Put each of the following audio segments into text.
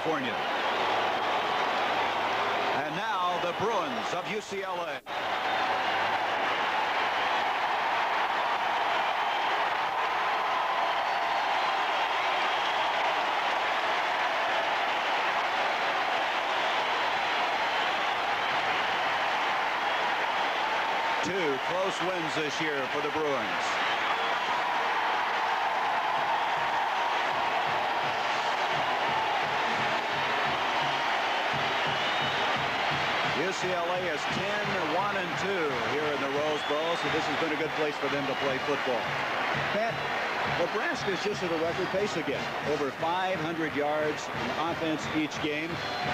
California. And now the Bruins of UCLA. Two close wins this year for the Bruins. UCLA is 10-1-2 here in the Rose Bowl, so this has been a good place for them to play football. Pat, Nebraska is just at a record pace again. Over 500 yards in offense each game.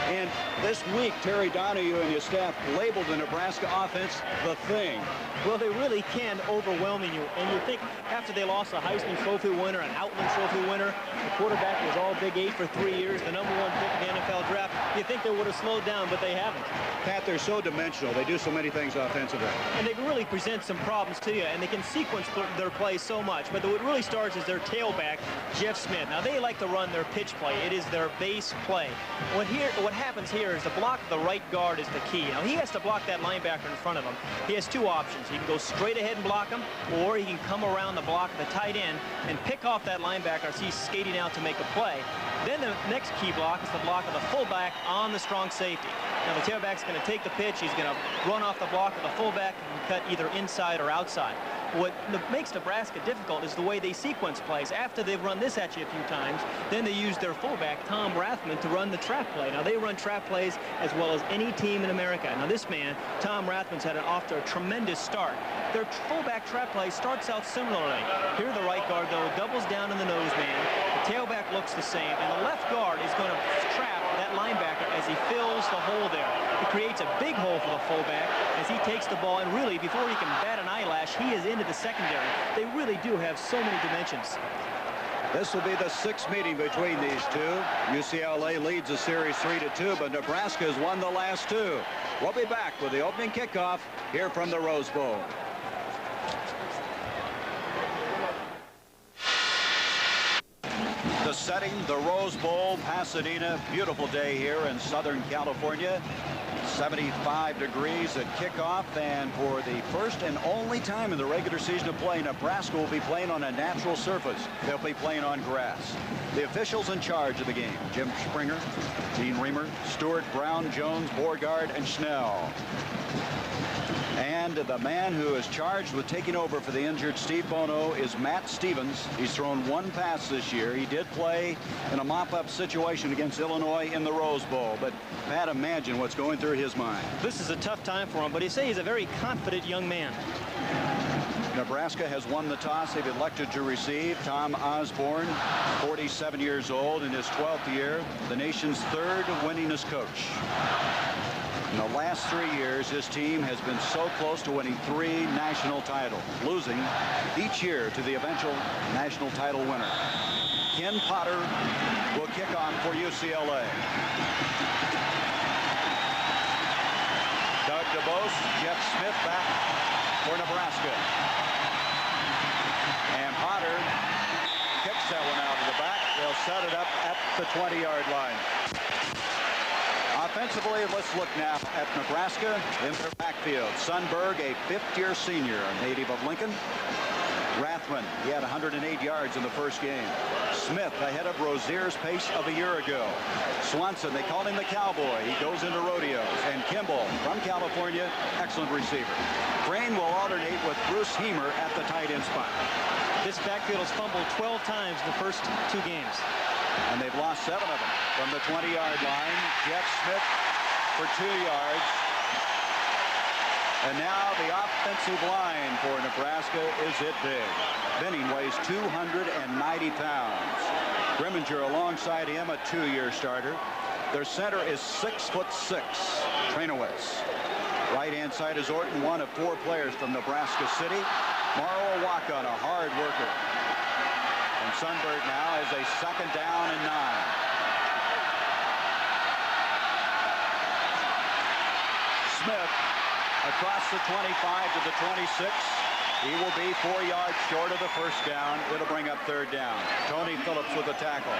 And this week, Terry Donahue and his staff labeled the Nebraska offense the thing. Well, they really can overwhelming you. And you think after they lost a Heisman Trophy winner, an Outland Trophy winner, the quarterback was all Big 8 for 3 years, the #1 pick in the NFL draft, you think they would have slowed down, but they haven't. Pat, they're so dimensional. They do so many things offensively. And they really present some problems to you, and they can sequence their play so much. But what really starts is their tailback, Jeff Smith. Now, they like to run their pitch play. It is their base play. What happens here is the block of the right guard is the key. Now, he has to block that linebacker in front of him. He has two options. He can go straight ahead and block him, or he can come around the block of the tight end and pick off that linebacker as he's skating out to make a play. Then the next key block is the block of the fullback on the strong safety. Now, the tailback's going to take the pitch. He's going to run off the block of the fullback and cut either inside or outside. What makes Nebraska difficult is the way they sequence plays. After they've run this at you a few times, then they use their fullback, Tom Rathman, to run the trap play. Now, they run trap plays as well as any team in America. Now, this man, Tom Rathman's had off to a tremendous start. Their fullback trap play starts out similarly. Here, the right guard, though, doubles down in the nose man. The tailback looks the same, and the left guard is going to trap that linebacker as he fills the hole there. It creates a big hole for the fullback as he takes the ball, and really, before he can bat an eyelash, he is into the secondary. They really do have so many dimensions. This will be the sixth meeting between these two. UCLA leads the series 3-2, but Nebraska has won the last two. We'll be back with the opening kickoff here from the Rose Bowl. The setting, the Rose Bowl, Pasadena. Beautiful day here in Southern California. 75 degrees at kickoff, and for the first and only time in the regular season of play, Nebraska will be playing on a natural surface. They'll be playing on grass. The officials in charge of the game: Jim Springer, Dean Reamer, Stewart, Brown, Jones, Borgard, and Schnell. And the man who is charged with taking over for the injured Steve Bono is Matt Stevens. He's thrown one pass this year. He did play in a mop-up situation against Illinois in the Rose Bowl. But Pat, imagine what's going through his mind. This is a tough time for him, but he say he's a very confident young man. Nebraska has won the toss. They've elected to receive. Tom Osborne, 47 years old, in his 12th year, the nation's third winningest coach. In the last 3 years, his team has been so close to winning 3 national titles, losing each year to the eventual national title winner. Ken Potter will kick on for UCLA. Doug DeBose, Jeff Smith back for Nebraska. And Potter kicks that one out of the back. They'll set it up at the 20-yard line. Offensively, let's look now at Nebraska in their backfield. Sundberg, a fifth-year senior, a native of Lincoln. Rathman, he had 108 yards in the first game. Smith ahead of Rozier's pace of a year ago. Swanson, they called him the Cowboy. He goes into rodeos. And Kimball, from California, excellent receiver. Crane will alternate with Bruce Heemer at the tight end spot. This backfield has fumbled 12 times in the first 2 games. And they've lost 7 of them. From the 20-yard line, Jeff Smith for 2 yards. And now the offensive line for Nebraska is it big. Benning weighs 290 pounds. Grimminger alongside him, a 2-year starter. Their center is 6'6", Trainowitz. Right-hand side is Orton, one of 4 players from Nebraska City. Morrow, a walk-on, a hard worker. And Sundberg now has a 2nd down and 9. Smith across the 25 to the 26. He will be 4 yards short of the first down. It'll bring up third down. Tony Phillips with the tackle.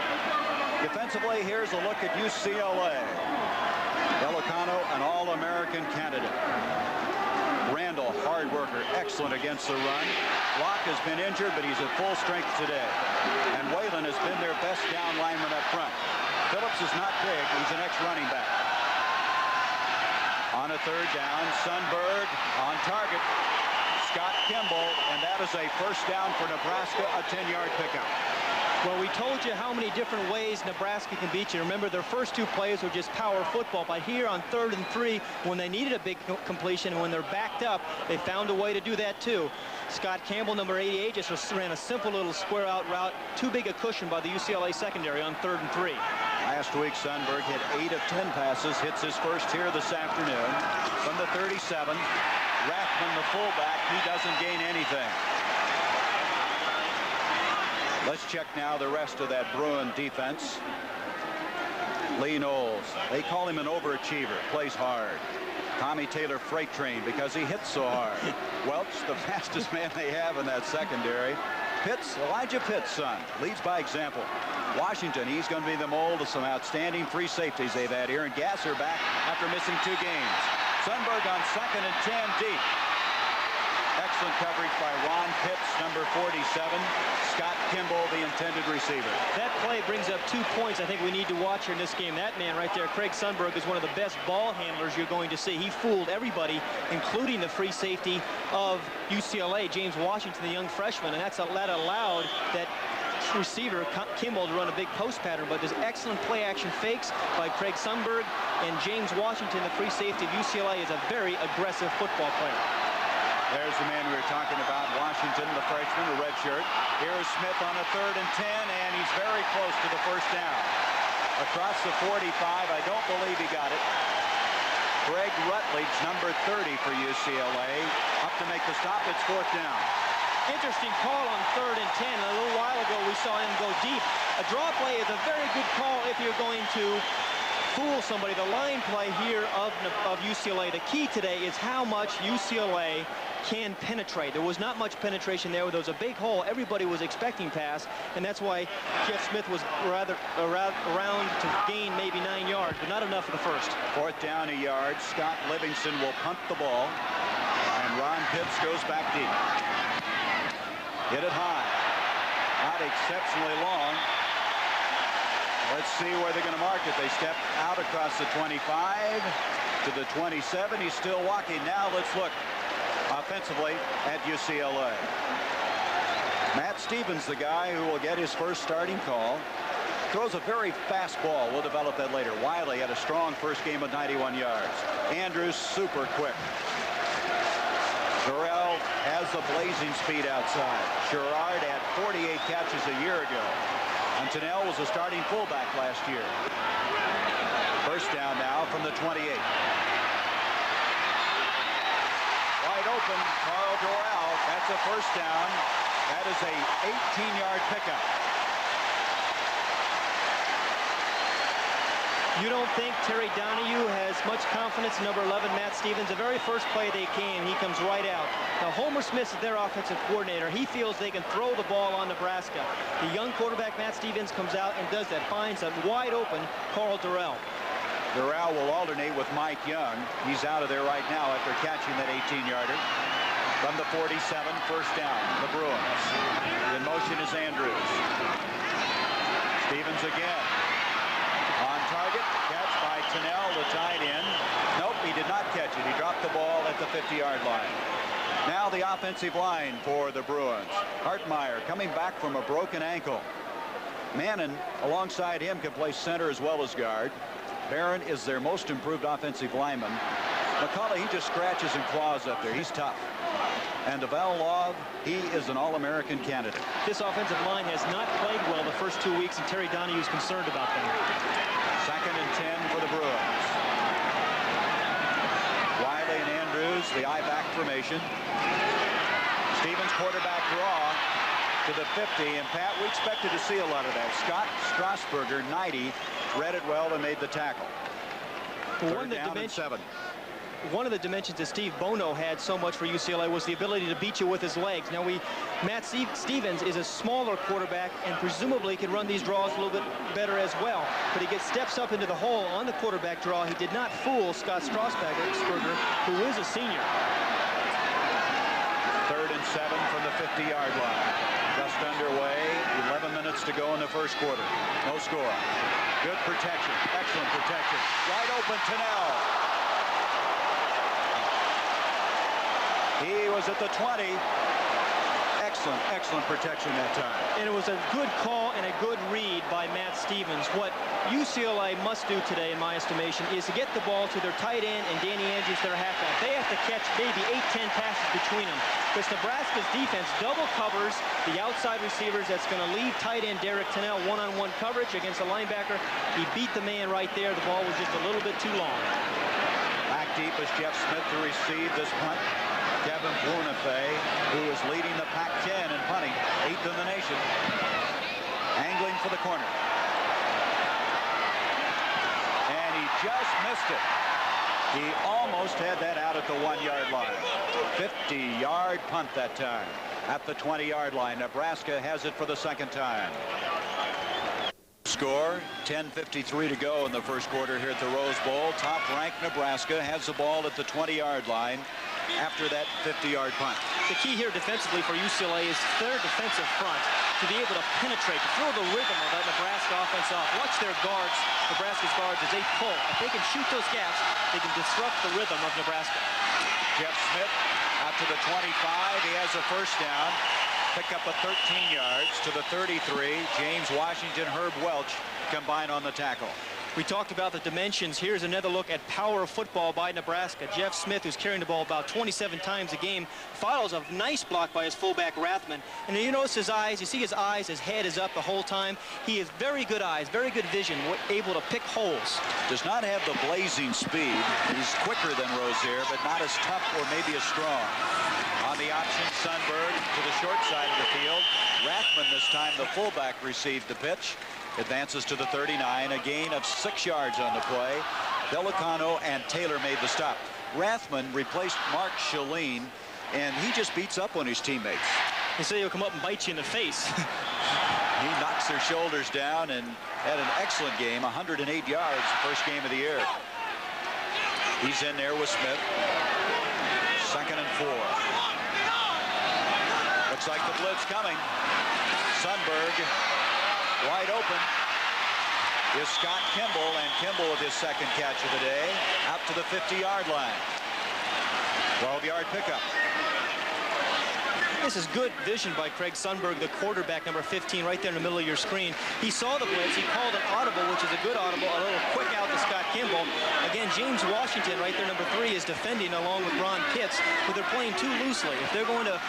Defensively, here's a look at UCLA. Elicano, an All-American candidate. Randall, hard worker, excellent against the run. Locke has been injured, but he's at full strength today. And Whalen has been their best down lineman up front. Phillips is not big. He's an ex-running back. On a third down, Sundberg on target. Scott Kimball, and that is a first down for Nebraska, a 10-yard pickup. Well, we told you how many different ways Nebraska can beat you. Remember, their first 2 plays were just power football. But here on 3rd and 3, when they needed a big completion, when they're backed up, they found a way to do that too. Scott Campbell, number 88, just ran a simple little square out route. Too big a cushion by the UCLA secondary on 3rd and 3. Last week, Sundberg hit 8 of 10 passes, hits his first here this afternoon. From the 37, Rathman, the fullback, he doesn't gain anything. Let's check now the rest of that Bruin defense. Lee Knowles, they call him an overachiever, plays hard. Tommy Taylor, freight train, because he hits so hard. Welch, the fastest man they have in that secondary. Pitts, Elijah Pitts' son, leads by example. Washington, he's going to be the mold of some outstanding free safeties they've had here. And Gasser back after missing 2 games. Sundberg on 2nd and 10 deep. Excellent coverage by Ron Pitts, number 47. Scott Kimball, the intended receiver. That play brings up 2 points I think we need to watch here in this game. That man right there, Craig Sundberg, is one of the best ball handlers you're going to see. He fooled everybody, including the free safety of UCLA, James Washington, the young freshman, and that allowed that receiver Kimball to run a big post pattern. But there's excellent play action fakes by Craig Sundberg, and James Washington, the free safety of UCLA, is a very aggressive football player. There's the man we were talking about, Washington, the freshman, a red shirt. Here's Smith on a 3rd and 10, and he's very close to the first down. Across the 45, I don't believe he got it. Greg Rutledge, number 30 for UCLA, up to make the stop. It's 4th down. Interesting call on 3rd and 10. A little while ago, we saw him go deep. A draw play is a very good call if you're going to fool somebody. The line play here of UCLA, the key today is how much UCLA can penetrate. There was not much penetration there. There was a big hole. Everybody was expecting pass, and that's why Jeff Smith was rather around to gain maybe 9 yards, but not enough for the first. 4th down, a yard. Scott Livingston will punt the ball, and Ron Pitts goes back deep. Hit it high. Not exceptionally long. Let's see where they're going to mark it. They step out across the 25 to the 27. He's still walking. Now let's look offensively at UCLA. Matt Stevens, the guy who will get his first starting call, throws a very fast ball. We'll develop that later. Wiley had a strong first game of 91 yards. Andrews, super quick. Durrell has the blazing speed outside. Sherrard had 48 catches a year ago. And Tennell was a starting fullback last year. First down now from the 28. Wide open, Carl Durrell. That's a first down. That is a 18-yard pickup. You don't think Terry Donahue has much confidence in number 11, Matt Stevens? The very first play they came, he comes right out. Now, Homer Smith is their offensive coordinator. He feels they can throw the ball on Nebraska. The young quarterback, Matt Stevens, comes out and does that. Finds a wide open Carl Durrell. Durrell will alternate with Mike Young. He's out of there right now after catching that 18-yarder. From the 47, first down, the Bruins. In motion is Andrews. Stevens again. On target, catch by Tennell, the tight end. Nope, he did not catch it. He dropped the ball at the 50-yard line. Now the offensive line for the Bruins. Hartmeyer coming back from a broken ankle. Mannon, alongside him, can play center as well as guard. Barron is their most improved offensive lineman. McCullough, he just scratches and claws up there. He's tough. And DeVal Love, he is an All-American candidate. This offensive line has not played well the first 2 weeks, and Terry Donahue is concerned about them. 2nd and 10 for the Bruins. Wiley and Andrews, the I-back formation. Stevens quarterback draw to the 50, and Pat, we expected to see a lot of that. Scott Strasburger, 90, read it well and made the tackle. One down and 7. one of the dimensions that Steve Bono had so much for UCLA was the ability to beat you with his legs. Now, Matt Stevens is a smaller quarterback and presumably can run these draws a little bit better as well. But he steps up into the hole on the quarterback draw. He did not fool Scott Strasburger, who is a senior. 3rd and 7 from the 50-yard line. Just underway. 11 minutes to go in the first quarter. No score. Good protection. Excellent protection. Wide open Tennell. He was at the 20. Excellent protection that time. And it was a good call and a good read by Matt Stevens. What UCLA must do today, in my estimation, is to get the ball to their tight end and Danny Andrews, their halfback. They have to catch maybe 8-10 passes between them. Because Nebraska's defense double covers the outside receivers. That's going to leave tight end Derek Tennell one-on-one coverage against a linebacker. He beat the man right there. The ball was just a little bit too long. Back deep is Jeff Smith to receive this punt. Kevin Blumenfeld, who is leading the Pac-10 in punting, 8th in the nation. Angling for the corner. And he just missed it. He almost had that out at the 1-yard line. 50-yard punt that time at the 20-yard line. Nebraska has it for the second time. Score, 10:53 to go in the first quarter here at the Rose Bowl. Top-ranked Nebraska has the ball at the 20-yard line after that 50-yard punt. The key here defensively for UCLA is their defensive front to be able to penetrate, to throw the rhythm of that Nebraska offense off. Watch their guards, Nebraska's guards, as they pull. If they can shoot those gaps, they can disrupt the rhythm of Nebraska. Jeff Smith out to the 25. He has a first down. Pick up a 13 yards to the 33. James Washington, Herb Welch combine on the tackle. We talked about the dimensions. Here's another look at power of football by Nebraska. Jeff Smith, who's carrying the ball about 27 times a game, follows a nice block by his fullback Rathman. And you notice his eyes. You see his eyes. His head is up the whole time. He has very good eyes, very good vision, able to pick holes. Does not have the blazing speed. He's quicker than Rozier, but not as tough or maybe as strong. On the option, Sundberg to the short side of the field. Rathman this time, the fullback, received the pitch. Advances to the 39, a gain of 6 yards on the play. Delicano and Taylor made the stop. Rathman replaced Mark Shalene, and he just beats up on his teammates. They say he'll come up and bite you in the face. He knocks their shoulders down and had an excellent game, 108 yards, the first game of the year. He's in there with Smith. 2nd and 4. Looks like the blitz coming. Sundberg wide open is Scott Kimball, and Kimball with his second catch of the day out to the 50-yard line. 12-yard pickup. This is good vision by Craig Sundberg, the quarterback, number 15, right there in the middle of your screen. He saw the blitz. He called an audible, which is a good audible, a little quick out to Scott Kimball. Again, James Washington, right there, number 3, is defending along with Ron Pitts, but they're playing too loosely. If they're going to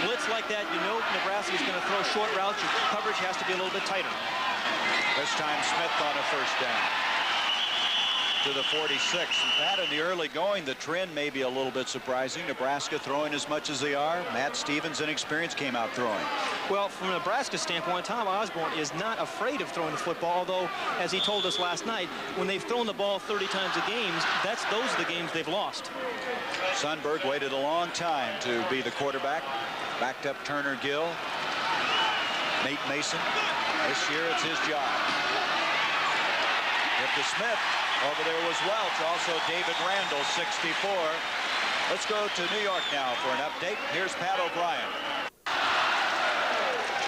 blitz like that, you know Nebraska is going to throw short routes. Your coverage has to be a little bit tighter. This time Smith on a first down to the 46. That in the early going, the trend may be a little bit surprising. Nebraska throwing as much as they are. Matt Stevens, inexperienced, came out throwing. Well, from Nebraska's standpoint, Tom Osborne is not afraid of throwing the football, although, as he told us last night, when they've thrown the ball 30 times a game, those are the games they've lost. Sundberg waited a long time to be the quarterback. Backed up Turner Gill. Nate Mason. This year it's his job. Get to Smith. Over there was Welch. Also David Randall, 64. Let's go to New York now for an update. Here's Pat O'Brien.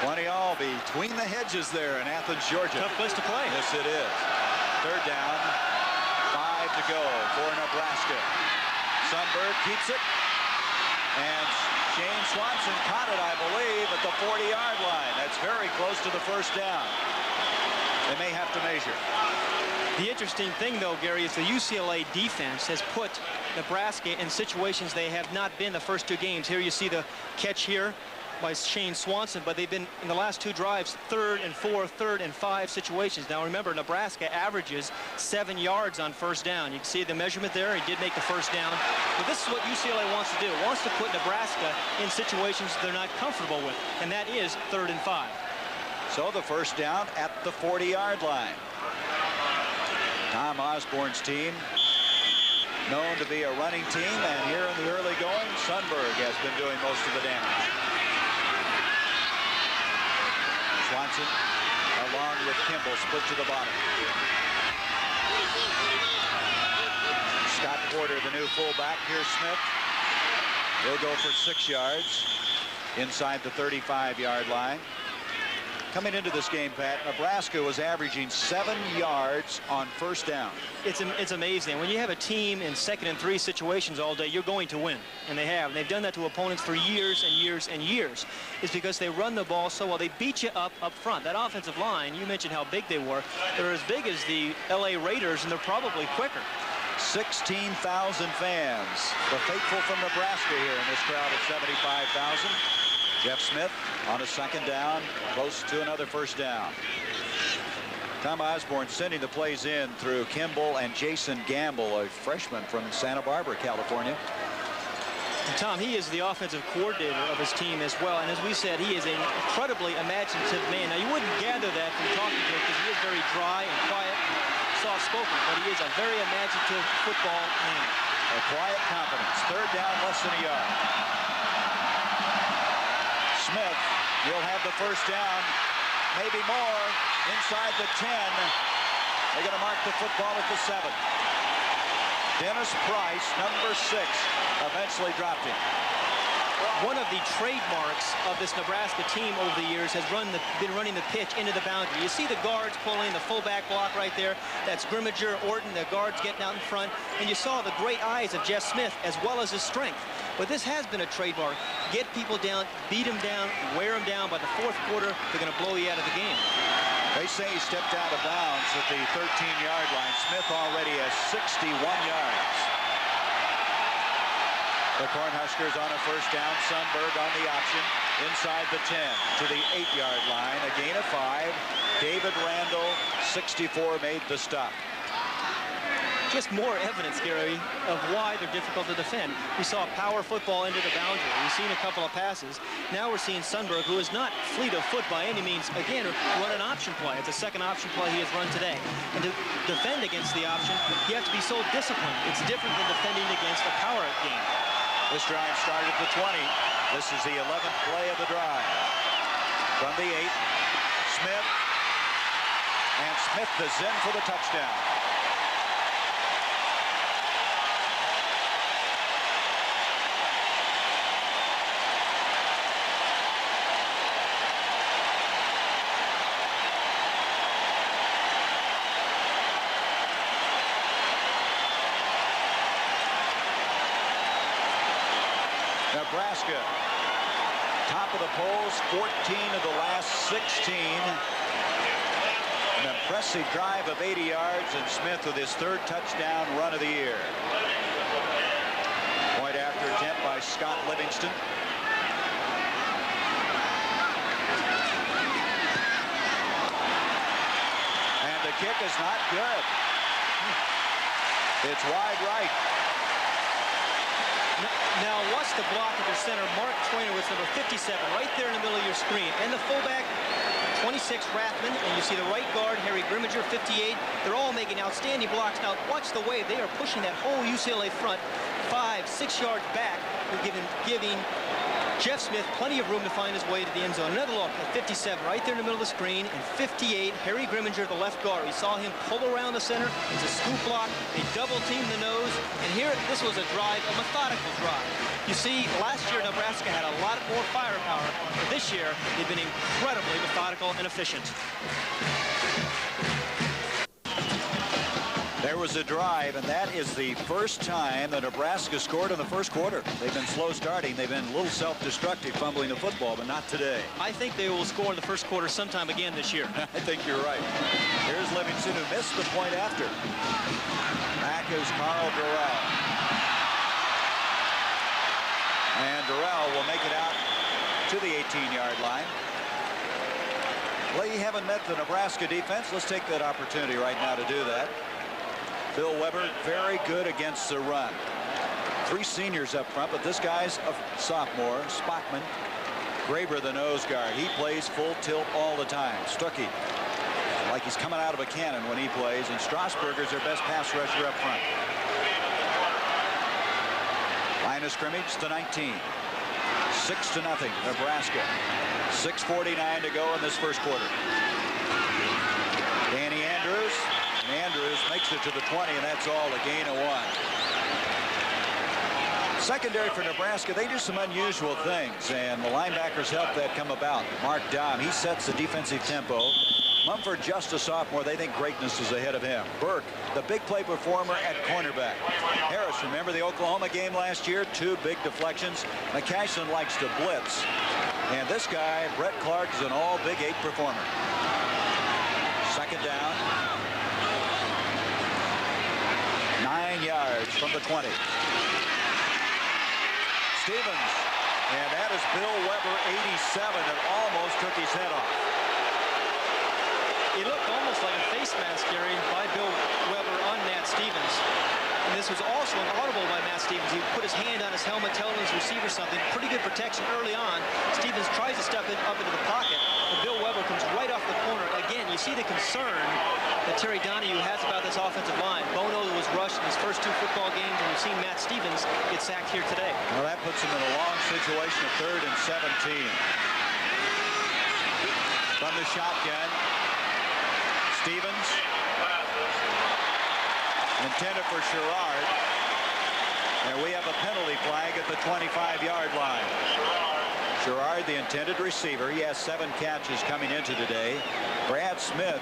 20-all between the hedges there in Athens, Georgia. Tough place to play. Yes, it is. 3rd down. 5 to go for Nebraska. Sundberg keeps it. And Shane Swanson caught it, I believe, at the 40-yard line. That's very close to the first down. They may have to measure. The interesting thing, though, Gary, is the UCLA defense has put Nebraska in situations they have not been the first 2 games. Here you see the catch here by Shane Swanson, but they've been, in the last 2 drives, 3rd and 4, 3rd and 5 situations. Now, remember, Nebraska averages 7 yards on first down. You can see the measurement there. He did make the first down. But this is what UCLA wants to do. It wants to put Nebraska in situations they're not comfortable with, and that is 3rd and 5. So the first down at the 40-yard line. Tom Osborne's team known to be a running team, and here in the early going, Sundberg has been doing most of the damage. Swanson, along with Kimball, split to the bottom. Scott Porter, the new fullback. Here's Smith. He'll go for 6 yards inside the 35-yard line. Coming into this game, Pat, Nebraska was averaging 7 yards on first down. It's amazing. When you have a team in 2nd and 3 situations all day, you're going to win. And they have. And they've done that to opponents for years and years and years. It's because they run the ball so well. They beat you up front. That offensive line, you mentioned how big they were. They're as big as the LA Raiders, and they're probably quicker. 16,000 fans. The faithful from Nebraska here in this crowd of 75,000. Jeff Smith on a 2nd down, close to another first down. Tom Osborne sending the plays in through Kimball and Jason Gamble, a freshman from Santa Barbara, California. And Tom, he is the offensive coordinator of his team as well. And as we said, he is an incredibly imaginative man. Now, you wouldn't gather that from talking to him because he is very dry and quiet, soft-spoken, but he is a very imaginative football man. A quiet confidence. 3rd down, less than a yard. Smith, he'll have the first down, maybe more, inside the 10. They're going to mark the football at the 7. Dennis Price, number 6, eventually dropped him. One of the trademarks of this Nebraska team over the years has been running the pitch into the boundary. You see the guards pulling the fullback block right there. That's Grimminger, Orton, the guards getting out in front. And you saw the great eyes of Jeff Smith as well as his strength. But this has been a trademark. Get people down, beat them down, wear them down. By the 4th quarter, they're going to blow you out of the game. They say he stepped out of bounds at the 13-yard line. Smith already has 61 yards. The Cornhuskers on a first down. Sundberg on the option inside the 10 to the 8-yard line. A gain of 5. David Randall, 64, made the stop. Just more evidence, Gary, of why they're difficult to defend. We saw power football into the boundary. We've seen a couple of passes. Now we're seeing Sundberg, who is not fleet of foot by any means, again, run an option play. It's the 2nd option play he has run today. And to defend against the option, you have to be so disciplined. It's different than defending against a power game. This drive started at the 20. This is the 11th play of the drive. From the 8, Smith. And Smith is in for the touchdown. Nebraska, top of the polls, 14 of the last 16. An impressive drive of 80 yards, and Smith with his 3rd touchdown run of the year. Point after attempt by Scott Livingston. And the kick is not good. It's wide right. Now watch the block at their center. Mark Trainer with number 57 right there in the middle of your screen. And the fullback, 26, Rathman. And you see the right guard, Harry Grimminger, 58. They're all making outstanding blocks. Now watch the way they are pushing that whole UCLA front 5, 6 yards back. They're giving Jeff Smith plenty of room to find his way to the end zone. Another look at 57 right there in the middle of the screen. And 58, Harry Grimminger, the left guard. We saw him pull around the center. It's a scoop block. They double team the nose. And here, this was a drive, a methodical drive. You see, last year Nebraska had a lot more firepower. But this year, they've been incredibly methodical and efficient. There was a drive, and that is the first time that Nebraska scored in the first quarter. They've been slow starting. They've been a little self-destructive fumbling the football, but not today. I think they will score in the first quarter sometime again this year. I think you're right. Here's Livingston, who missed the point after. Back is Carl Durrell. And Durrell will make it out to the 18-yard line. Well, you haven't met the Nebraska defense. Let's take that opportunity right now to do that. Bill Weber, very good against the run. 3 seniors up front, but this guy's a sophomore. Spockman, Graber, the nose guard. He plays full tilt all the time. Stuckey, like he's coming out of a cannon when he plays, and Strasburger's their best pass rusher up front. Line of scrimmage to 19. 6-0 Nebraska. 6:49 to go in this first quarter. Danny Andrews. And Andrews makes it to the 20, and that's all, a gain of 1. Secondary for Nebraska, they do some unusual things, and the linebackers help that come about. Mark Dahm, he sets the defensive tempo. Mumford, just a sophomore, they think greatness is ahead of him. Burke, the big play performer at cornerback. Harris, remember the Oklahoma game last year? 2 big deflections. McCashin likes to blitz. And this guy, Brett Clark, is an all Big 8 performer. Second down. 9 yards from the 20. Stevens, and that is Bill Weber, 87, that almost took his head off. It looked almost like a face mask, Gary, by Bill Weber on Matt Stevens. And this was also an audible by Matt Stevens. He put his hand on his helmet, telling his receiver something. Pretty good protection early on. Stevens tries to step up into the pocket, but Bill Weber comes right off the corner. Again, you see the concern that Terry Donahue has about this offensive line. Bono was rushed in his first 2 football games, and we've seen Matt Stevens get sacked here today. Well, that puts him in a long situation of 3rd and 17. From the shotgun, Stevens. Intended for Sherrard. And we have a penalty flag at the 25-yard line. Sherrard, the intended receiver. He has 7 catches coming into today. Brad Smith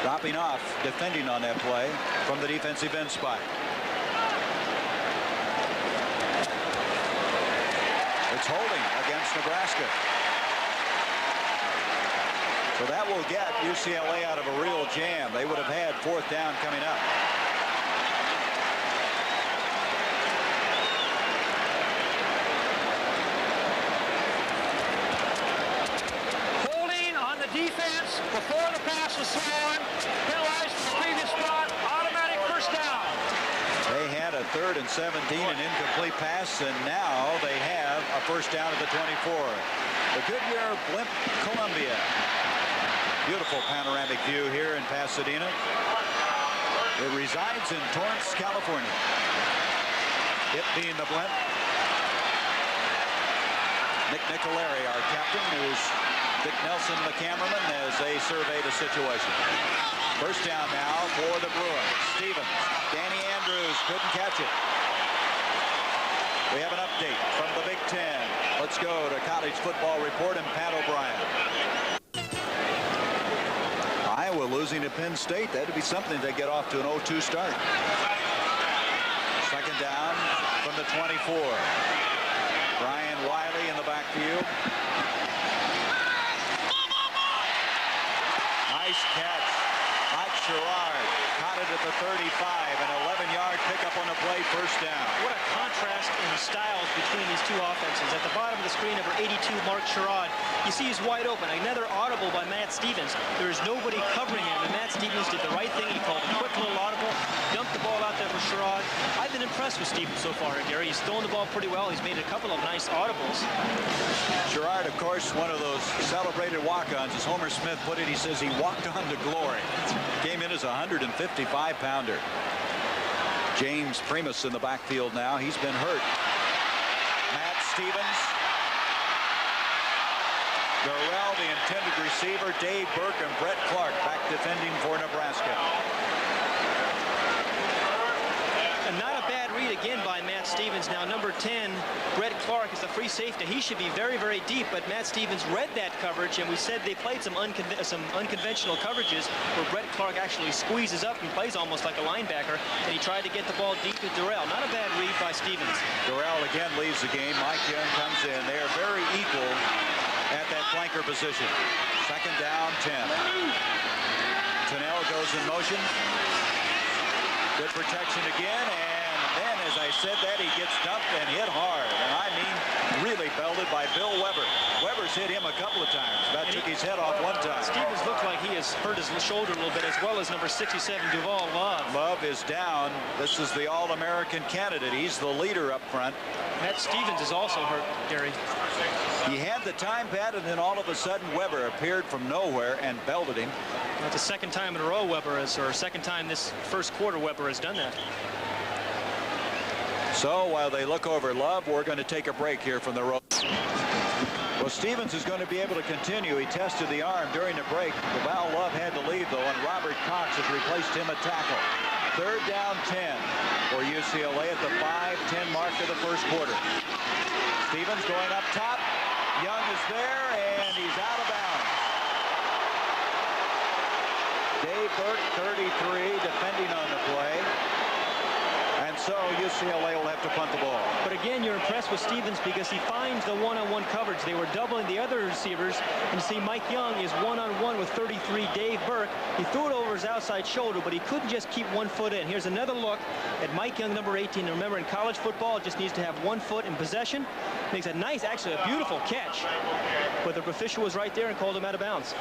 dropping off, defending on that play from the defensive end spot. It's holding against Nebraska. So that will get UCLA out of a real jam. They would have had 4th down coming up. Holding on the defense before the pass was thrown. Penalized from the previous spot. Automatic first down. They had a 3rd and 17, an incomplete pass, and now they have a first down at the 24. The Goodyear Blimp Columbia. Beautiful panoramic view here in Pasadena. It resides in Torrance, California. It being the Blimp. Nick Nicolari, our captain, who's Dick Nelson, the cameraman, as they survey the situation. First down now for the Bruins. Stevens. Danny Andrews couldn't catch it. We have an update from the Big Ten. Let's go to college football report and Pat O'Brien. Iowa losing to Penn State. That'd be something to get off to an 0-2 start. Second down from the 24. Brian Wiley in the backfield. Nice catch. Mike Sherrard caught it at the 35. An 11-yard pickup on the play, first down. What a contrast in the styles between these 2 offenses. At the bottom of the screen, number 82, Mark Sherrard. You see he's wide open. Another audible by Matt Stevens. There is nobody covering him, and Matt Stevens did the right thing. He called a quick little audible, dumped the ball out there for Sherrard. I've been impressed with Stevens so far, Gary. He's throwing the ball pretty well. He's made a couple of nice audibles. Sherrard, of course, one of those celebrated walk-ons. As Homer Smith put it, he says he walked on to glory. Came in as a 155-pounder. James Primus in the backfield now. He's been hurt. Matt Stevens. Durrell, the intended receiver. Dave Burke and Brett Clark back defending for Nebraska. And not a bad read again by Matt Stevens. Now number 10, Brett Clark, is the free safety. He should be very, very deep, but Matt Stevens read that coverage, and we said they played some unconventional coverages where Brett Clark actually squeezes up and plays almost like a linebacker, and he tried to get the ball deep to Durrell. Not a bad read by Stevens. Durrell again leaves the game. Mike Young comes in. They are very equal at that flanker position. Second down, 10. Tunnell goes in motion. Good protection again, and then, as I said that, he gets dumped and hit hard. And I mean, really belted by Bill Weber. Weber's hit him a couple of times. About took his head off one time. Stevens looked like he has hurt his shoulder a little bit, as well as number 67, Duval Love. Love is down. This is the All-American candidate. He's the leader up front. Matt Stevens is also hurt, Gary. He had the time, Pat, and then all of a sudden Weber appeared from nowhere and belted him. Well, it's the second time in a row Weber has, or second time this first quarter Weber has done that. So while they look over Love, we're going to take a break here from the road. Well, Stevens is going to be able to continue. He tested the arm during the break. Val Love had to leave, though, and Robert Cox has replaced him at tackle. 3rd down 10 for UCLA at the 5:10 mark of the first quarter. Stevens going up top. Young is there, and he's out of bounds. Dave Burke, 33, defending on the play. And so UCLA will have to punt the ball. But again, you're impressed with Stevens because he finds the one-on-one coverage. They were doubling the other receivers. And you see Mike Young is one-on-one with 33, Dave Burke. He threw it over his outside shoulder, but he couldn't just keep one foot in. Here's another look at Mike Young, number 18. Remember, in college football, it just needs to have one foot in possession. Makes a nice, actually a beautiful catch. But the official was right there and called him out of bounds.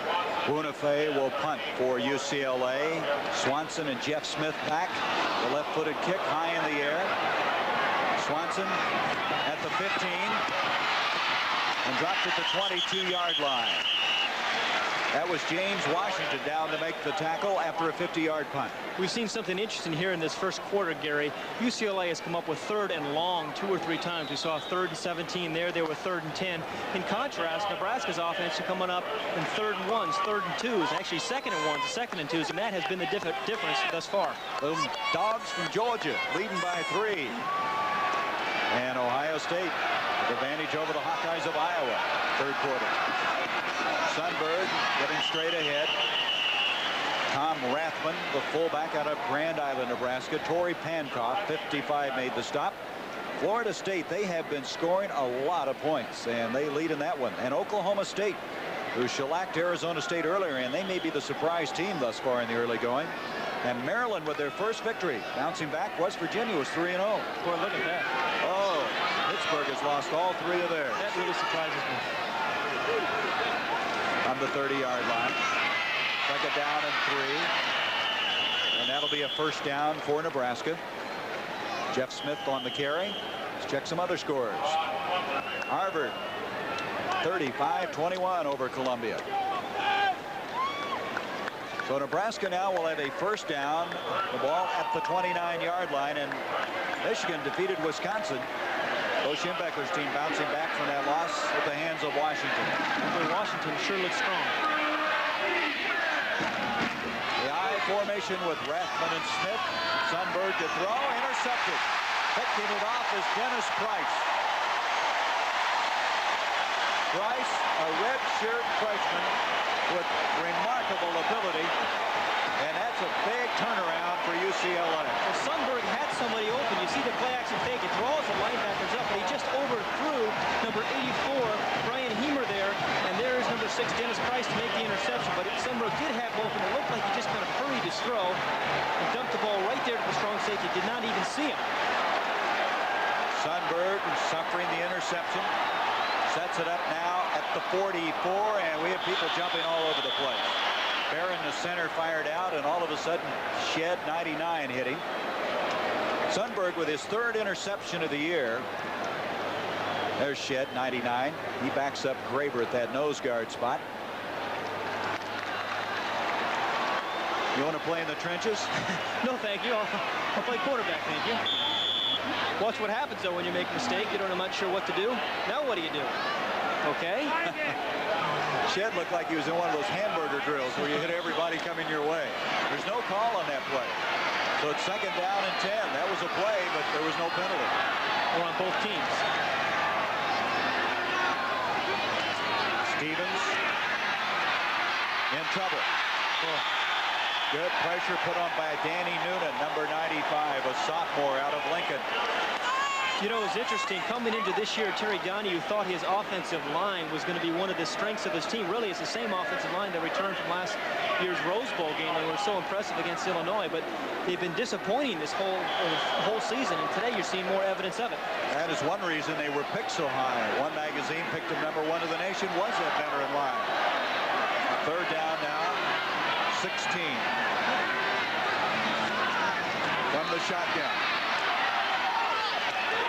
Boonafay will punt for UCLA. Swanson and Jeff Smith back. The left-footed kick high in the air. Swanson at the 15 and dropped at the 22-yard line. That was James Washington down to make the tackle after a 50-yard punt. We've seen something interesting here in this first quarter, Gary. UCLA has come up with 3rd and long 2 or 3 times. We saw 3rd and 17 there. They were 3rd and 10. In contrast, Nebraska's offense is coming up in 3rd and 1s, 3rd and 2s, actually 2nd and 1s, 2nd and 2s, and that has been the difference thus far. Those Dogs from Georgia leading by 3. And Ohio State with advantage over the Hawkeyes of Iowa. 3rd quarter. Sundberg getting straight ahead. Tom Rathman, the fullback out of Grand Island, Nebraska. Torrey Pankoff, 55, made the stop. Florida State, they have been scoring a lot of points, and they lead in that one. And Oklahoma State, who shellacked Arizona State earlier, and they may be the surprise team thus far in the early going. And Maryland with their first victory. Bouncing back, West Virginia was 3-0. Boy, look at that. Oh, Pittsburgh has lost all 3 of theirs. That really surprises me. On the 30-yard line. 2nd down and 3. And that'll be a 1st down for Nebraska. Jeff Smith on the carry. Let's check some other scores. Harvard 35-21 over Columbia. So Nebraska now will have a 1st down. The ball at the 29-yard line, and Michigan defeated Wisconsin. Bo Schembechler's team bouncing back from that loss at the hands of Washington. Washington sure looks strong. The I formation with Rathman and Smith. Sundberg to throw, intercepted. Picking it off is Dennis Price. Price, a redshirt freshman with remarkable ability, and that's a big turnaround for UCLA. Well, Sundberg had somebody open. You see the play action fake. It draws the linebackers up, but he just overthrew number 84, Brian Heemer there, and there is number 6, Dennis Price, to make the interception. But Sundberg did have open. It looked like he just kind of hurried his throw and dumped the ball right there to the strong safety. Did not even see him. Sundberg suffering the interception. Sets it up now at the 44, and we have people jumping all over the place. Barron, the center, fired out, and all of a sudden, Shed 99 hit him. Sundberg with his 3rd interception of the year. There's Shed 99. He backs up Graber at that nose guard spot. You want to play in the trenches? No, thank you. I'll play quarterback, thank you. Watch what happens, though, when you make a mistake. You don't know much sure what to do. Now what do you do? Okay. Shed looked like he was in one of those hamburger drills where you hit everybody coming your way. There's no call on that play. So it's 2nd down and 10. That was a play, but there was no penalty. We're on both teams. Stevens in trouble. Oh. Good pressure put on by Danny Noonan, number 95, a sophomore out of Lincoln. You know, it's interesting. Coming into this year, Terry Donahue thought his offensive line was going to be one of the strengths of his team. Really, it's the same offensive line that returned from last year's Rose Bowl game. They were so impressive against Illinois, but they've been disappointing this whole season, and today you're seeing more evidence of it. That is one reason they were picked so high. One magazine picked them number 1 of the nation, was that veteran line. 3rd down now, 16. From the shotgun.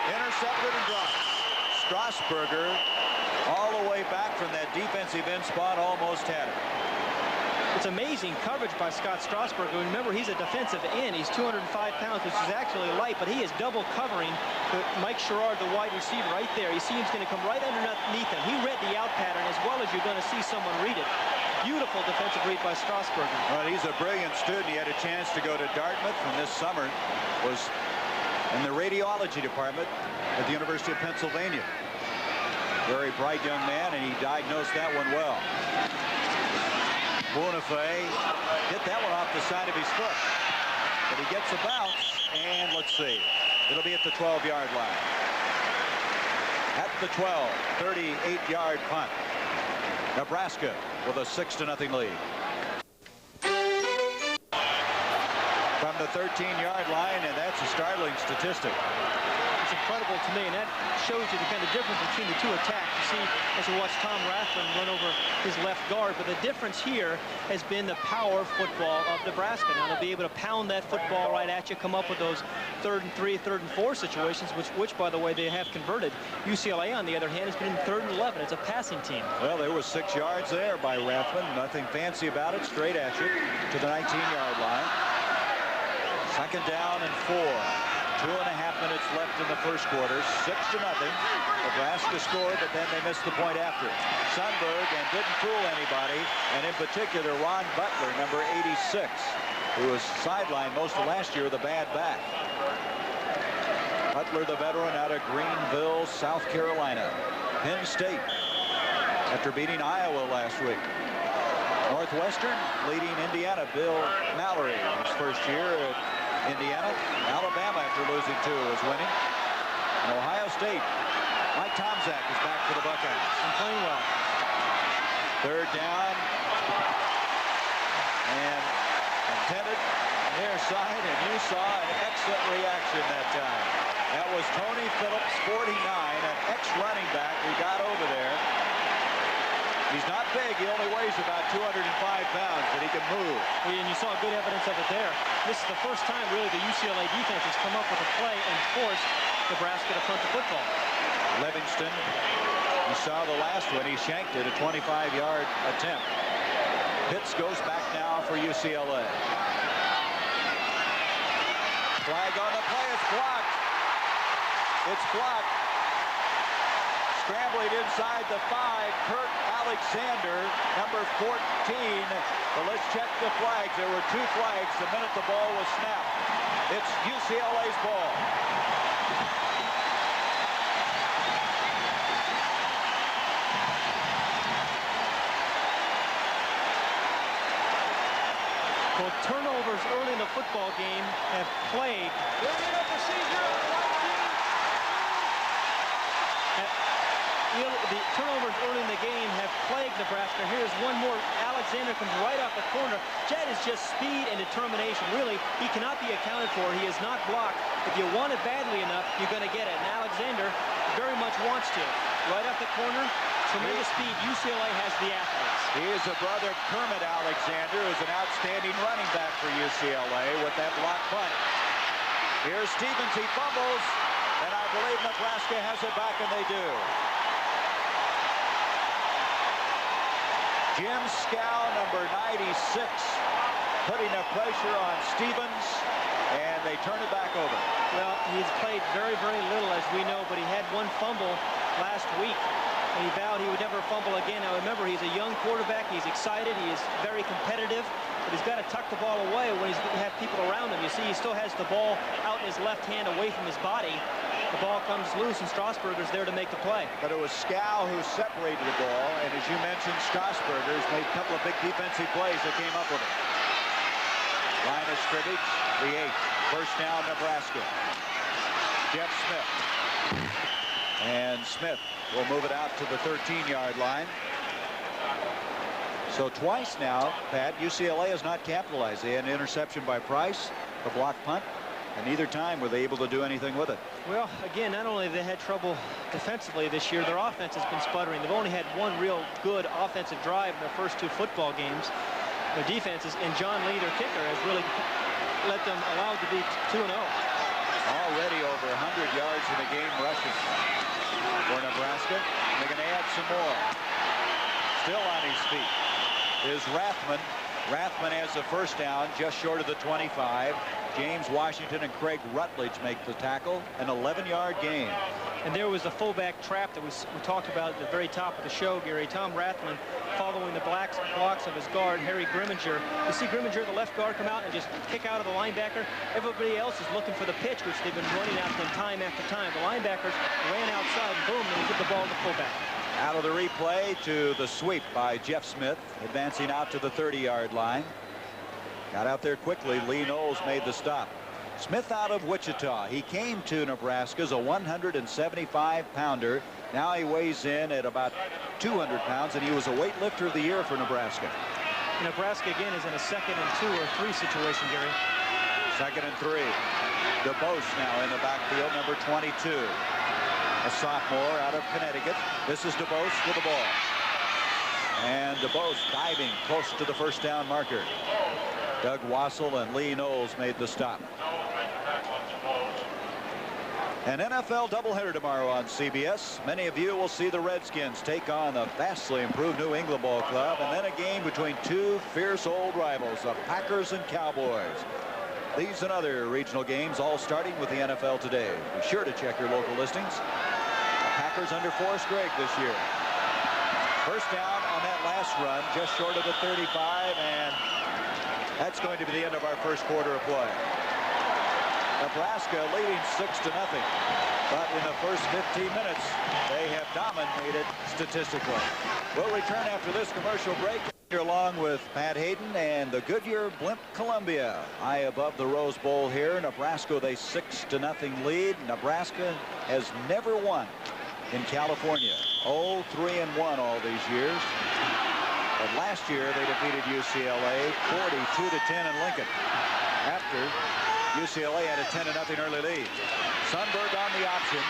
Intercepted and dropped. Strasburger all the way back from that defensive end spot almost had it. It's amazing coverage by Scott Strasburg. Remember, he's a defensive end. He's 205 pounds, which is actually light, but he is double covering Mike Sherrard, the wide receiver, right there. You see he's going to come right underneath him. He read the out pattern as well as you're going to see someone read it. Beautiful defensive read by Strasburg. Well, he's a brilliant student. He had a chance to go to Dartmouth, and this summer was in the radiology department at the University of Pennsylvania. Very bright young man, and he diagnosed that one well. Bonifay hit that one off the side of his foot. But he gets a bounce, and let's see. It'll be at the 12-yard line. At the 12, 38-yard punt. Nebraska with a 6-0 lead. From the 13-yard line, and that's a startling statistic. It's incredible to me, and that shows you the kind of difference between the two attacks. You see, as you watch Tom Rathman run over his left guard, but the difference here has been the power football of Nebraska. Now they'll be able to pound that football right at you, come up with those 3rd and 3, 3rd and 4 situations, which by the way, they have converted. UCLA, on the other hand, has been in 3rd and 11. It's a passing team. Well, there was 6 yards there by Rathman. Nothing fancy about it. Straight at you to the 19-yard line. 2nd down and 4. 2.5 minutes left in the first quarter. 6-0. Nebraska scored, but then they missed the point after. Sundberg, and didn't fool anybody, and in particular Ron Butler, number 86, who was sidelined most of last year with a bad back. Butler, the veteran out of Greenville, South Carolina. Penn State, after beating Iowa last week. Northwestern leading Indiana. Bill Mallory, his first year at Indiana. Alabama, after losing 2, is winning. And Ohio State, Mike Tomczak is back for the Buckeyes. And playing well. 3rd down. And intended near side, and you saw an excellent reaction that time. That was Tony Phillips, 49, an ex-running back who got over there. He's not big. He only weighs about 205 pounds, but he can move. And you saw good evidence of it there. This is the first time, really, the UCLA defense has come up with a play and forced Nebraska to punt the football. Livingston, you saw the last one. He shanked it, a 25-yard attempt. Pitts goes back now for UCLA. Flag on the play. It's blocked. It's blocked. Scrambling inside the 5, Kurt Alexander, number 14. But let's check the flags. There were 2 flags the minute the ball was snapped. It's UCLA's ball. Well, turnovers early in the football game have plagued. The turnovers early in the game have plagued Nebraska. Here's one more. Alexander comes right off the corner. Jet is just speed and determination. Really, he cannot be accounted for. He is not blocked. If you want it badly enough, you're going to get it. And Alexander very much wants to. Right off the corner, tremendous speed. UCLA has the athletes. He is a brother, Kermit Alexander, who's an outstanding running back for UCLA with that block punt. Here's Stevens. He fumbles, and I believe Nebraska has it back, and they do. Jim Scow, number 96, putting the pressure on Stevens, and they turn it back over. Well, he's played very, very little, as we know, but he had 1 fumble last week, and he vowed he would never fumble again. Now, remember, he's a young quarterback. He's excited. He is very competitive, but he's got to tuck the ball away when he's have people around him. You see, he still has the ball out in his left hand away from his body. The ball comes loose, and Strasburger's there to make the play. But it was Scow who separated the ball, and as you mentioned, Strasburger's made a couple of big defensive plays that came up with it. Line of scrimmage, the 8th. First down, Nebraska. Jeff Smith. And Smith will move it out to the 13-yard line. So twice now, Pat, UCLA has not capitalized. They had an interception by Price, a block punt, and neither time were they able to do anything with it. Well, again, not only have they had trouble defensively this year, their offense has been sputtering. They've only had 1 real good offensive drive in their first 2 football games. Their defenses, and John Lee, their kicker, has really let them allow to be 2-0. Already over 100 yards in the game rushing for Nebraska. They're going to add some more. Still on his feet is Rathman, Rathman has the first down just short of the 25. James Washington and Craig Rutledge make the tackle. An 11-yard gain. And there was the fullback trap that we talked about at the very top of the show, Gary. Tom Rathman following the blocks of his guard, Harry Grimminger. You see Grimminger, the left guard, come out and just kick out of the linebacker. Everybody else is looking for the pitch, which they've been running out them time after time. The linebackers ran outside, and boom, they get the ball to fullback. Out of the replay to the sweep by Jeff Smith, advancing out to the 30-yard line. Got out there quickly. Lee Knowles made the stop. Smith out of Wichita. He came to Nebraska as a 175-pounder. Now he weighs in at about 200 pounds, and he was a weightlifter of the year for Nebraska. Nebraska, again, is in a 2nd and 2 or 3 situation, Gary. 2nd and 3. DeBose now in the backfield, number 22. A sophomore out of Connecticut. This is DeBose with the ball. And DeBose diving close to the first down marker. Doug Wassel and Lee Knowles made the stop. An NFL doubleheader tomorrow on CBS. Many of you will see the Redskins take on the vastly improved New England Ball Club, and then a game between two fierce old rivals, the Packers and Cowboys. These and other regional games all starting with the NFL Today. Be sure to check your local listings. The Packers under Forrest Gregg this year. First down on that last run, just short of the 35, and that's going to be the end of our first quarter of play. Nebraska leading 6-0, but in the first 15 minutes they have dominated statistically. We'll return after this commercial break. Here along with Pat Hayden and the Goodyear Blimp Columbia. High above the Rose Bowl here. Nebraska with a 6-0 lead. Nebraska has never won in California. 0-3-1 all these years. But last year they defeated UCLA 42-10 in Lincoln after UCLA had a 10-0 early lead. Sundberg on the option.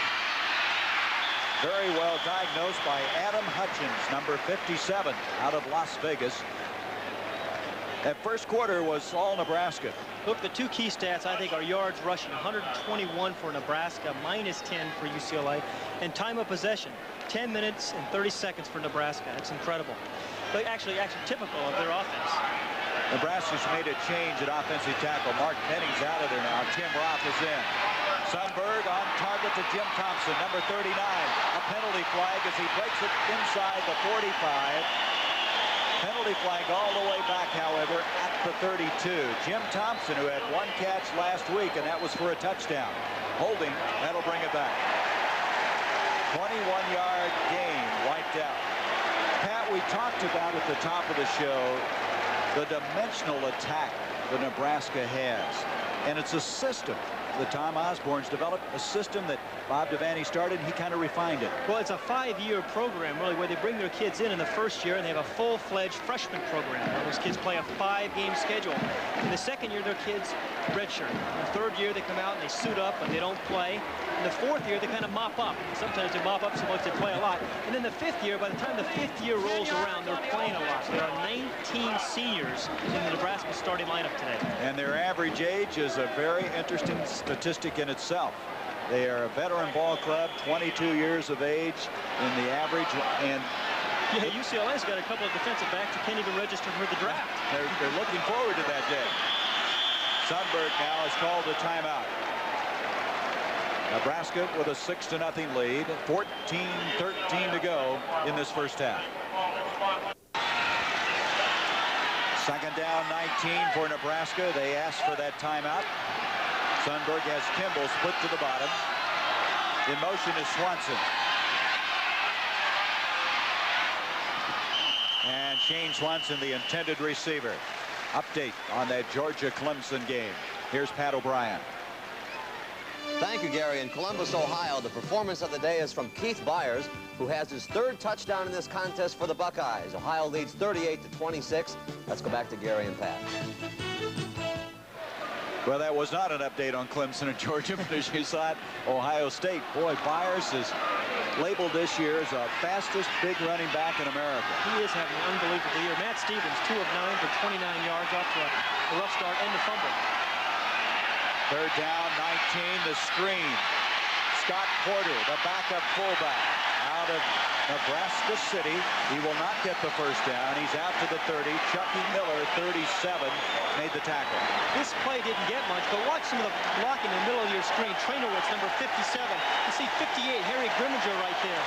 Very well diagnosed by Adam Hutchins, number 57, out of Las Vegas. That first quarter was all Nebraska. Look, the two key stats, I think, are yards rushing. 121 for Nebraska, -10 for UCLA. And time of possession, 10 minutes and 30 seconds for Nebraska. That's incredible. But actually typical of their offense. Nebraska's made a change at offensive tackle. Mark Penning's out of there now. Tim Roth is in. Sundberg on target to Jim Thompson, number 39. A penalty flag as he breaks it inside the 45. Penalty flag all the way back, however, at the 32. Jim Thompson, who had one catch last week, and that was for a touchdown. Holding, that'll bring it back. 21-yard gain, wiped out. Pat, we talked about at the top of the show the dimensional attack that Nebraska has. And it's a system that Tom Osborne's developed, a system that Bob Devaney started. He kind of refined it. Well, it's a 5-year program, really, where they bring their kids in the first year, and they have a full-fledged freshman program. Those kids play a 5-game schedule. In the second year, their kids redshirt. In the third year, they come out and they suit up, but they don't play. In the fourth year, they kind of mop up. Sometimes they mop up so much they play a lot. And then the fifth year, by the time the fifth year rolls around, they're playing a lot. There are 19 seniors in the Nebraska starting lineup today. And their average age is a very interesting statistic in itself. They are a veteran ball club, 22 years of age in the average. And yeah, UCLA's got a couple of defensive backs who can't even register for the draft. They're looking forward to that day. Sundberg now has called a timeout. Nebraska with a 6-0 lead, 14-13 to go in this first half. Second down, 19 for Nebraska. They asked for that timeout. Sundberg has Kimball split to the bottom. In motion is Swanson. And Shane Swanson, the intended receiver. Update on that Georgia-Clemson game. Here's Pat O'Brien. Thank you, Gary. In Columbus, Ohio, the performance of the day is from Keith Byers, who has his third touchdown in this contest for the Buckeyes. Ohio leads 38-26. Let's go back to Gary and Pat. Well, that was not an update on Clemson and Georgia, but as you saw it, Ohio State. Boy, Byers is labeled this year as the fastest big running back in America. He is having an unbelievable year. Matt Stevens, 2 of 9 for 29 yards off to a rough start and the fumble. Third down, 19, the screen. Scott Porter, the backup fullback. out of Nebraska City. He will not get the first down. He's out to the 30. Chucky Miller, 37, made the tackle. This play didn't get much, but watch some of the blocking in the middle of your screen. Trainerwitz, number 57. You see 58, Harry Grimminger right there.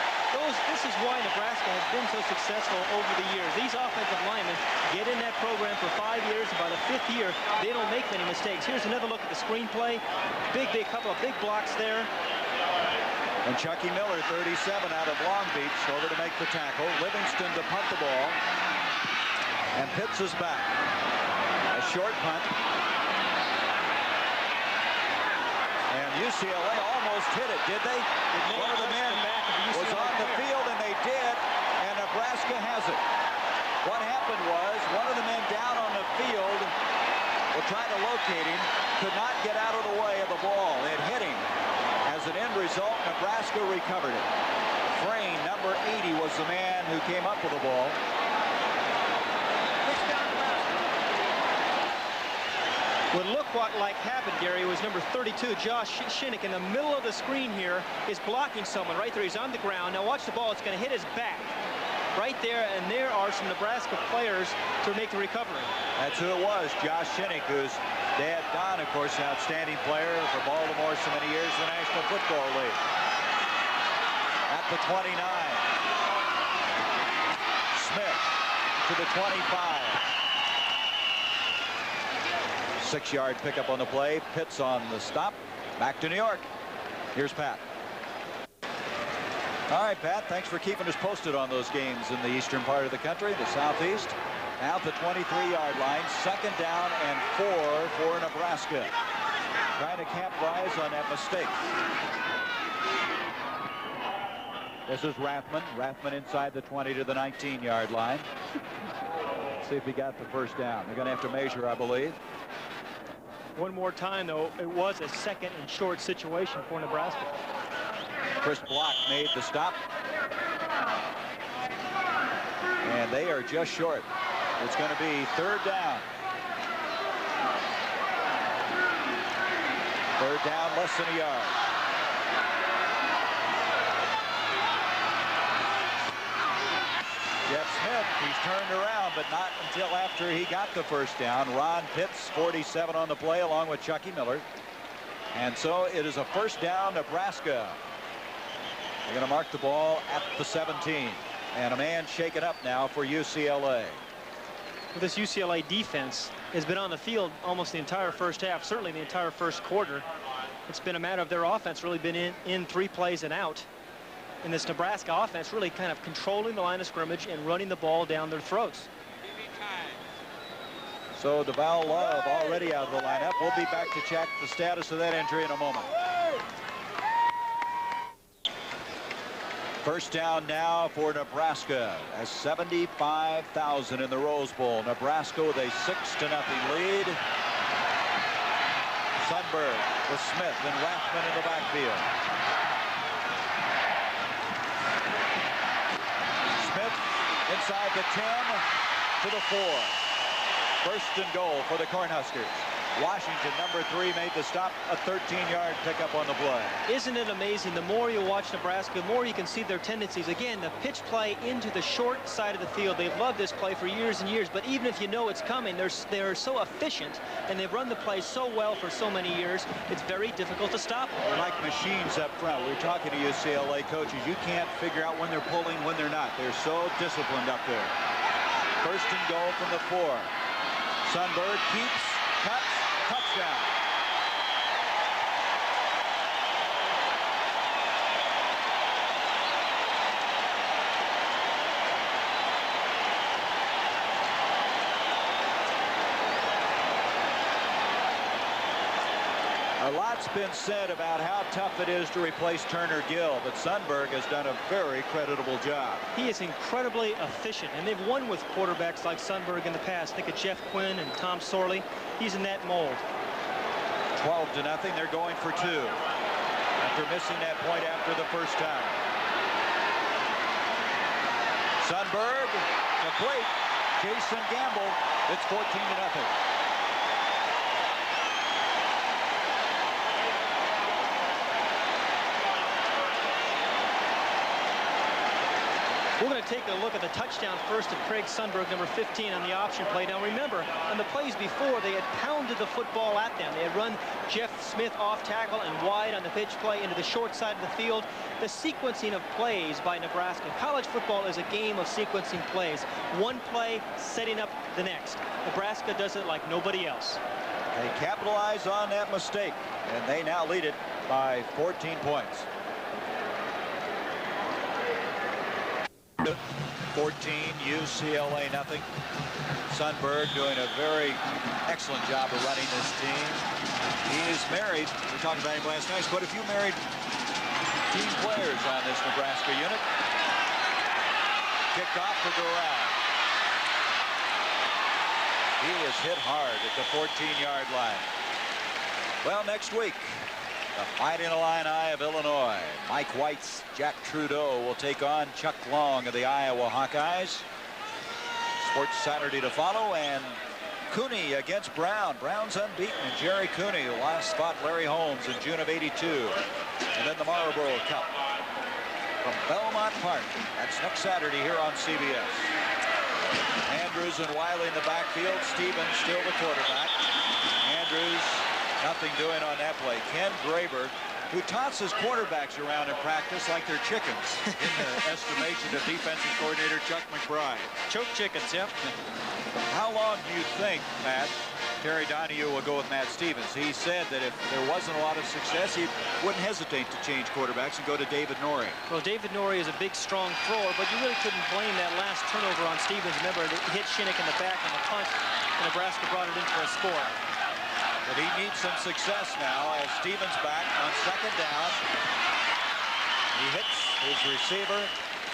This is why Nebraska has been so successful over the years. These offensive linemen get in that program for 5 years, and by the 5th year, they don't make many mistakes. Here's another look at the screenplay. Couple of big blocks there. And Chucky Miller, 37, out of Long Beach, over to make the tackle. Livingston to punt the ball. And Pitts is back. A short punt. And UCLA almost hit it, did they? One of the men was on the field, and they did, and Nebraska has it. What happened was one of the men down on the field will try to locate him, could not get out of the way of the ball. It hit him. As an end result, Nebraska recovered it. Frayne, number 80, was the man who came up with the ball. What looked like happened, Gary, was number 32, Josh Shinnick, in the middle of the screen here, is blocking someone right there. He's on the ground. Now watch the ball. It's going to hit his back. Right there, and there are some Nebraska players to make the recovery. That's who it was, Josh Shinnick, whose dad, Don, of course, outstanding player for Baltimore so many years in the National Football League. At the 29. Smith to the 25. 6-yard pickup on the play. Pitts on the stop. Back to New York. Here's Pat. All right, Pat, thanks for keeping us posted on those games in the eastern part of the country, the southeast. Now at the 23-yard line, 2nd down and 4 for Nebraska. Trying to capitalize on that mistake. This is Rathman. Rathman inside the 20 to the 19-yard line. Let's see if he got the first down. They're going to have to measure, I believe. One more time, though, it was a 2nd and short situation for Nebraska. Chris Block made the stop. And they are just short. It's going to be 3rd down. 3rd down, less than a yard. Jeff Smith, he's turned around, but not until after he got the first down. Ron Pitts, 47 on the play, along with Chucky Miller. And so it is a 1st down, Nebraska. They're going to mark the ball at the 17. And a man shaken up now for UCLA. Well, this UCLA defense has been on the field almost the entire first half, certainly the entire first quarter. It's been a matter of their offense really been in 3 plays and out. And this Nebraska offense really kind of controlling the line of scrimmage and running the ball down their throats. So DeVal Love already out of the lineup. We'll be back to check the status of that injury in a moment. 1st down now for Nebraska. As 75,000 in the Rose Bowl. Nebraska with a 6-0 lead. Sundberg with Smith and Rathman in the backfield. Smith inside the 10 to the 4. 1st and goal for the Cornhuskers. Washington, number 3, made the stop. A 13-yard pickup on the play. Isn't it amazing? The more you watch Nebraska, the more you can see their tendencies. Again, the pitch play into the short side of the field. They've loved this play for years and years, but even if you know it's coming, they're so efficient, and they've run the play so well for so many years, it's very difficult to stop them. They're like machines up front. We were talking to UCLA coaches. You can't figure out when they're pulling, when they're not. They're so disciplined up there. 1st and goal from the 4. Sundberg keeps, cuts, touchdown. A lot's been said about how tough it is to replace Turner Gill, but Sundberg has done a very creditable job. He is incredibly efficient, and they've won with quarterbacks like Sundberg in the past. Think of Jeff Quinn and Tom Sorley. He's in that mold. 12-0. They're going for 2 after missing that point after the first time. Sundberg complete. Jason Gamble. It's 14-0. We're going to take a look at the touchdown first of Craig Sundberg, number 15, on the option play. Now remember, on the plays before, they had pounded the football at them. They had run Jeff Smith off tackle and wide on the pitch play into the short side of the field. The sequencing of plays by Nebraska. College football is a game of sequencing plays. One play setting up the next. Nebraska does it like nobody else. They capitalize on that mistake, and they now lead it by 14 points. 14, UCLA nothing. Sundberg doing a very excellent job of running this team. He is married. We talked about him last night. Quite a few married team players on this Nebraska unit. Kicked off for Doral. He is hit hard at the 14-yard line. Well, next week, the Fighting Illini of Illinois. Mike White's Jack Trudeau will take on Chuck Long of the Iowa Hawkeyes. Sports Saturday to follow, and Cooney against Brown. Brown's unbeaten, and Jerry Cooney, who last fought Larry Holmes in June of '82. And then the Marlboro Cup from Belmont Park. That's next Saturday here on CBS. Andrews and Wiley in the backfield. Stevens still the quarterback. Andrews, nothing doing on that play. Ken Graber, who tosses quarterbacks around in practice like they're chickens, in the estimation of defensive coordinator Chuck McBride. Choke chickens, yep. How long do you think, Matt, Terry Donahue will go with Matt Stevens? He said that if there wasn't a lot of success, he wouldn't hesitate to change quarterbacks and go to David Norrie. Well, David Norrie is a big, strong thrower, but you really couldn't blame that last turnover on Stevens. Remember, it hit Shinnick in the back on the punt, and Nebraska brought it in for a score. But he needs some success now as Stevens back on second down. He hits his receiver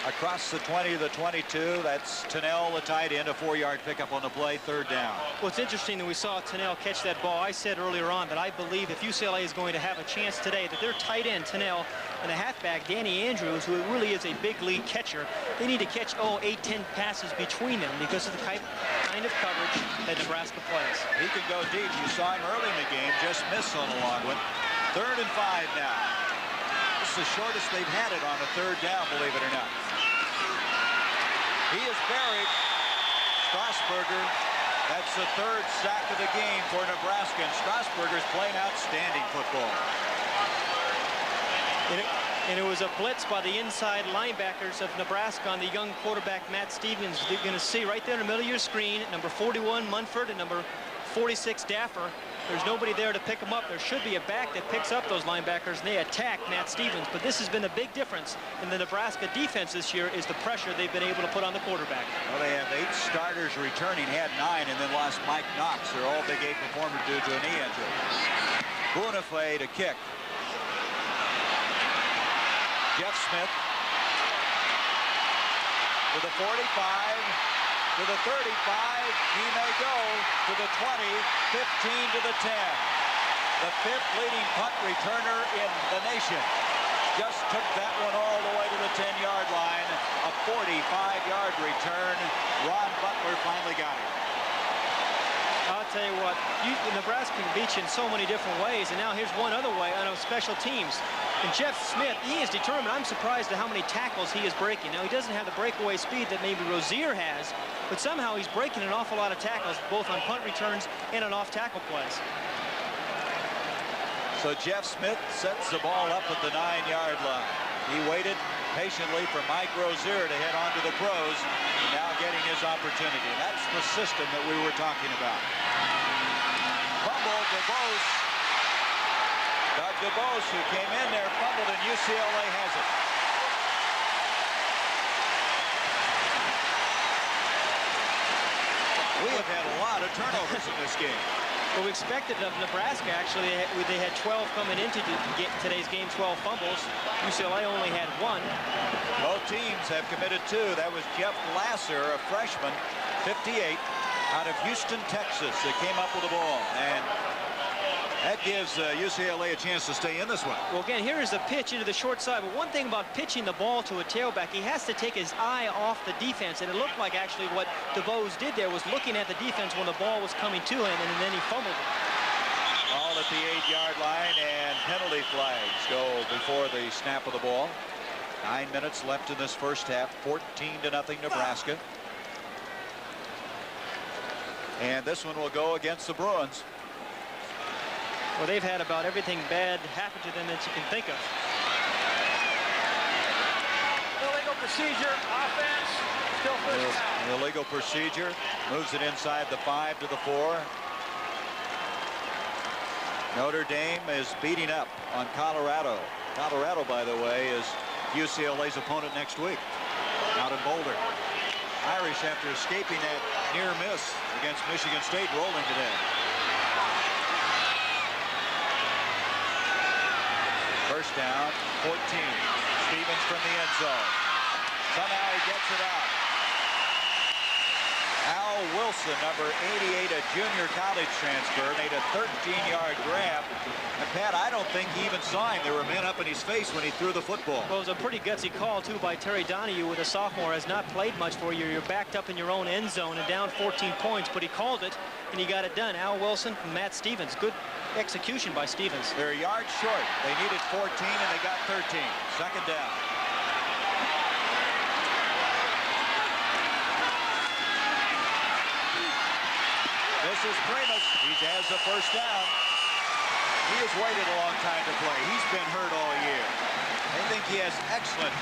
across the 20 to the 22. That's Tennell, the tight end, a 4-yard pickup on the play, third down. Well, it's interesting that we saw Tennell catch that ball. I said earlier on that I believe if UCLA is going to have a chance today, that their tight end, Tennell, and the halfback, Danny Andrews, who really is a big lead catcher, they need to catch 8-10 passes between them because of the kind of coverage that Nebraska plays. He can go deep. You saw him early in the game, just miss on a long one. 3rd and 5 now. This is the shortest they've had it on a third down, believe it or not. He is buried. Strasburger, that's the 3rd sack of the game for Nebraska, and Strasburger's playing outstanding football. And it was a blitz by the inside linebackers of Nebraska on the young quarterback, Matt Stevens. You're going to see right there in the middle of your screen, number 41, Munford, and number 46, Daffer. There's nobody there to pick them up. There should be a back that picks up those linebackers, and they attack Matt Stevens. But this has been a big difference in the Nebraska defense this year, is the pressure they've been able to put on the quarterback. Well, they have 8 starters returning, had 9, and then lost Mike Knox. They're all Big 8 performers due to a knee injury. Boniface to kick. Jeff Smith to the 45, to the 35, he may go to the 20, 15 to the 10. The 5th leading punt returner in the nation. Just took that one all the way to the 10-yard line. A 45-yard return. Ron Butler finally got it. I'll tell you what, Nebraska can beat you in so many different ways, and now here's one other way on special teams. And Jeff Smith, he is determined. I'm surprised at how many tackles he is breaking. Now, he doesn't have the breakaway speed that maybe Rozier has, but somehow he's breaking an awful lot of tackles, both on punt returns and on off-tackle plays. So Jeff Smith sets the ball up at the 9-yard line. He waited patiently for Mike Rozier to head on to the pros, now getting his opportunity. And that's the system that we were talking about. Fumble, DeBose. Doug DeBose, who came in there, fumbled, and UCLA has it. We have had a lot of turnovers in this game. Well, we expected of Nebraska, actually, they had 12 coming into today's game, 12 fumbles. UCLA only had 1. Both teams have committed 2. That was Jeff Glasser, a freshman, 58, out of Houston, Texas, that came up with the ball. And that gives UCLA a chance to stay in this one. Well, again, here is the pitch into the short side. But one thing about pitching the ball to a tailback, he has to take his eye off the defense. And it looked like actually what DeBose did there was looking at the defense when the ball was coming to him, and then he fumbled it. Ball at the 8-yard line, and penalty flags go before the snap of the ball. 9 minutes left in this first half. 14-0 Nebraska. And this one will go against the Bruins. Well, they've had about everything bad happen to them that you can think of. Illegal procedure, offense, still first down. Illegal procedure, moves it inside the 5 to the 4. Notre Dame is beating up on Colorado. Colorado, by the way, is UCLA's opponent next week out in Boulder. Irish, after escaping that near miss against Michigan State, rolling today. First down, 14. Stevens from the end zone. Somehow he gets it out. Al Wilson, number 88, a junior college transfer, made a 13-yard grab. And Pat, I don't think he even saw him. There were men up in his face when he threw the football. Well, it was a pretty gutsy call, too, by Terry Donahue, with a sophomore, has not played much for you. You're backed up in your own end zone and down 14 points, but he called it, and he got it done. Al Wilson from Matt Stevens. Good execution by Stevens. They're a yard short. They needed 14, and they got 13. Second down. This is Primus. He has the first down. He has waited a long time to play. He's been hurt all year. They think he has excellent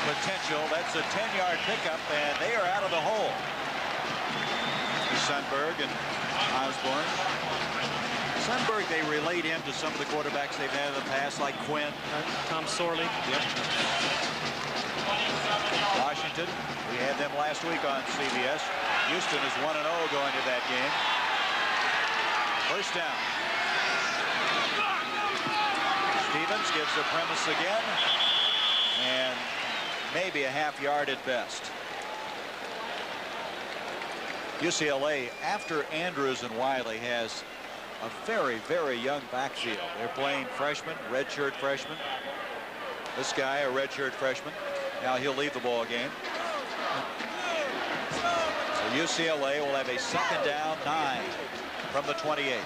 potential. That's a 10-yard pickup, and they are out of the hole. Sundberg and Osborne. Sundberg, they relate him to some of the quarterbacks they've had in the past, like Quinn. Tom Sorley. Yep. Washington, we had them last week on CBS. Houston is 1-0 going to that game. First down. Stevens gives the premise again, and maybe a half yard at best. UCLA, after Andrews and Wiley, has a very, very young backfield. They're playing freshmen, redshirt freshmen. This guy, a redshirt freshman. Now he'll leave the ball game. So UCLA will have a second down, 9 from the 28.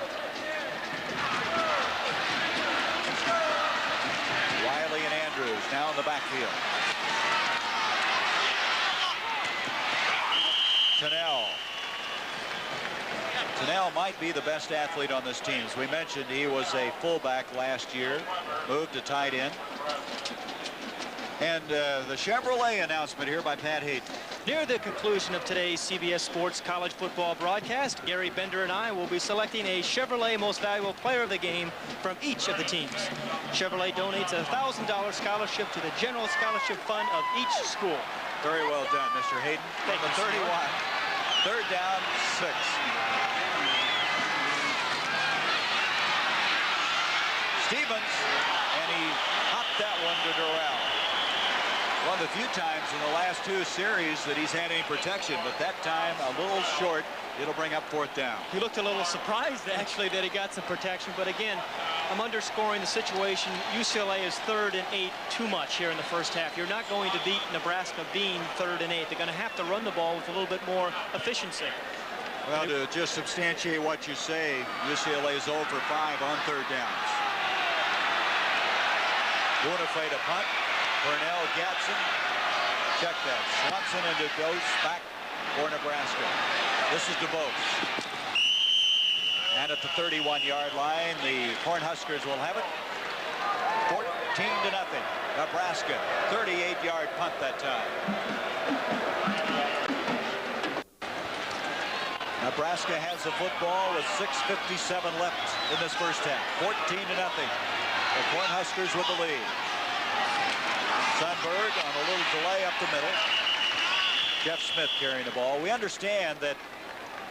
Wiley and Andrews now in the backfield. Tennell might be the best athlete on this team. As we mentioned, he was a fullback last year, moved to tight end. And the Chevrolet announcement here by Pat Hayden. Near the conclusion of today's CBS Sports College Football broadcast, Gary Bender and I will be selecting a Chevrolet Most Valuable Player of the Game from each of the teams. Chevrolet donates a $1,000 scholarship to the General Scholarship Fund of each school. Very well done, Mr. Hayden. Thank you, 31. Third down, 6. Stevens, and he hopped that one to Durrell. One of the few times in the last 2 series that he's had any protection, but that time a little short. It'll bring up fourth down. He looked a little surprised, actually, that he got some protection. But again, I'm underscoring the situation. UCLA is 3rd and 8 too much here in the first half. You're not going to beat Nebraska being 3rd and 8. They're going to have to run the ball with a little bit more efficiency. Well, to just substantiate what you say, UCLA is 0 for 5 on third downs. Bonifay to punt. Burnell Gatson. Check that. Swanson and DeBose back for Nebraska. This is DeBose. And at the 31-yard line, the Cornhuskers will have it. 14-0. Nebraska. 38-yard punt that time. Nebraska has the football with 6:57 left in this first half. 14-0. The Cornhuskers with the lead. Sundberg on a little delay up the middle. Jeff Smith carrying the ball. We understand that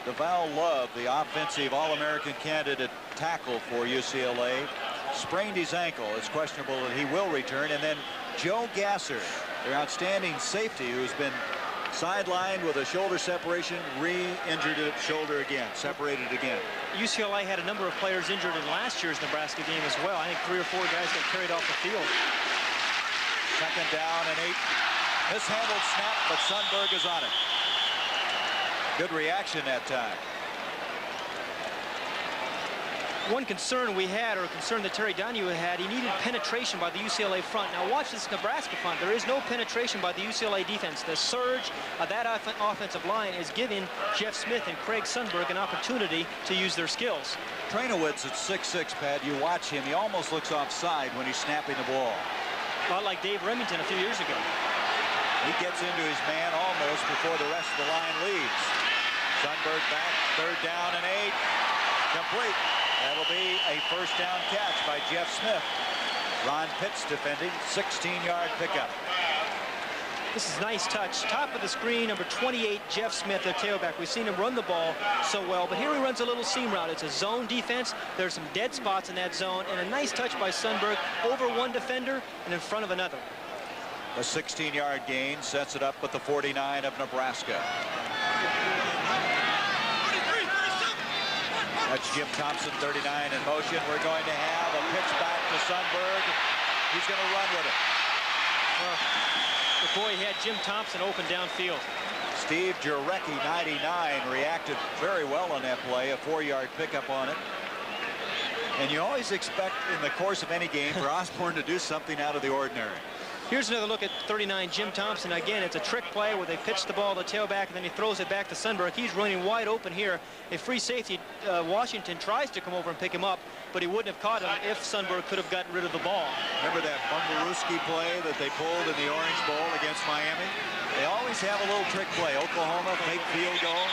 DeVal Love, the offensive All-American candidate tackle for UCLA, sprained his ankle. It's questionable that he will return. And then Joe Gasser, their outstanding safety, who's been sidelined with a shoulder separation, re-injured his shoulder again, separated again. UCLA had a number of players injured in last year's Nebraska game as well. I think 3 or 4 guys got carried off the field. Second down and 8. Mishandled snap, but Sundberg is on it. Good reaction that time. One concern we had, or a concern that Terry Donahue had, he needed penetration by the UCLA front. Now watch this Nebraska front. There is no penetration by the UCLA defense. The surge of that offensive line is giving Jeff Smith and Craig Sundberg an opportunity to use their skills. Trainowitz at 6'6", Pat. You watch him. He almost looks offside when he's snapping the ball. A lot like Dave Remington a few years ago. He gets into his man almost before the rest of the line leaves. Sundberg back, 3rd down and 8. Complete. That'll be a first down catch by Jeff Smith. Ron Pitts defending, 16-yard pickup. This is a nice touch. Top of the screen, number 28, Jeff Smith, their tailback. We've seen him run the ball so well, but here he runs a little seam route. It's a zone defense. There's some dead spots in that zone, and a nice touch by Sundberg over one defender and in front of another. A 16-yard gain sets it up with the 49 of Nebraska. That's Jim Thompson, 39 in motion. We're going to have a pitch back to Sundberg. He's going to run with it. Well, the boy had Jim Thompson open downfield. Steve Jarecki, 99, reacted very well on that play. A 4-yard pickup on it. And you always expect in the course of any game for Osborne to do something out of the ordinary. Here's another look at 39, Jim Thompson. Again, it's a trick play where they pitch the ball to the tailback, and then he throws it back to Sundberg. He's running wide open here. A free safety, Washington tries to come over and pick him up, but he wouldn't have caught him if Sundberg could have gotten rid of the ball. Remember that Bungaruski play that they pulled in the Orange Bowl against Miami? They always have a little trick play. Oklahoma, fake field goal.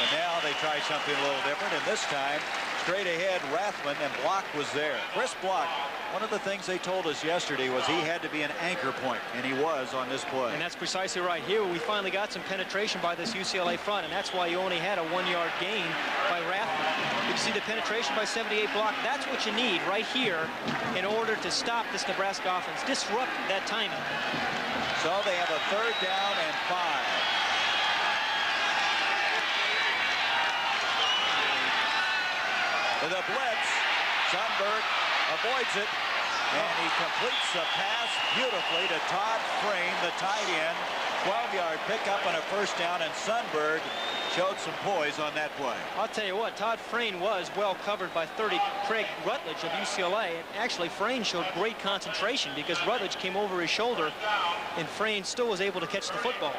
And now they try something a little different, and this time, straight ahead, Rathman, and Block was there. Chris Block, one of the things they told us yesterday was he had to be an anchor point, and he was on this play. And that's precisely right. Here we finally got some penetration by this UCLA front, and that's why you only had a 1-yard gain by Rathman. You can see the penetration by 78 Block. That's what you need right here in order to stop this Nebraska offense, disrupt that timing. So they have a 3rd down and 5. With a blitz, Sundberg avoids it, and he completes the pass beautifully to Todd Frayne, the tight end. 12-yard pickup and a first down, and Sundberg showed some poise on that play. I'll tell you what, Todd Frayne was well covered by 30 Craig Rutledge of UCLA. And actually, Frayne showed great concentration because Rutledge came over his shoulder, and Frayne still was able to catch the football.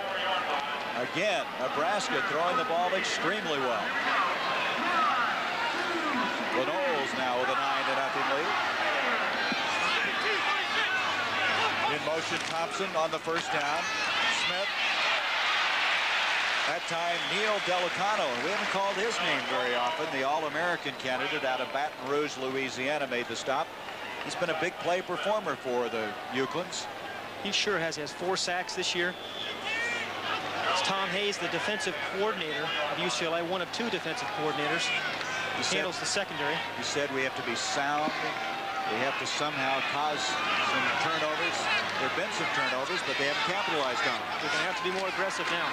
Again, Nebraska throwing the ball extremely well. The Noles now with a 9-0 lead. In motion, Thompson on the first down. Smith. That time, Neil Delicano, and we haven't called his name very often. The All-American candidate out of Baton Rouge, Louisiana, made the stop. He's been a big play performer for the Euclids. He sure has. He has 4 sacks this year. It's Tom Hayes, the defensive coordinator of UCLA, one of 2 defensive coordinators. He handles the secondary. He said we have to be sound. We have to somehow cause some turnovers. There have been some turnovers, but they haven't capitalized on it. They're going to have to be more aggressive now.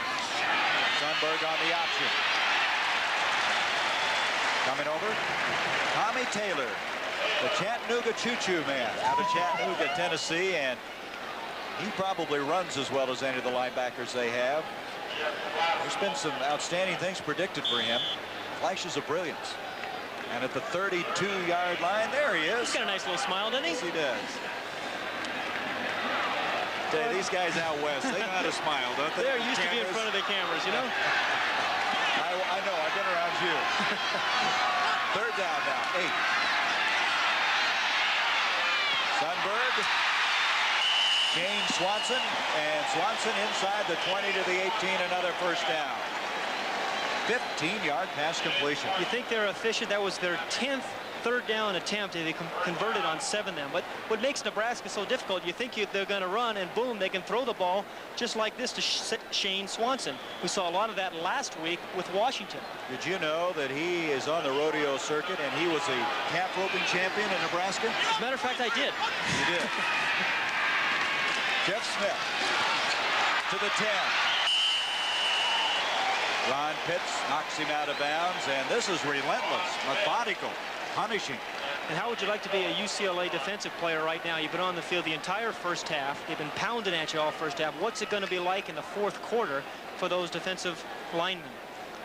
Sundberg on the option. Coming over, Tommy Taylor, the Chattanooga Choo-Choo man out of Chattanooga, Tennessee, and he probably runs as well as any of the linebackers they have. There's been some outstanding things predicted for him. Flashes of brilliance. And at the 32-yard line, there he is. He's got a nice little smile, doesn't he? Yes, he does. Tell you, these guys out west, they know how to smile, don't they? They're used to be in front of the cameras, you know? I know, I've been around you. 3rd down now, 8. Sundberg, Shane Swanson, and Swanson inside the 20 to the 18, another first down. 15-yard pass completion. You think they're efficient? That was their 10th 3rd down attempt, and they converted on 7 of them. But what makes Nebraska so difficult, you think they're going to run, and boom, they can throw the ball just like this to Shane Swanson. We saw a lot of that last week with Washington. Did you know that he is on the rodeo circuit, and he was a calf roping champion in Nebraska? As a matter of fact, I did. You did. Jeff Smith to the 10. Ron Pitts knocks him out of bounds, and this is relentless, methodical, punishing. And how would you like to be a UCLA defensive player right now? You've been on the field the entire first half. They've been pounding at you all first half. What's it going to be like in the 4th quarter for those defensive linemen?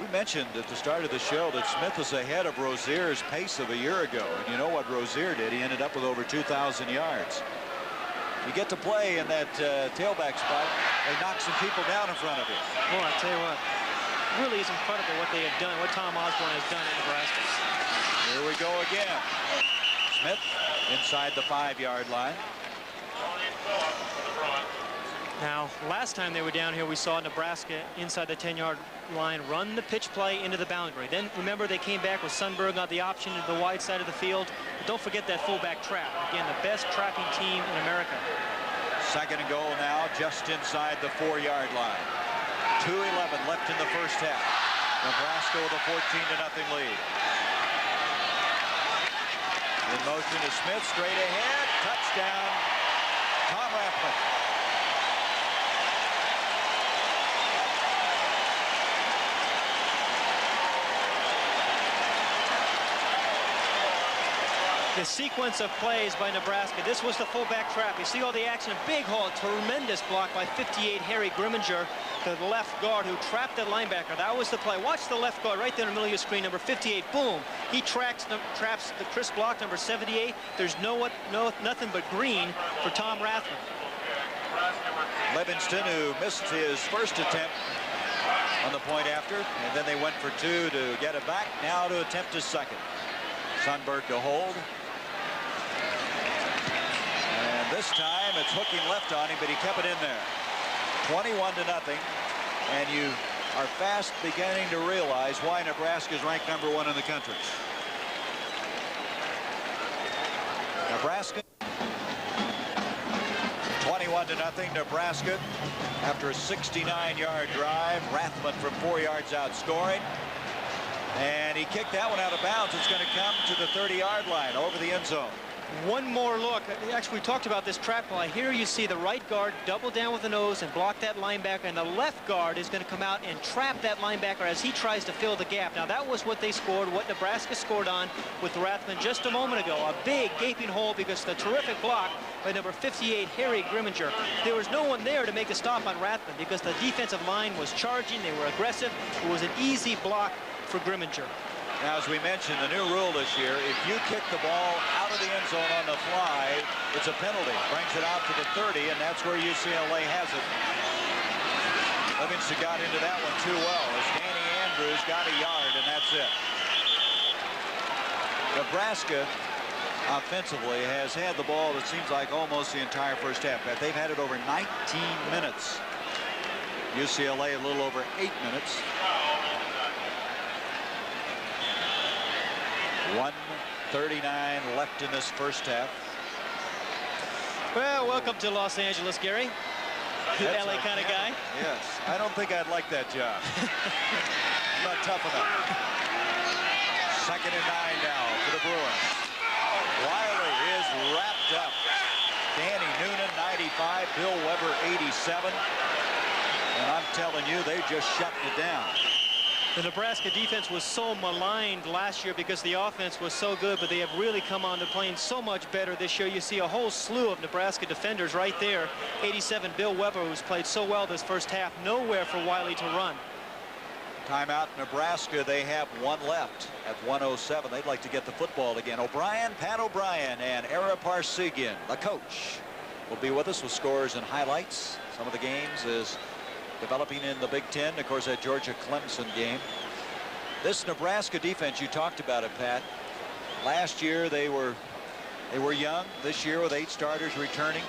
We mentioned at the start of the show that Smith was ahead of Rozier's pace of a year ago. And you know what Rozier did? He ended up with over 2,000 yards. You get to play in that tailback spot, they knock some people down in front of you. Well, I tell you what, it really is incredible what they have done, what Tom Osborne has done in Nebraska. Here we go again. Smith inside the 5-yard line. Now, last time they were down here, we saw Nebraska inside the 10-yard line run the pitch play into the boundary. Then, remember, they came back with Sundberg on the option to the wide side of the field. But don't forget that fullback trap. Again, the best trapping team in America. 2nd and goal now, just inside the 4-yard line. 2:11 left in the first half. Nebraska with a 14-0 lead. In motion to Smith, straight ahead, touchdown, Tom Rathman. The sequence of plays by Nebraska. This was the fullback trap. You see all the action. A big hole, tremendous block by 58 Harry Grimminger, the left guard who trapped that linebacker. That was the play. Watch the left guard right there in the middle of your screen, number 58. Boom. He traps the Chris block, number 78. There's nothing but green for Tom Rathman. Livingston, who missed his first attempt on the point after, and then they went for 2 to get it back. Now to attempt his second. Sundberg to hold. And this time it's hooking left on him, but he kept it in there. 21-0. And you are fast beginning to realize why Nebraska is ranked #1 in the country. Nebraska 21-0. Nebraska after a 69-yard drive. Rathman from 4 yards out scoring. And he kicked that one out of bounds. It's going to come to the 30-yard line over the end zone. One more look. Actually, we talked about this trap play. Here you see the right guard double down with the nose and block that linebacker, and the left guard is going to come out and trap that linebacker as he tries to fill the gap. Now, that was what they scored, what Nebraska scored on with Rathman just a moment ago. A big gaping hole because the terrific block by number 58, Harry Grimminger. There was no one there to make a stop on Rathman because the defensive line was charging. They were aggressive. It was an easy block for Grimminger. Now, as we mentioned, the new rule this year, if you kick the ball out of the end zone on the fly, it's a penalty. Brings it out to the 30, and that's where UCLA has it. Livingston got into that one too well as Danny Andrews got a yard, and that's it. Nebraska offensively has had the ball, it seems like, almost the entire first half. But they've had it over 19 minutes. UCLA a little over 8 minutes. 1:39 left in this first half. Well, welcome to Los Angeles, Gary. The LA kind of guy. Yes. I don't think I'd like that job. I'm not tough enough. 2nd and 9 now for the Bruins. Wiley is wrapped up. Danny Noonan, 95. Bill Weber, 87. And I'm telling you, they just shut it down. The Nebraska defense was so maligned last year because the offense was so good, but they have really come on to playing so much better this year. You see a whole slew of Nebraska defenders right there. 87, Bill Weber, who's played so well this first half. Nowhere for Wiley to run. Timeout, Nebraska. They have one left at 1:07. They'd like to get the football again. O'Brien, Pat O'Brien, and Ara Parsegian, the coach, will be with us with scores and highlights. Some of the games is developing in the Big Ten. Of course, that Georgia-Clemson game. This Nebraska defense, you talked about it, Pat. Last year they were young. This year with 8 starters returning,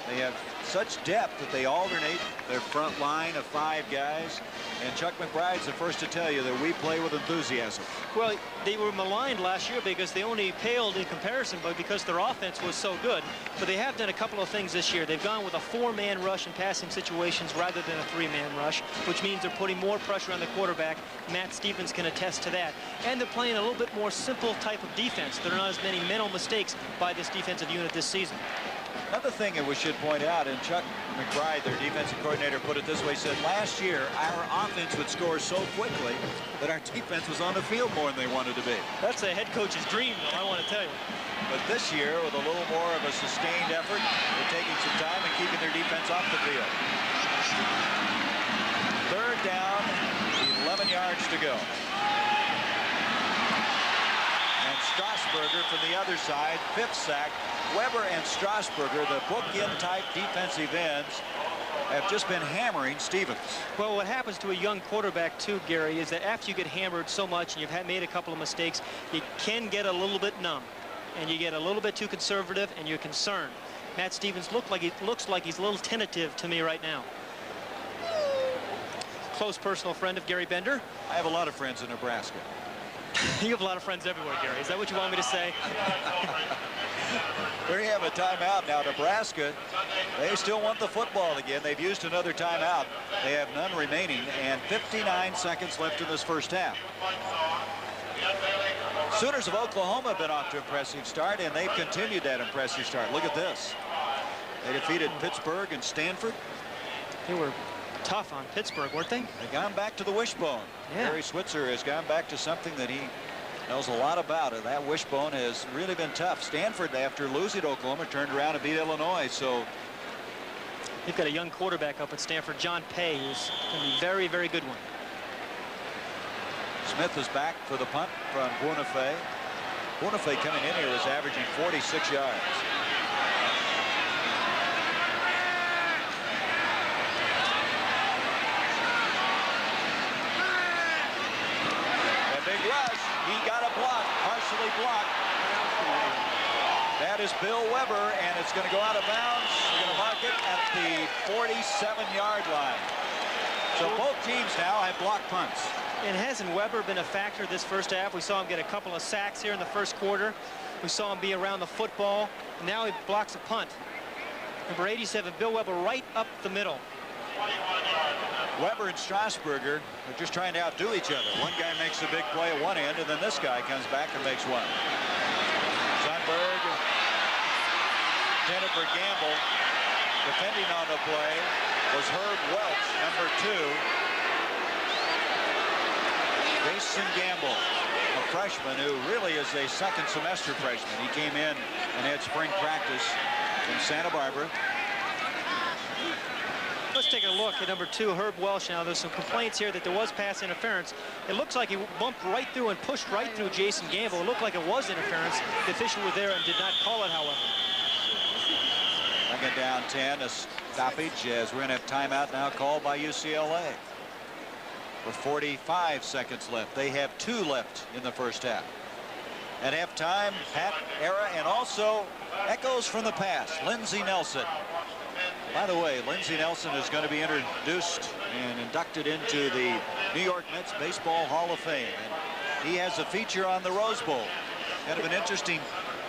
they have such depth that they alternate their front line of 5 guys. And Chuck McBride's the first to tell you that we play with enthusiasm. Well, they were maligned last year because they only paled in comparison, but because their offense was so good. But they have done a couple of things this year. They've gone with a 4-man rush in passing situations rather than a 3-man rush, which means they're putting more pressure on the quarterback. Matt Stevens can attest to that. And they're playing a little bit more simple type of defense. There are not as many mental mistakes by this defensive unit this season. Another thing that we should point out, and Chuck McBride, their defensive coordinator, put it this way, said last year our offense would score so quickly that our defense was on the field more than they wanted to be. That's a head coach's dream, though, I want to tell you. But this year, with a little more of a sustained effort, they're taking some time and keeping their defense off the field. 3rd down, 7 yards to go. And Strasburger from the other side, 5th sack. Weber and Strasburger, the bookend type defensive ends, have just been hammering Stevens. Well, what happens to a young quarterback too, Gary, is that after you get hammered so much and you've made a couple of mistakes, you can get a little bit numb and you get a little bit too conservative and you're concerned. Matt Stevens looks like he's a little tentative to me right now. Close personal friend of Gary Bender. I have a lot of friends in Nebraska. You have a lot of friends everywhere, Gary. Is that what you want me to say? There you have a timeout now. Nebraska, they still want the football again. They've used another timeout. They have none remaining, and 59 seconds left in this first half. Sooners of Oklahoma have been off to an impressive start, and they've continued that impressive start. Look at this. They defeated Pittsburgh and Stanford. They were tough on Pittsburgh, weren't they? They've gone back to the wishbone. Yeah. Barry Switzer has gone back to something that he knows a lot about. It. That wishbone has really been tough. Stanford, after losing to Oklahoma, turned around and beat Illinois. So they've got a young quarterback up at Stanford, John Pay, who's going to be a very, very good one. Smith is back for the punt from Buenafe. Buenafe coming in here is averaging 46 yards. He got a block, partially blocked. That is Bill Weber, and it's going to go out of bounds. They're going to mark it at the 47-yard line. So both teams now have blocked punts. And hasn't Weber been a factor this first half? We saw him get a couple of sacks here in the first quarter. We saw him be around the football. And now he blocks a punt. Number 87, Bill Weber, right up the middle. Weber and Strasburger are just trying to outdo each other. One guy makes a big play at one end, and then this guy comes back and makes one. Sundberg, Jennifer Gamble. Defending on the play was Herb Welch, number 2. Jason Gamble, a freshman who really is a second semester freshman. He came in and had spring practice in Santa Barbara. Let's take a look at number 2, Herb Welch. Now, there's some complaints here that there was pass interference. It looks like he bumped right through and pushed right through Jason Gamble. It looked like it was interference. The official was there and did not call it, however. Second down 10, a stoppage as we're going to have timeout now called by UCLA. With 45 seconds left. They have 2 left in the first half. At halftime, Pat Era and also echoes from the past, Lindsey Nelson. By the way, Lindsey Nelson is going to be introduced and inducted into the New York Mets Baseball Hall of Fame. And he has a feature on the Rose Bowl. Kind of an interesting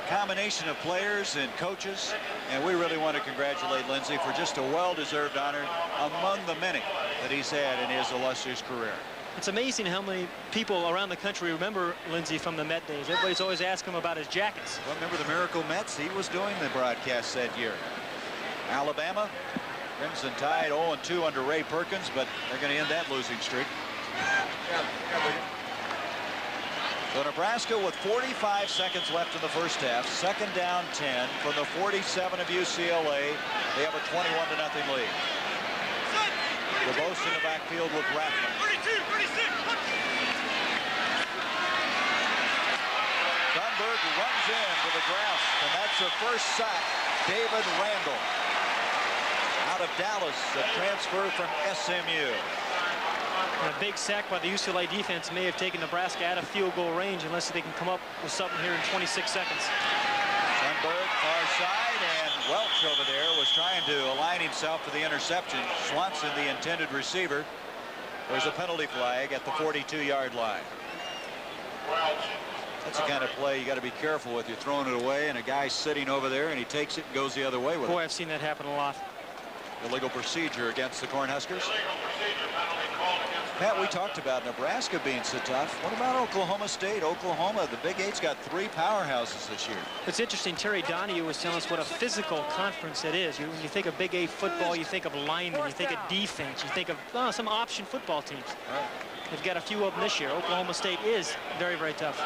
combination of players and coaches. And we really want to congratulate Lindsey for just a well-deserved honor among the many that he's had in his illustrious career. It's amazing how many people around the country remember Lindsey from the Met days. Everybody's always asking him about his jackets. Well, remember the Miracle Mets? He was doing the broadcast that year. Alabama, Crimson Tide 0-2 under Ray Perkins, but they're going to end that losing streak. So Nebraska with 45 seconds left in the first half. Second down 10 from the 47 of UCLA. They have a 21-0 lead. DeBose in the backfield with Rathman. 32-36. Thunberg runs in to the grasp, and that's the first sack. David Randall out of Dallas, a transfer from SMU. And a big sack by the UCLA defense may have taken Nebraska out of field goal range unless they can come up with something here in 26 seconds. Thunberg far side, and Welch over there was trying to align himself for the interception. Swanson, the intended receiver. There's a penalty flag at the 42-yard line. That's the kind of play you got to be careful with. You're throwing it away, and a guy's sitting over there, and he takes it and goes the other way with it. Boy, I've seen that happen a lot. Illegal procedure against the Cornhuskers. Pat, we talked about Nebraska being so tough. What about Oklahoma State? Oklahoma, the Big Eight's got 3 powerhouses this year. It's interesting. Terry Donahue was telling us what a physical conference it is. When you think of Big 8 football, you think of linemen, you think of defense, you think of some option football teams. Right. They've got a few of them this year. Oklahoma State is very, very tough.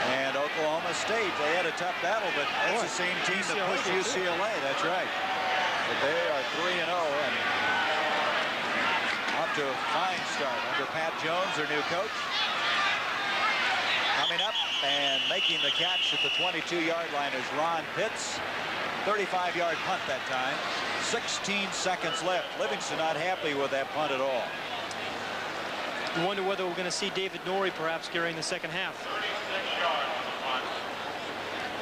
And Oklahoma State, they had a tough battle, but that's the same team that pushed UCLA. That's right. But they are 3-0. And on off to a fine start under Pat Jones, their new coach. Coming up and making the catch at the 22-yard line is Ron Pitts. 35-yard punt that time. 16 seconds left. Livingston not happy with that punt at all. You wonder whether we're going to see David Norrie perhaps during the second half.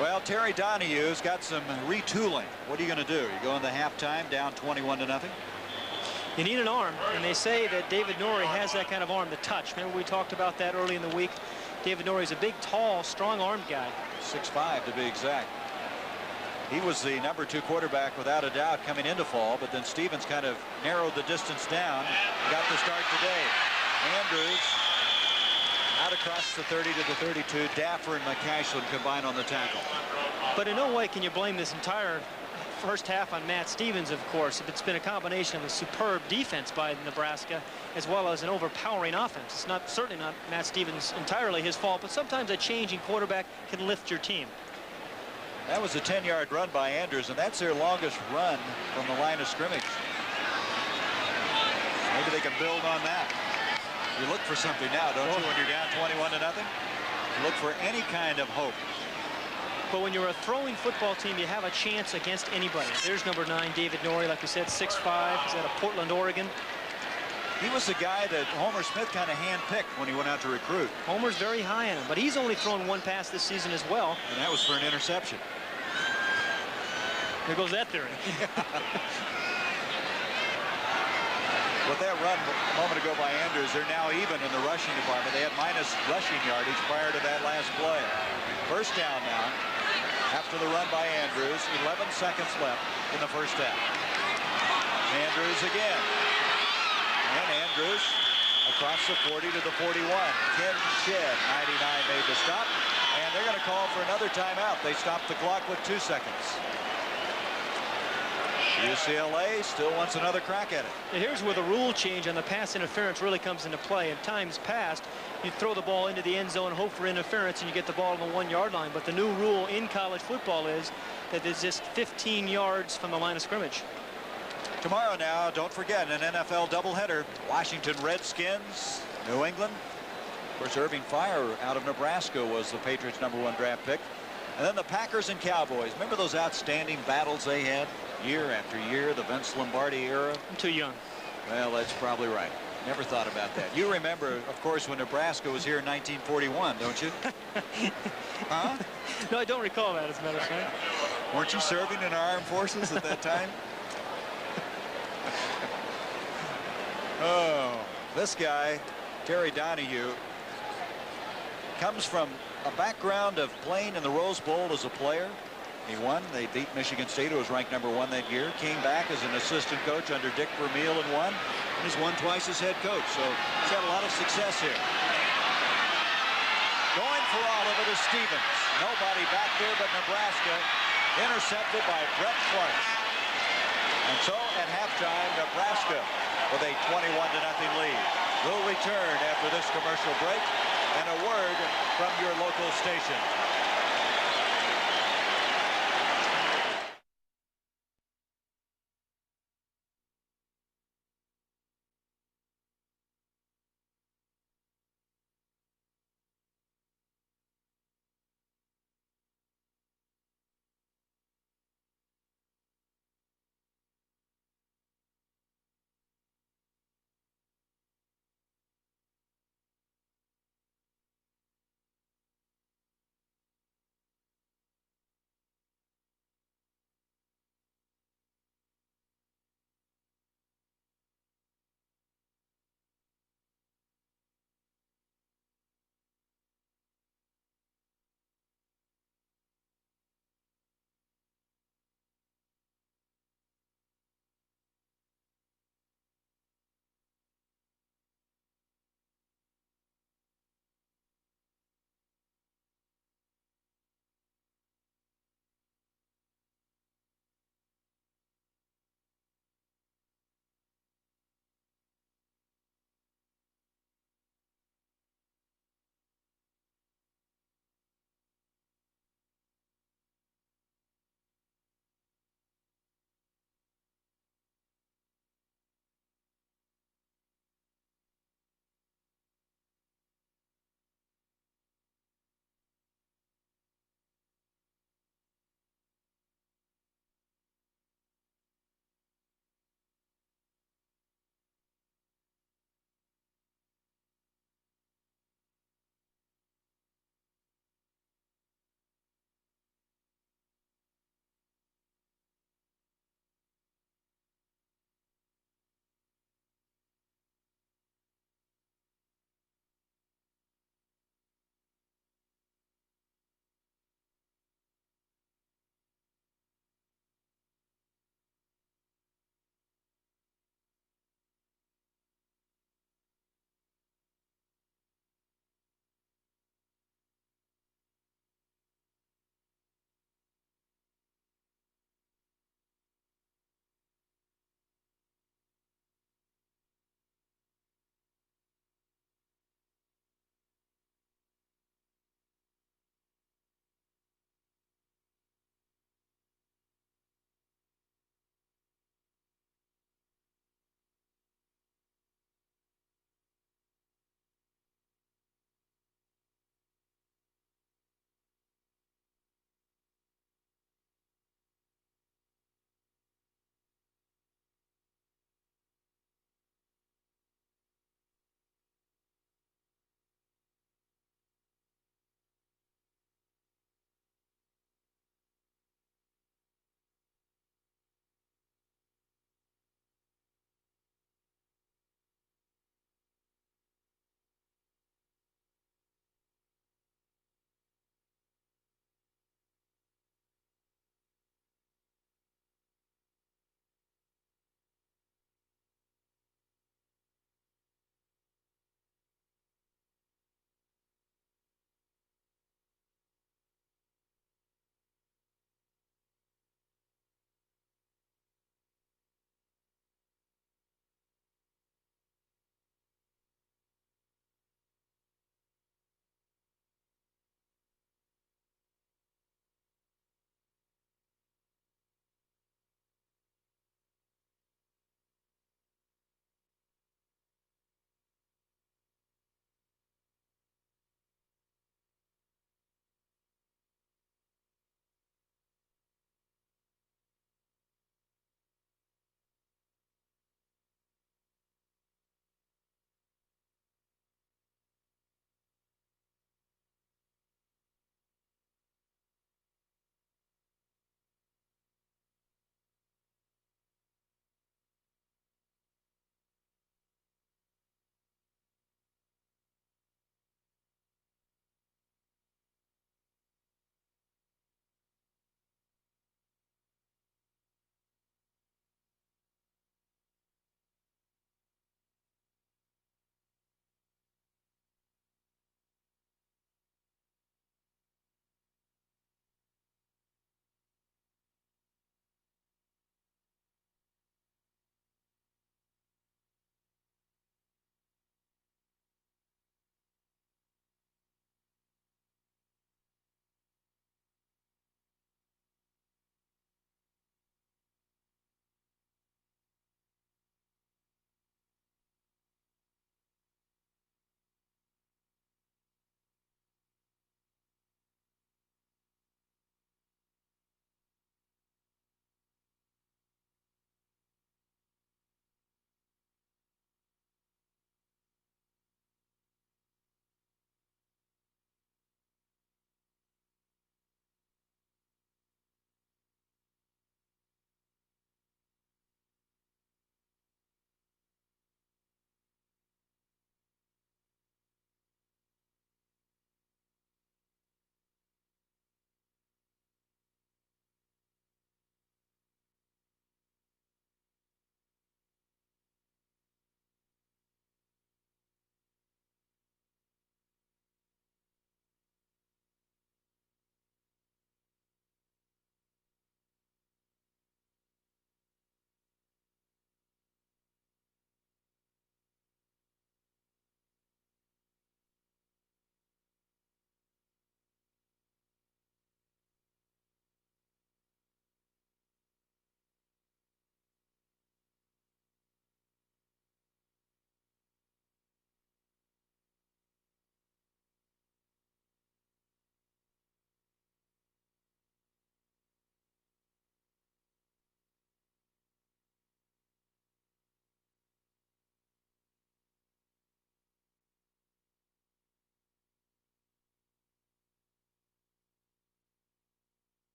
Well, Terry Donahue's got some retooling. What are you going to do? You go into halftime down 21-0. You need an arm, and they say that David Norrie has that kind of arm, the touch. Remember we talked about that early in the week. David Norrie's a big, tall, strong-armed guy. 6'5" to be exact. He was the #2 quarterback without a doubt coming into fall, but then Stevens kind of narrowed the distance down. Got the start today. Andrews out across the 30 to the 32. Daffer and McCashlin combine on the tackle. But in no way can you blame this entire first half on Matt Stevens, of course. It's been a combination of a superb defense by Nebraska as well as an overpowering offense. It's not certainly not Matt Stevens entirely his fault, but sometimes a change in quarterback can lift your team. That was a 10-yard run by Andrews, and that's their longest run from the line of scrimmage. Maybe they can build on that. You look for something now, don't you, when you're down 21-0? You look for any kind of hope. But when you're a throwing football team, you have a chance against anybody. There's number 9, David Norrie, like we said, 6'5". He's out of Portland, Oregon. He was the guy that Homer Smith kind of handpicked when he went out to recruit. Homer's very high on him, but he's only thrown one pass this season as well. And that was for an interception. There goes that theory. With that run a moment ago by Andrews, they're now even in the rushing department. They had minus rushing yardage prior to that last play. First down now after the run by Andrews. 11 seconds left in the first half. Andrews again. And Andrews across the 40 to the 41. Ken Shedd, 99, made the stop. And they're going to call for another timeout. They stopped the clock with 2 seconds. UCLA still wants another crack at it. Here's where the rule change on the pass interference really comes into play. In times past, you throw the ball into the end zone, hope for interference, and you get the ball on the 1-yard line. But the new rule in college football is that it's just 15 yards from the line of scrimmage. Tomorrow now, don't forget, an NFL doubleheader. Washington Redskins, New England. Of course, Irving Fire out of Nebraska was the Patriots' #1 draft pick. And then the Packers and Cowboys. Remember those outstanding battles they had year after year, the Vince Lombardi era? I'm too young. Well, that's probably right. Never thought about that. You remember, of course, when Nebraska was here in 1941, don't you? Huh? No, I don't recall that, as a matter of fact. Weren't you serving in our armed forces at that time? Oh, this guy, Terry Donahue, comes from a background of playing in the Rose Bowl as a player. He won. They beat Michigan State, who was ranked #1 that year. Came back as an assistant coach under Dick Vermeil and won. And he's won twice as head coach. So he's had a lot of success here. Going for all of it is Stevens. Nobody back there but Nebraska. Intercepted by Brett Clark. And so at halftime, Nebraska with a 21-0 lead. We'll return after this commercial break and a word from your local station.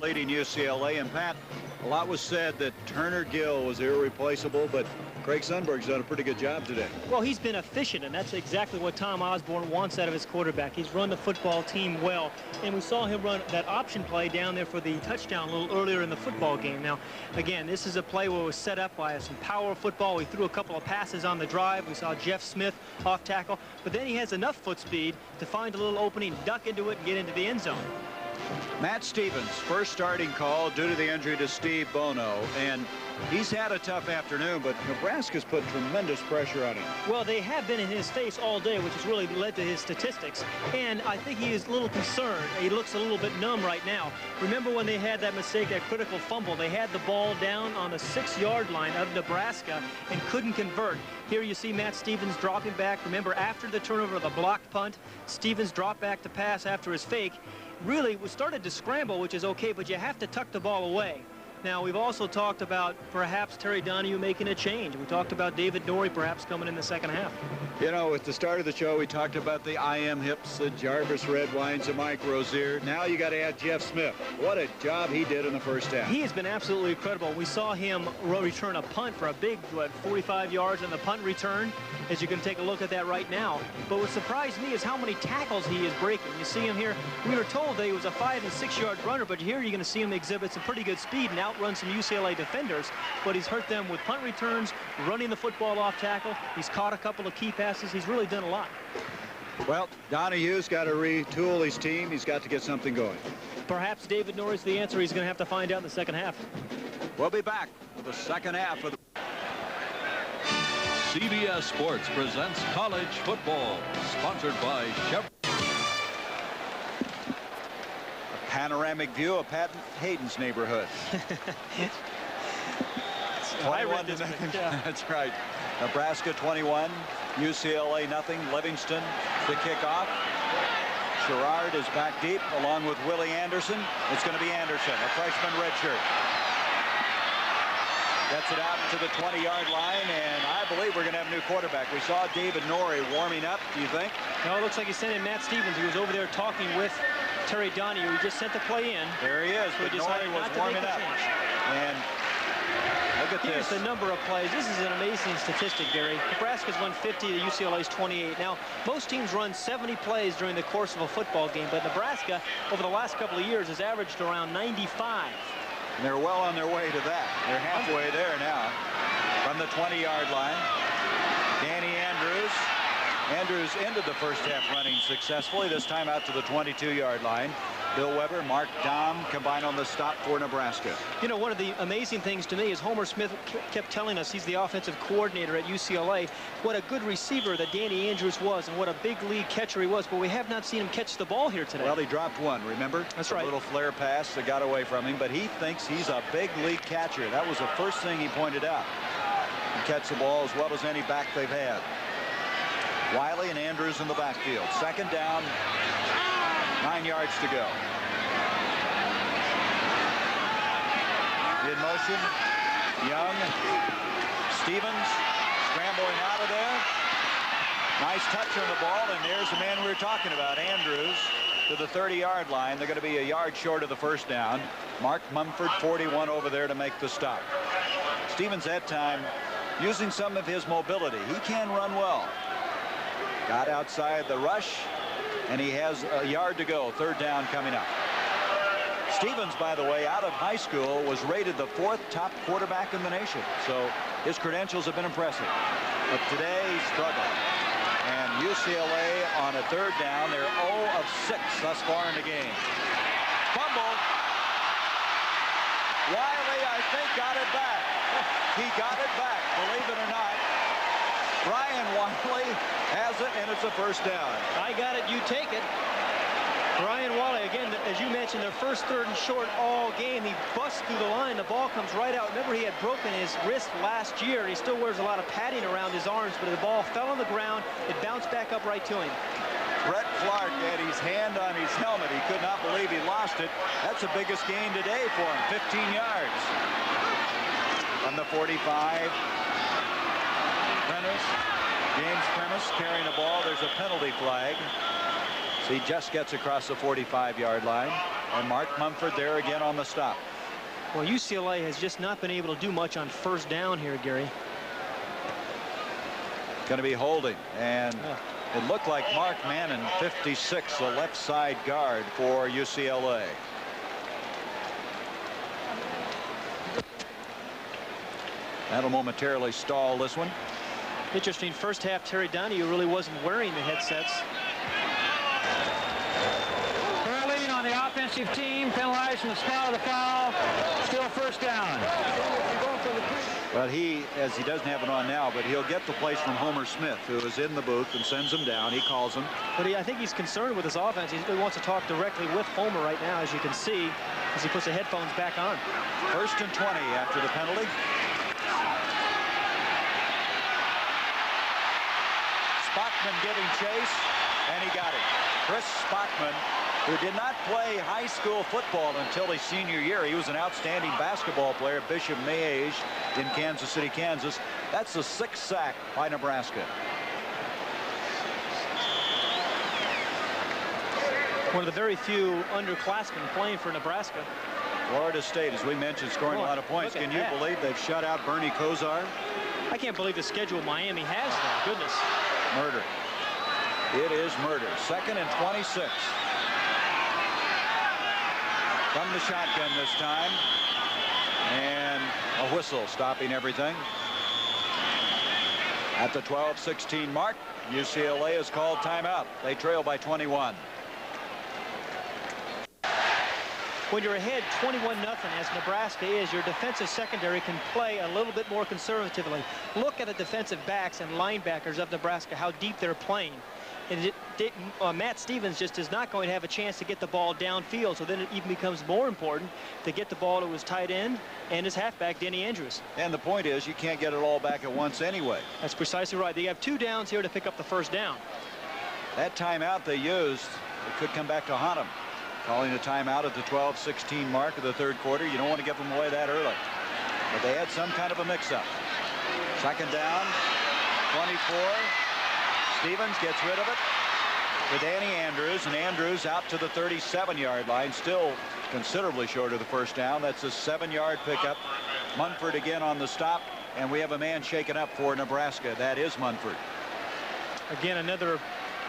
leading UCLA. And Pat, a lot was said that Turner Gill was irreplaceable, but Craig Sundberg's done a pretty good job today. Well, he's been efficient, and that's exactly what Tom Osborne wants out of his quarterback. He's run the football team well, and we saw him run that option play down there for the touchdown a little earlier in the football game. Now, again, this is a play where it was set up by some power football. We threw a couple of passes on the drive. We saw Jeff Smith off tackle, but then he has enough foot speed to find a little opening, duck into it, and get into the end zone. Matt Stevens, first starting call due to the injury to Steve Bono, and he's had a tough afternoon, but Nebraska's put tremendous pressure on him. Well, they have been in his face all day, which has really led to his statistics, and I think he is a little concerned. He looks a little bit numb right now. Remember when they had that mistake, that critical fumble? They had the ball down on the 6-yard line of Nebraska and couldn't convert. Here you see Matt Stevens dropping back. Remember, after the turnover of the blocked punt, Stevens dropped back to pass after his fake. Really, we started to scramble, which is okay, but you have to tuck the ball away. Now, we've also talked about perhaps Terry Donahue making a change. We talked about David Norrie perhaps coming in the second half. You know, at the start of the show, we talked about the IM hips, the Jarvis Red Wines, and Mike Rozier. Now you got to add Jeff Smith. What a job he did in the first half. He has been absolutely incredible. We saw him return a punt for a big, 45 yards on the punt return, as you can take a look at that right now. But what surprised me is how many tackles he is breaking. You see him here. We were told that he was a 5- and 6-yard runner, but here you're going to see him exhibit some pretty good speed and outrun some UCLA defenders, but he's hurt them with punt returns, running the football off tackle. He's caught a couple of key passes. He's really done a lot. Well, Donahue's got to retool his team. He's got to get something going. Perhaps David Norrie's the answer. He's going to have to find out in the second half. We'll be back with the second half of the CBS Sports presents college football, sponsored by Chevrolet. A panoramic view of Pat Hayden's neighborhood. I read this. Yeah. That's right. Nebraska 21, UCLA nothing. Livingston the kickoff. Sherrard is back deep along with Willie Anderson. It's going to be Anderson, a freshman redshirt. Gets it out to the 20-yard line, and I believe we're going to have a new quarterback. We saw David Norrie warming up, do you think? No, it looks like he sent in Matt Stevens. He was over there talking with Terry Donahue. He just sent the play in. There he is, so but Norrie was warming up. And look at here's this. the number of plays. This is an amazing statistic, Gary. Nebraska's won 50 to UCLA's 28. Now, most teams run 70 plays during the course of a football game, but Nebraska, over the last couple of years, has averaged around 95. And they're well on their way to that. They're halfway there now from the 20-yard line. Danny Andrews. Andrews ended the first half running successfully, this time out to the 22-yard line. Bill Weber, Mark Dahm combine on the stop for Nebraska. You know, one of the amazing things to me is Homer Smith kept telling us, he's the offensive coordinator at UCLA, what a good receiver that Danny Andrews was and what a big league catcher he was, but we have not seen him catch the ball here today. Well, he dropped one, remember? That's a right. little flare pass that got away from him, but he thinks he's a big league catcher. That was the first thing he pointed out. He catch the ball as well as any back they've had. Wiley and Andrews in the backfield. Second down, 9 yards to go. In motion, Young, Stevens scrambling out of there. Nice touch on the ball, and there's the man we were talking about, Andrews, to the 30-yard line. They're going to be a yard short of the first down. Mark Mumford, 41, over there to make the stop. Stevens that time using some of his mobility. He can run well. Got outside the rush, and he has a yard to go. Third down coming up. Stevens, by the way, out of high school, was rated the 4th top quarterback in the nation. So his credentials have been impressive. But today, he struggled. And UCLA on a third down, they're 0 of 6 thus far in the game. Fumble. Wiley, I think, got it back. He got it back, believe it or not. Brian Wiley has it, and it's a first down. I got it, you take it. Brian Wiley, again, as you mentioned, their first third and short all game. He busts through the line. The ball comes right out. Remember, he had broken his wrist last year. He still wears a lot of padding around his arms, but the ball fell on the ground. It bounced back up right to him. Brett Clark had his hand on his helmet. He could not believe he lost it. That's the biggest gain today for him, 15 yards. From the 45. James Premise carrying the ball. There's a penalty flag. So he just gets across the 45-yard line. And Mark Mumford there again on the stop. Well, UCLA has just not been able to do much on first down here, Gary. Going to be holding. And it looked like Mark Mannon, 56, the left side guard for UCLA. That'll momentarily stall this one. Interesting, first half Terry Donahue really wasn't wearing the headsets. Early on the offensive team, penalized from the spot of the foul. Still first down. But he, as he doesn't have it on now, but he'll get the place from Homer Smith, who is in the booth and sends him down. He calls him. But I think he's concerned with his offense. He wants to talk directly with Homer right now, as you can see, as he puts the headphones back on. 1st and 20 after the penalty. Spachman giving chase, and he got it. Chris Spachman, who did not play high school football until his senior year. He was an outstanding basketball player at Bishop Mayage in Kansas City, Kansas. That's the 6th sack by Nebraska. One of the very few underclassmen playing for Nebraska. Florida State, as we mentioned, scoring a lot of points. Can you believe they've shut out Bernie Kosar? I can't believe the schedule Miami has now. Goodness. Murder. It is murder. 2nd and 26. From the shotgun this time. And a whistle stopping everything. At the 12-16 mark, UCLA has called timeout. They trail by 21. When you're ahead 21-0, as Nebraska is, your defensive secondary can play a little bit more conservatively. Look at the defensive backs and linebackers of Nebraska, how deep they're playing. And Matt Stevens just is not going to have a chance to get the ball downfield, so then it even becomes more important to get the ball to his tight end and his halfback, Denny Andrews. And the point is, you can't get it all back at once anyway. That's precisely right. They have 2 downs here to pick up the first down. That timeout they used, it could come back to haunt them. Calling a timeout at the 12-16 mark of the 3rd quarter. You don't want to give them away that early. But they had some kind of a mix-up. 2nd down, 24. Stevens gets rid of it to Danny Andrews, and Andrews out to the 37-yard line, still considerably short of the first down. That's a 7-yard pickup. Munford again on the stop, and we have a man shaken up for Nebraska. That is Munford. Again, another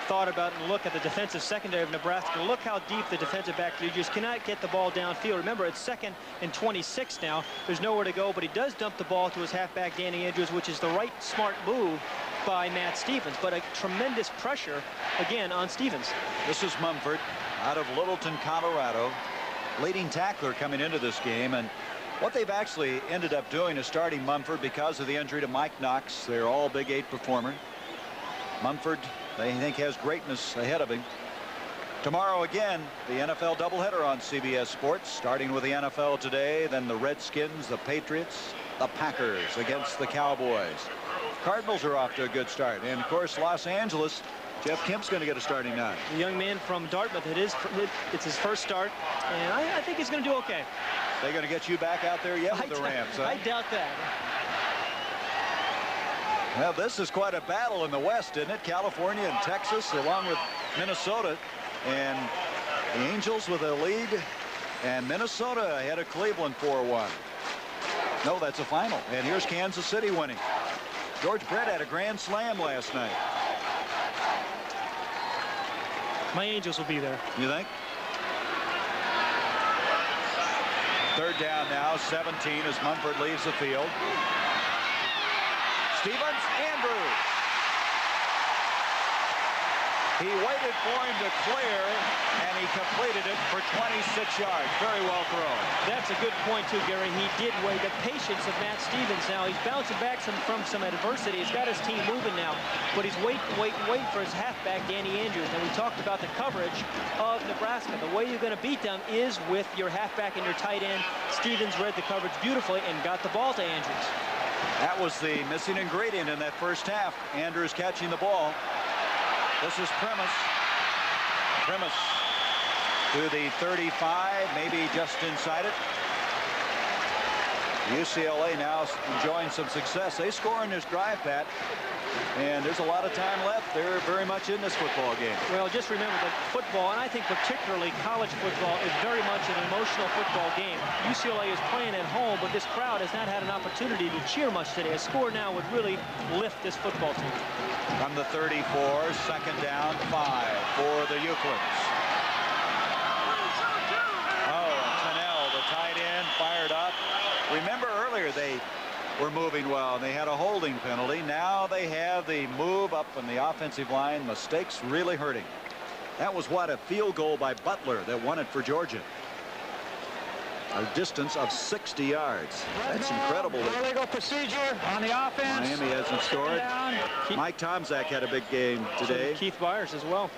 thought about and look at the defensive secondary of Nebraska. Look how deep the defensive back. You just cannot get the ball downfield. Remember, it's 2nd and 26 now. There's nowhere to go, but he does dump the ball to his halfback, Danny Andrews, which is the right smart move by Matt Stevens, but a tremendous pressure again on Stevens. This is Mumford out of Littleton, Colorado, leading tackler coming into this game. And what they've actually ended up doing is starting Mumford because of the injury to Mike Knox. They're all Big 8 performer. Mumford, they think, has greatness ahead of him. Tomorrow again, the NFL doubleheader on CBS Sports, starting with the NFL today, then the Redskins, the Patriots, the Packers against the Cowboys. Cardinals are off to a good start, and of course Los Angeles, Jeff Kemp's going to get a starting nine. The young man from Dartmouth, it's his first start, and I think he's going to do okay. They're going to get you back out there yet with the Rams, huh? I doubt that. Well, this is quite a battle in the West, isn't it? California and Texas, along with Minnesota, and the Angels with a lead, and Minnesota ahead of Cleveland 4-1. No, that's a final, and here's Kansas City winning. George Brett had a grand slam last night. My Angels will be there. You think? 3rd down now, 17 as Mumford leaves the field. Stevens, Andrews. He waited for him to clear, and he completed it for 26 yards. Very well thrown. That's a good point, too, Gary. He did wait. The patience of Matt Stevens now. He's bouncing back from some adversity. He's got his team moving now, but he's waiting for his halfback, Danny Andrews. And we talked about the coverage of Nebraska. The way you're going to beat them is with your halfback and your tight end. Stevens read the coverage beautifully and got the ball to Andrews. That was the missing ingredient in that first half. Andrews catching the ball. This is Primus. Primus to the 35, maybe just inside it. UCLA now enjoying some success. They score in this drive, Pat, and there's a lot of time left. They're very much in this football game. Well, just remember that football, and I think particularly college football, is very much an emotional football game. UCLA is playing at home, but this crowd has not had an opportunity to cheer much today. A score now would really lift this football team. From the 34, second down, 5 for the Euclids. Oh, and Tunnell, the tight end, fired up. Remember earlier they were moving well, and they had a holding penalty. Now they have the move up on the offensive line. Mistakes really hurting. That was what, a field goal by Butler that won it for Georgia. A distance of 60 yards. That's incredible. Illegal procedure on the offense. Miami hasn't scored. Mike Tomczak had a big game today. Keith Byers as well.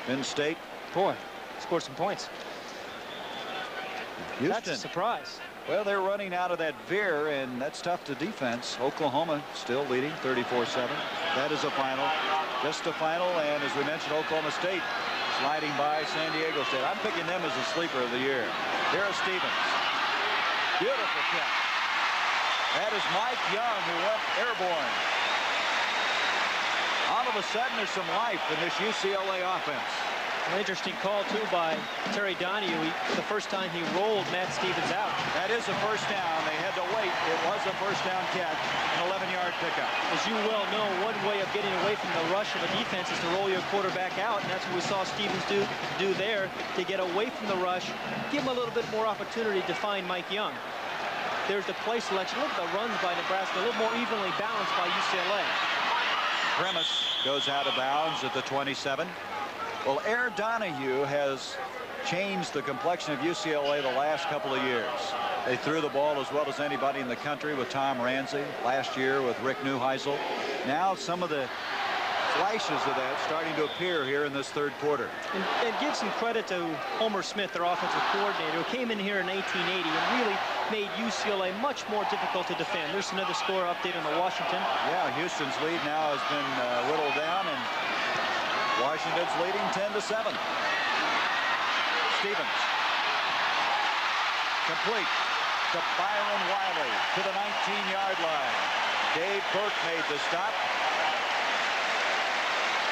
Penn State. Boy, scored some points. Houston. That's a surprise. Well, they're running out of that veer, and that's tough to defense. Oklahoma still leading 34-7. That is a final. Just a final, and as we mentioned, Oklahoma State sliding by San Diego State. I'm picking them as a sleeper of the year. Here is Stevens. Beautiful catch. That is Mike Young, who went airborne. All of a sudden, there's some life in this UCLA offense. An interesting call, too, by Terry Donahue. The first time he rolled Matt Stevens out. That is a first down. They had to wait. It was a first down catch, an 11-yard pickup. As you well know, one way of getting away from the rush of a defense is to roll your quarterback out, and that's what we saw Stevens do there to get away from the rush, give him a little bit more opportunity to find Mike Young. There's the play selection. Look at the runs by Nebraska, a little more evenly balanced by UCLA. Premise goes out of bounds at the 27. Well, Air Donahue has changed the complexion of UCLA the last couple of years. They threw the ball as well as anybody in the country with Tom Ramsey. Last year with Rick Neuheisel. Now some of the flashes of that starting to appear here in this third quarter. And give some credit to Homer Smith, their offensive coordinator, who came in here in 1980 and really made UCLA much more difficult to defend. There's another score update on the Washington. Yeah, Houston's lead now has been whittled down, and Washington's leading 10-7. Stevens. Complete to Byron Wiley to the 19-yard line. Dave Burke made the stop.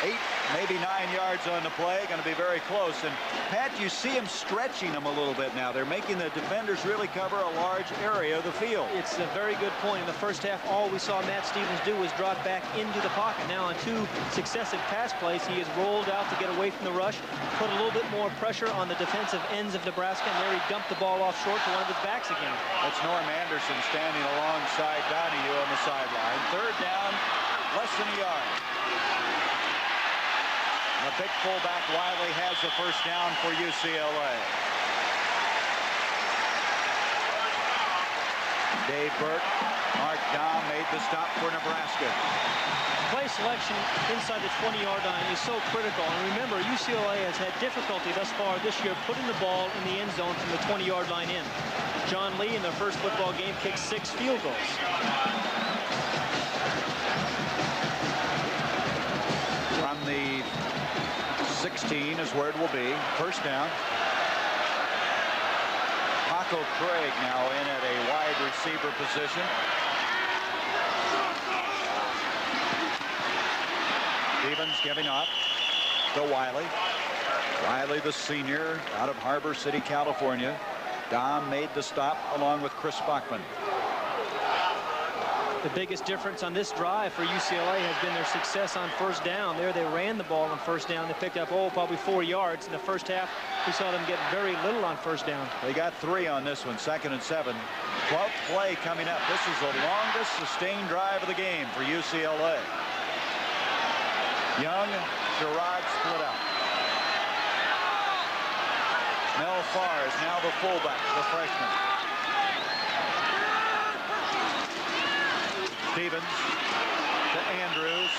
8, maybe 9 yards on the play. Going to be very close. And Pat, you see him stretching them a little bit now. They're making the defenders really cover a large area of the field. It's a very good point. In the first half, all we saw Matt Stevens do was drop back into the pocket. Now on 2 successive pass plays, he has rolled out to get away from the rush, put a little bit more pressure on the defensive ends of Nebraska, and there he dumped the ball off short to one of his backs again. That's Norm Anderson standing alongside Donahue on the sideline. Third down, less than a yard. The big fullback Wiley has the first down for UCLA. Dave Burke, Mark Dahm made the stop for Nebraska. Play selection inside the 20-yard line is so critical. And remember, UCLA has had difficulty thus far this year putting the ball in the end zone from the 20-yard line in. John Lee, in their first football game, kicked 6 field goals. From the 16 is where it will be. First down. Paco Craig now in at a wide receiver position. Stevens giving up to Wiley. Wiley, the senior, out of Harbor City, California. Dom made the stop along with Chris Bachman. The biggest difference on this drive for UCLA has been their success on first down. There they ran the ball on first down. They picked up, probably 4 yards. In the first half, we saw them get very little on first down. They got 3 on this one, 2nd and 7. 12th play coming up. This is the longest sustained drive of the game for UCLA. Young, Sherrod split out. Mel Farr is now the fullback, the freshman. Stevens to Andrews.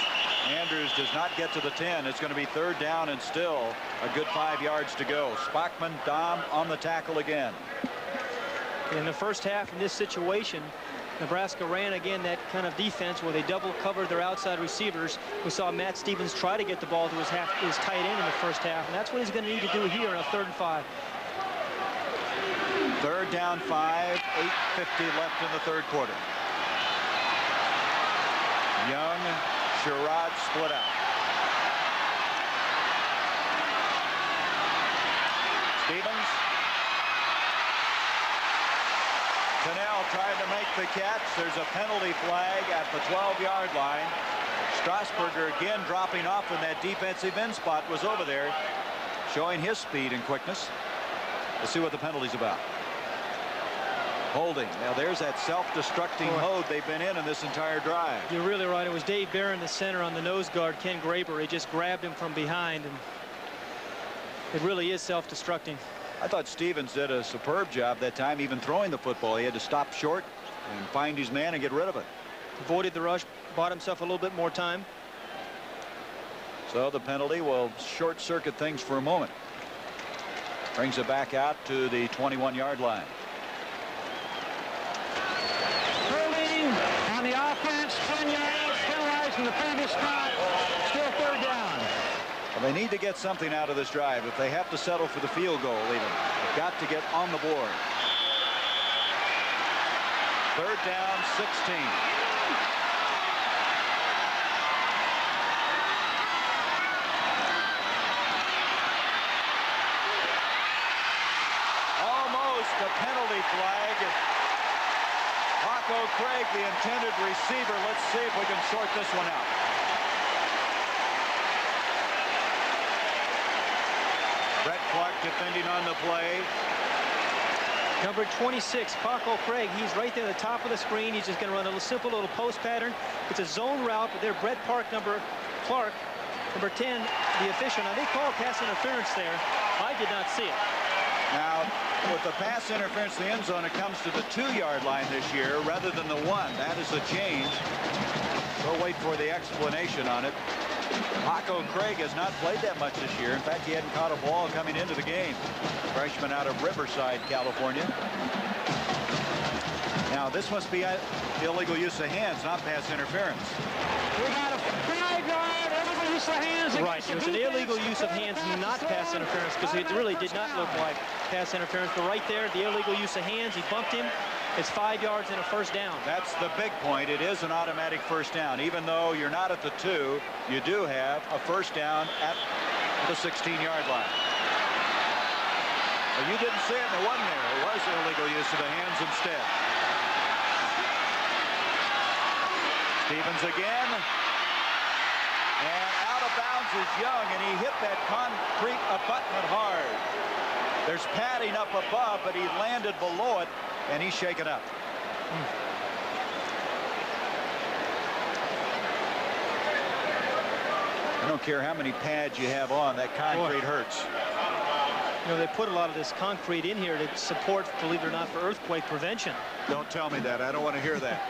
Andrews does not get to the 10. It's going to be 3rd down and still a good 5 yards to go. Spachman, Dom on the tackle again. In the first half, in this situation, Nebraska ran again that kind of defense where they double covered their outside receivers. We saw Matt Stevens try to get the ball to his tight end in the first half, and that's what he's going to need to do here on a 3rd and 5. Third down 5, 8:50 left in the third quarter. Young, Sherrod split out. Stevens. Cannell tried to make the catch. There's a penalty flag at the 12-yard line. Strasburger again dropping off when that defensive end spot was over there, showing his speed and quickness. Let's see what the penalty's about. Holding. Now there's that self-destructing mode they've been in this entire drive. You're really right. It was Dave Barron, the center, on the nose guard, Ken Graber. He just grabbed him from behind, and it really is self-destructing. I thought Stevens did a superb job that time, even throwing the football. He had to stop short and find his man and get rid of it. Avoided the rush, bought himself a little bit more time. So the penalty will short circuit things for a moment. Brings it back out to the 21-yard line. Holding on the offense, 10 yards, penalized from the previous stop. Still third down. Well, they need to get something out of this drive. If they have to settle for the field goal even, they've got to get on the board. Third down, 16. A penalty flag. Paco Craig, the intended receiver. Let's see if we can sort this one out. Brett Clark defending on the play. Number 26, Paco Craig. He's right there at the top of the screen. He's just going to run a simple little post pattern. It's a zone route, but there, Brett Clark, number 10, the official. Now, they call pass interference there. I did not see it. Now, with the pass interference in the end zone, it comes to the 2-yard line this year rather than the 1. That is a change. We'll wait for the explanation on it. Paco Craig has not played that much this year. In fact, he hadn't caught a ball coming into the game. Freshman out of Riverside, California. Now, this must be illegal use of hands, not pass interference. We got a 5-yard illegal use of hands. Right, it was an illegal use of hands, not pass interference, because it really did not look like pass interference. But right there, the illegal use of hands, he bumped him. It's 5 yards and a first down. That's the big point. It is an automatic first down. Even though you're not at the 2, you do have a first down at the 16-yard line. Well, you didn't see it, and it wasn't there. It was illegal use of the hands instead. Stevens again. And out of bounds is Young, and he hit that concrete abutment hard. There's padding up above, but he landed below it, and he's shaken up. I don't care how many pads you have on, that concrete hurts. You know, they put a lot of this concrete in here to support, believe it or not, for earthquake prevention. Don't tell me that. I don't want to hear that.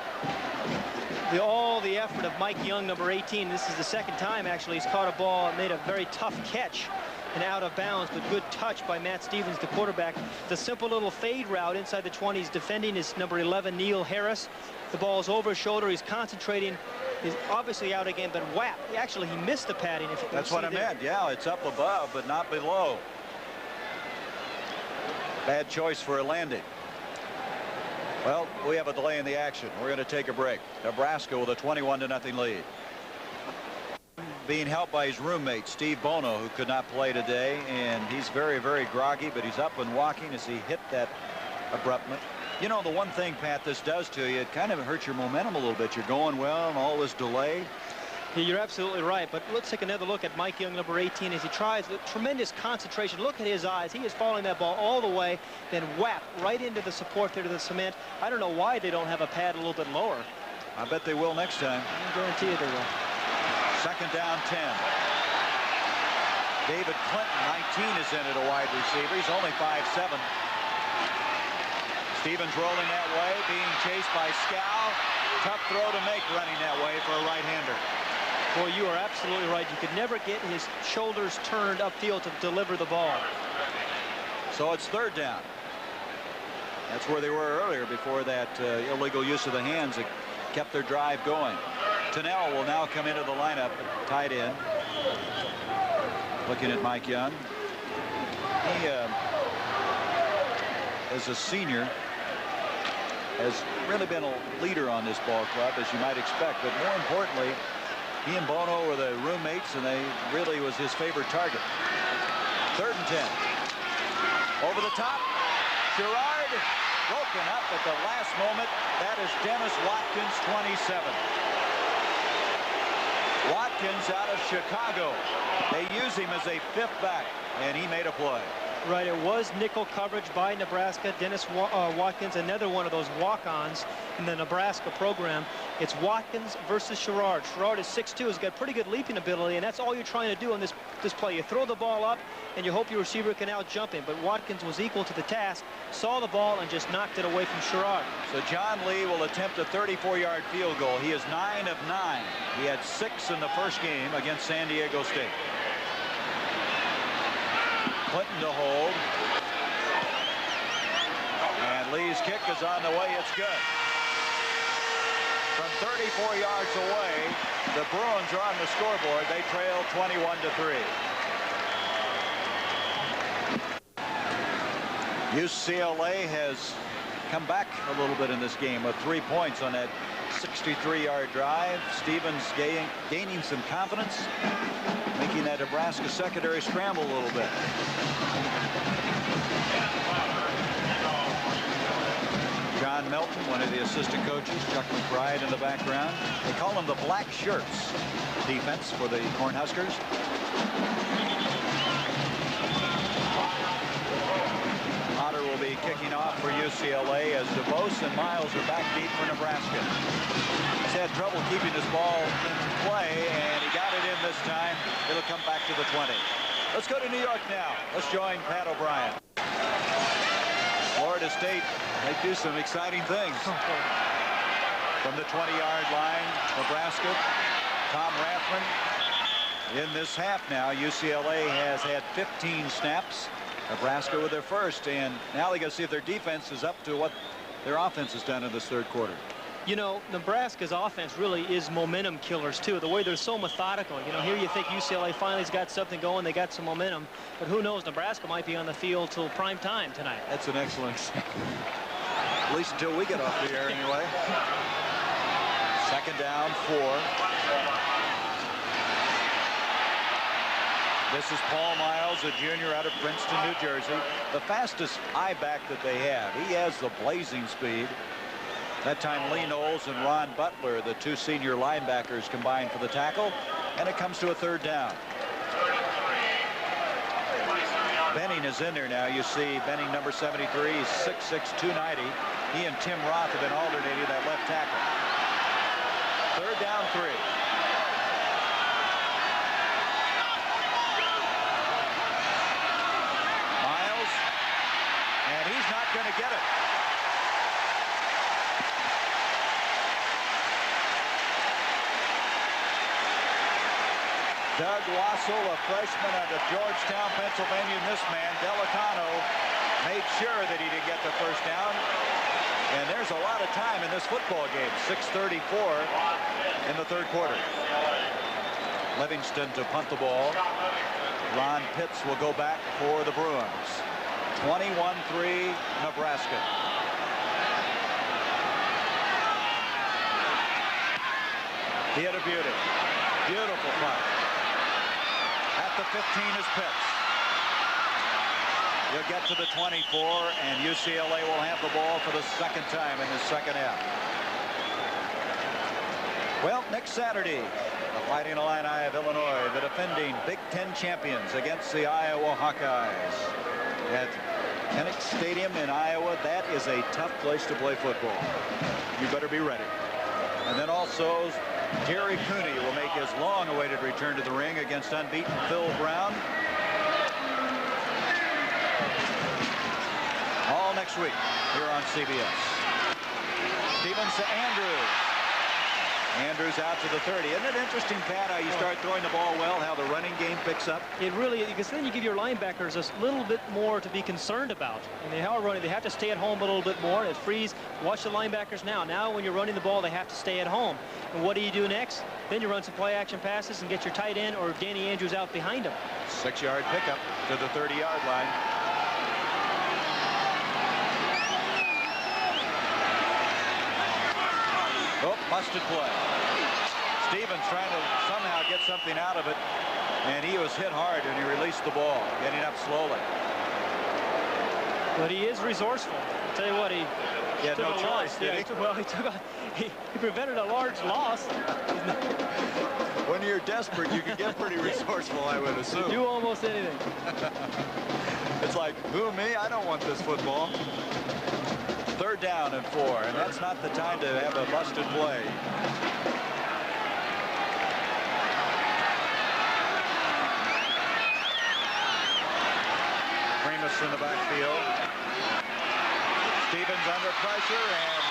All the effort of Mike Young, number 18. This is the second time, actually, he's caught a ball and made a very tough catch and out of bounds, but good touch by Matt Stevens, the quarterback. The simple little fade route inside the 20s. Defending is number 11, Neil Harris. The ball's over his shoulder. He's concentrating. He's obviously out again, but whap. Actually, he missed the padding. If That's what I meant. Yeah, it's up above, but not below. Bad choice for a landing. Well, we have a delay in the action. We're going to take a break. Nebraska with a 21-0 lead. Being helped by his roommate, Steve Bono, who could not play today, and he's very, very groggy, but he's up and walking as he hit that abruptly. You know, the one thing, Pat, this does to you, it kind of hurts your momentum a little bit. You're going well and all this delay. Yeah, you're absolutely right, but let's take another look at Mike Young, number 18, as he tries with tremendous concentration. Look at his eyes. He is following that ball all the way, then whap right into the support there to the cement. I don't know why they don't have a pad a little bit lower. I bet they will next time. I guarantee you they will. Second down, 10. David Clinton, 19, is in at a wide receiver. He's only 5'7". Stevens rolling that way, being chased by Scow. Tough throw to make running that way for a right-hander. Boy, you are absolutely right. You could never get his shoulders turned upfield to deliver the ball. So it's third down. That's where they were earlier before that illegal use of the hands that kept their drive going. Tennell will now come into the lineup, tight end. Looking at Mike Young. as a senior, has really been a leader on this ball club, as you might expect. But more importantly, he and Bono were the roommates, and they really was his favorite target. 3rd and 10. Over the top. Gerard broken up at the last moment. That is Dennis Watkins, 27. Watkins out of Chicago. They use him as a 5th back, and he made a play. Right, it was nickel coverage by Nebraska. Dennis Watkins, another one of those walk-ons in the Nebraska program. It's Watkins versus Sherrard. Sherrard is 6'2", has got pretty good leaping ability, and that's all you're trying to do on this play. You throw the ball up, and you hope your receiver can out-jump him. But Watkins was equal to the task, saw the ball, and just knocked it away from Sherrard. So John Lee will attempt a 34-yard field goal. He is 9 of 9. He had 6 in the first game against San Diego State. Clinton to hold. And Lee's kick is on the way. It's good. From 34 yards away, the Bruins are on the scoreboard. They trail 21-3. UCLA has come back a little bit in this game with 3 points on that 63-yard drive. Stevens gaining some confidence, making that Nebraska secondary scramble a little bit. John Melton, one of the assistant coaches, Chuck McBride in the background. They call them the Black Shirts defense for the Cornhuskers. Potter will be kicking off for UCLA as DeVos and Miles are back deep for Nebraska. He's had trouble keeping his ball into play, and he got it in this time. It'll come back to the 20. Let's go to New York now. Let's join Pat O'Brien. Florida State, they do some exciting things. From the 20-yard line, Nebraska, Tom Rathman. In this half now, UCLA has had 15 snaps. Nebraska with their first, and now they got to see if their defense is up to what their offense has done in this 3rd quarter. You know, Nebraska's offense really is momentum killers, too. The way they're so methodical. You know, here you think UCLA finally's got something going. They got some momentum. But who knows, Nebraska might be on the field till prime time tonight. That's an excellent at least until we get off the air anyway. 2nd down, 4. This is Paul Miles, a junior out of Princeton, New Jersey. The fastest I-back that they have. He has the blazing speed. That time Lee Knowles and Ron Butler, the 2 senior linebackers, combined for the tackle. And it comes to a 3rd down. Benning is in there now. You see Benning, number 73, 6'6", 290. He and Tim Roth have been alternating that left tackle. 3rd down, 3. He's not going to get it. Doug Wassel, a freshman out of Georgetown, Pennsylvania. And this man, Delicano, made sure that he didn't get the 1st down. And there's a lot of time in this football game. 6:34 in the 3rd quarter. Livingston to punt the ball. Ron Pitts will go back for the Bruins. 21-3 Nebraska. He had a beauty. Beautiful punt. At the 15 is Pitts. He'll get to the 24, and UCLA will have the ball for the 2nd time in the 2nd half. Well, next Saturday, the Fighting Illini of Illinois, the defending Big Ten champions, against the Iowa Hawkeyes at Kinnick Stadium in Iowa. That is a tough place to play football. You better be ready. And then also Terry Cooney will make his long-awaited return to the ring against unbeaten Phil Brown. All next week here on CBS. Stevens to Andrews. Andrews out to the 30. Isn't it interesting, Pat, how you start throwing the ball well, how the running game picks up? It really is, because then you give your linebackers a little bit more to be concerned about. And they are running. They have to stay at home a little bit more. It frees. Watch the linebackers now. Now when you're running the ball, they have to stay at home. And what do you do next? Then you run some play-action passes and get your tight end or Danny Andrews out behind him. 6-yard pickup to the 30-yard line. Oh, busted play. Stevens trying to somehow get something out of it, and he was hit hard, and he released the ball, getting up slowly. But he is resourceful. I'll tell you what, he had no choice, did he? He prevented a large loss. When you're desperate, you can get pretty resourceful, I would assume. Do almost anything. It's like, who, me? I don't want this football. 3rd down and 4, and that's not the time to have a busted play. Primus in the backfield. Stevens under pressure, and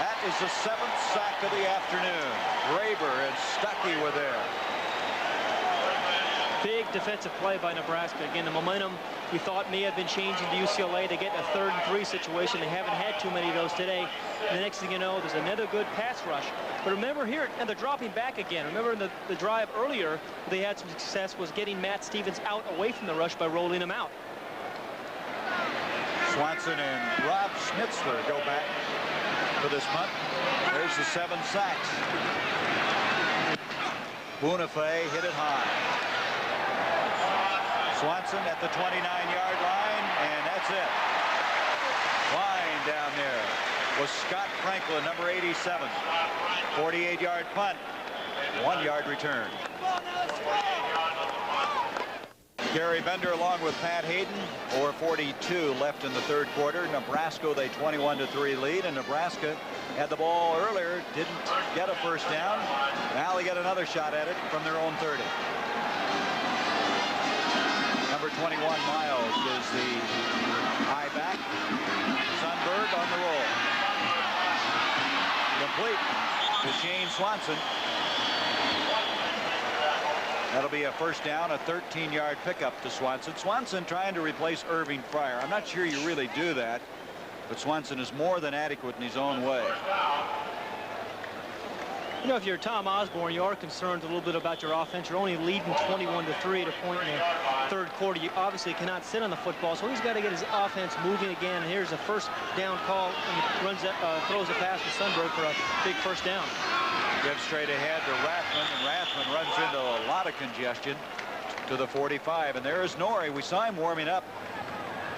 that is the 7th sack of the afternoon. Graber and Stuckey were there. Big defensive play by Nebraska. Again, the momentum we thought may have been changing to UCLA. They get in a 3rd and 3 situation. They haven't had too many of those today. And the next thing you know, there's another good pass rush. But remember here, and they're dropping back again. Remember in the drive earlier, they had some success was getting Matt Stevens out away from the rush by rolling him out. Swanson and Rob Schnitzler go back for this punt. There's the 7 sacks. Bonifay hit it high. Swanson at the 29-yard line, and that's it. Line down there was Scott Franklin, number 87. 48-yard punt, 1-yard return. Gary Bender along with Pat Hayden. 4:42 left in the 3rd quarter. Nebraska with a 21-3 lead, and Nebraska had the ball earlier, didn't get a 1st down. Now they get another shot at it from their own 30. Number 21, Miles, is the high back. Sundberg on the roll. Complete to Shane Swanson. That'll be a 1st down, a 13-yard pickup to Swanson. Swanson trying to replace Irving Fryer. I'm not sure you really do that, but Swanson is more than adequate in his own way. You know, if you're Tom Osborne, you are concerned a little bit about your offense. You're only leading 21-3 at a point in the 3rd quarter. You obviously cannot sit on the football, so he's got to get his offense moving again. And here's a 1st down call, and he throws a pass to Sundberg for a big 1st down. Gives straight ahead to Rathman, and Rathman runs into a lot of congestion to the 45. And there is Norrie. We saw him warming up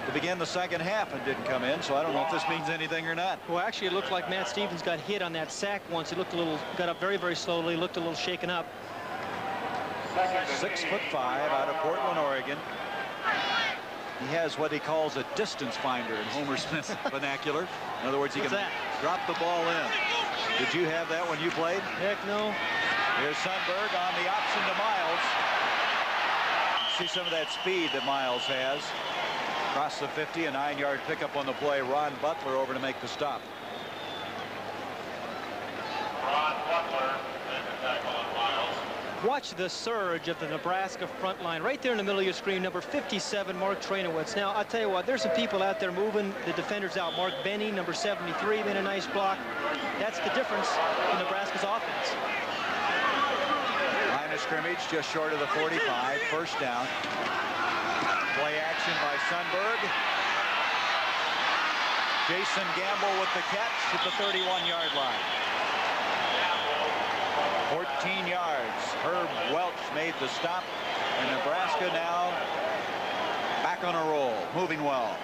to begin the 2nd half and didn't come in, so I don't know if this means anything or not. Well, actually, it looked like Matt Stevens got hit on that sack once. He looked a little, got up very, very slowly, looked a little shaken up. 6'5" out of Portland, Oregon. He has what he calls a distance finder in Homer Smith's vernacular. In other words, he can drop the ball in. Did you have that when you played? Heck no. Here's Sundberg on the option to Miles. See some of that speed that Miles has. Across the 50, a 9-yard pickup on the play. Ron Butler over to make the stop. Ron Butler made the tackle on Miles. Watch the surge of the Nebraska front line. Right there in the middle of your screen, number 57, Mark Trainowitz. Now, I'll tell you what, there's some people out there moving the defenders out. Mark Benny, number 73, made a nice block. That's the difference in Nebraska's offense. Line of scrimmage just short of the 45. 1st down. Play action by Sundberg. Jason Gamble with the catch at the 31-yard line. 14 yards. Herb Welch made the stop, and Nebraska now back on a roll, moving well.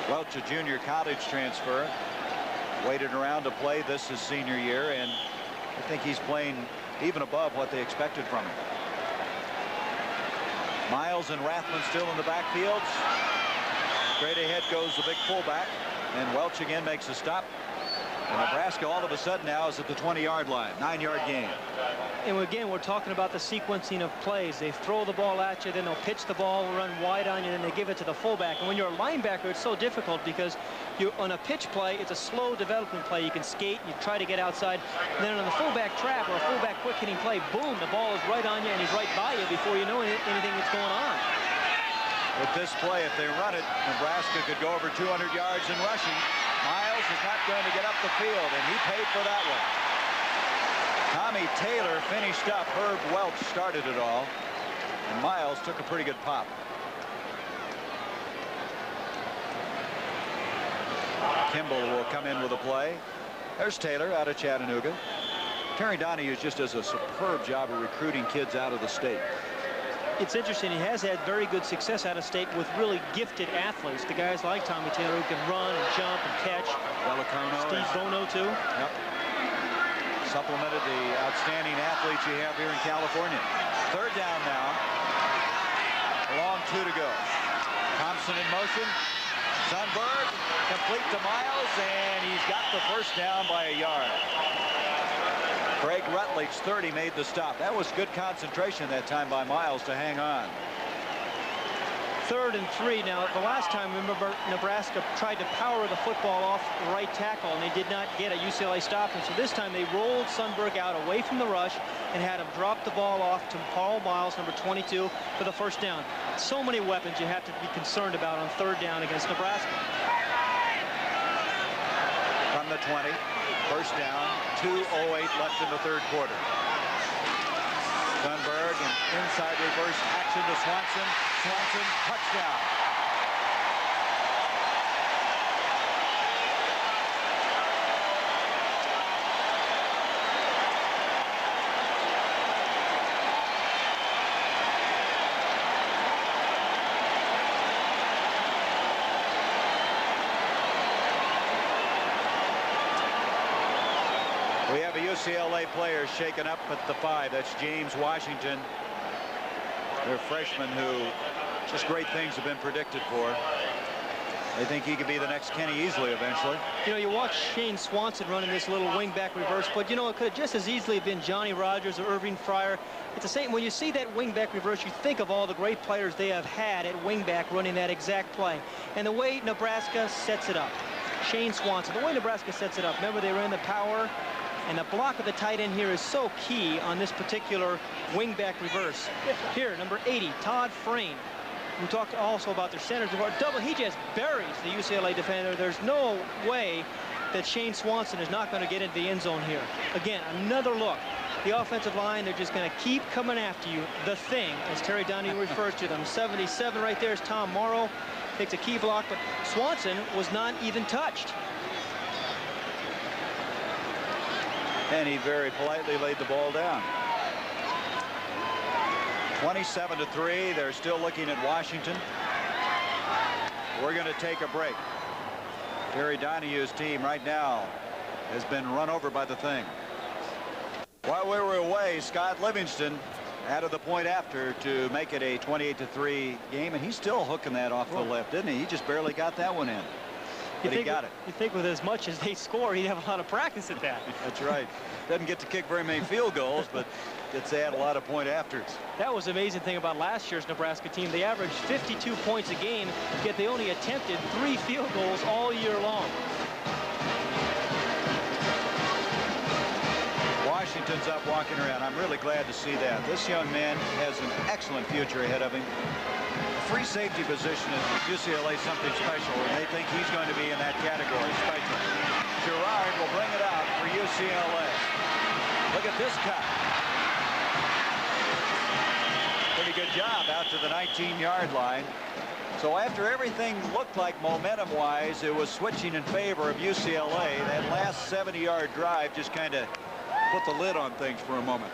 Welch, a junior college transfer, waited around to play this his senior year, and I think he's playing even above what they expected from him. Miles and Rathman still in the backfields. Straight ahead goes the big fullback, and Welch again makes a stop. And Nebraska all of a sudden now is at the 20-yard line. 9-yard gain. And again, we're talking about the sequencing of plays. They throw the ball at you, then they'll pitch the ball, run wide on you, and then they give it to the fullback. And when you're a linebacker, it's so difficult because you on a pitch play, it's a slow development play. You can skate, you try to get outside. And then on the fullback trap or a fullback quick hitting play, boom, the ball is right on you and he's right by you before you know anything that's going on. With this play, if they run it, Nebraska could go over 200 yards in rushing. Miles is not going to get up the field, and he paid for that one. Tommy Taylor finished up. Herb Welch started it all, and Miles took a pretty good pop. Kimball will come in with a play. There's Taylor out of Chattanooga. Terry Donahue just does a superb job of recruiting kids out of the state. It's interesting. He has had very good success out of state with really gifted athletes. The guys like Tommy Taylor who can run and jump and catch. Steve Bono, too. Yep. Supplemented the outstanding athletes you have here in California. Third down now. A long 2 to go. Thompson in motion. Sundberg complete to Miles, and he's got the first down by a yard. Craig Rutledge, 30, made the stop. That was good concentration that time by Miles to hang on. 3rd and 3. Now, the last time, remember, Nebraska tried to power the football off the right tackle, and they did not get a UCLA stop. And so this time they rolled Sundberg out away from the rush and had him drop the ball off to Paul Miles, number 22, for the first down. So many weapons you have to be concerned about on 3rd down against Nebraska. From the 20, first down, 2:08 left in the 3rd quarter. Sundberg and inside reverse action to Swanson. Swanson, touchdown. We have a UCLA player shaken up at the 5. That's James Washington, their freshman, who just great things have been predicted for. They think he could be the next Kenny Easley eventually. You know, you watch Shane Swanson running this little wingback reverse, but you know, it could have just as easily have been Johnny Rogers or Irving Fryer. It's the same. When you see that wingback reverse, you think of all the great players they have had at wingback running that exact play. And the way Nebraska sets it up, Shane Swanson, the way Nebraska sets it up, remember they ran the power, and the block of the tight end here is so key on this particular wingback reverse. Here, number 80, Todd Frayne. We talked also about their centers. Double, he just buries the UCLA defender. There's no way that Shane Swanson is not going to get into the end zone here. Again, another look. The offensive line, they're just going to keep coming after you. The Thing, as Terry Donahue refers to them. 77 right there is Tom Morrow. Takes a key block, but Swanson was not even touched. And he very politely laid the ball down. 27-3. They're still looking at Washington. We're going to take a break. Terry Donahue's team right now has been run over by the Thing. While we were away, Scott Livingston added the point after to make it a 28-3 game, and he's still hooking that off the left, didn't he? He just barely got that one in. But he got it. You think with as much as they score, he'd have a lot of practice at that. That's right. Doesn't get to kick very many field goals, but gets to add a lot of point afters. That was the amazing thing about last year's Nebraska team. They averaged 52 points a game, yet they only attempted 3 field goals all year long. Washington's up walking around. I'm really glad to see that. This young man has an excellent future ahead of him. Free safety position at UCLA something special, and they think he's going to be in that category special. Gerard will bring it out for UCLA. Look at this cut. Pretty good job out to the 19-yard line. So after everything looked like momentum-wise, it was switching in favor of UCLA. That last 70-yard drive just kind of put the lid on things for a moment.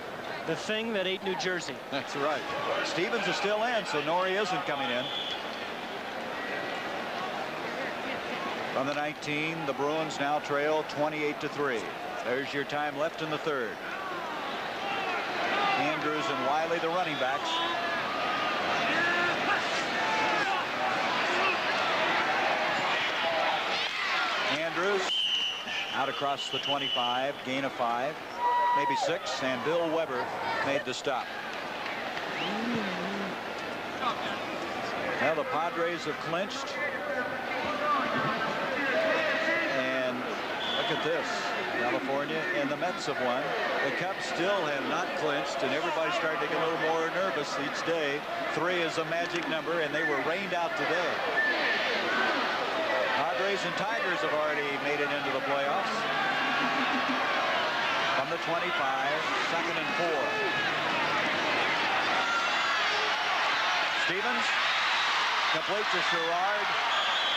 The Thing that ate New Jersey. That's right. Stevens is still in, so Norrie isn't coming in. From the 19, the Bruins now trail 28-3. There's your time left in the 3rd. Andrews and Wiley, the running backs. Andrews out across the 25, gain of 5. Maybe 6, and Bill Weber made the stop. Now the Padres have clinched. And look at this. California and the Mets have won. The Cubs still have not clinched, and everybody's starting to get a little more nervous each day. 3 is a magic number, and they were rained out today. Padres and Tigers have already made it into the playoffs. From the 25, 2nd and 4. Stevens complete to Gerard.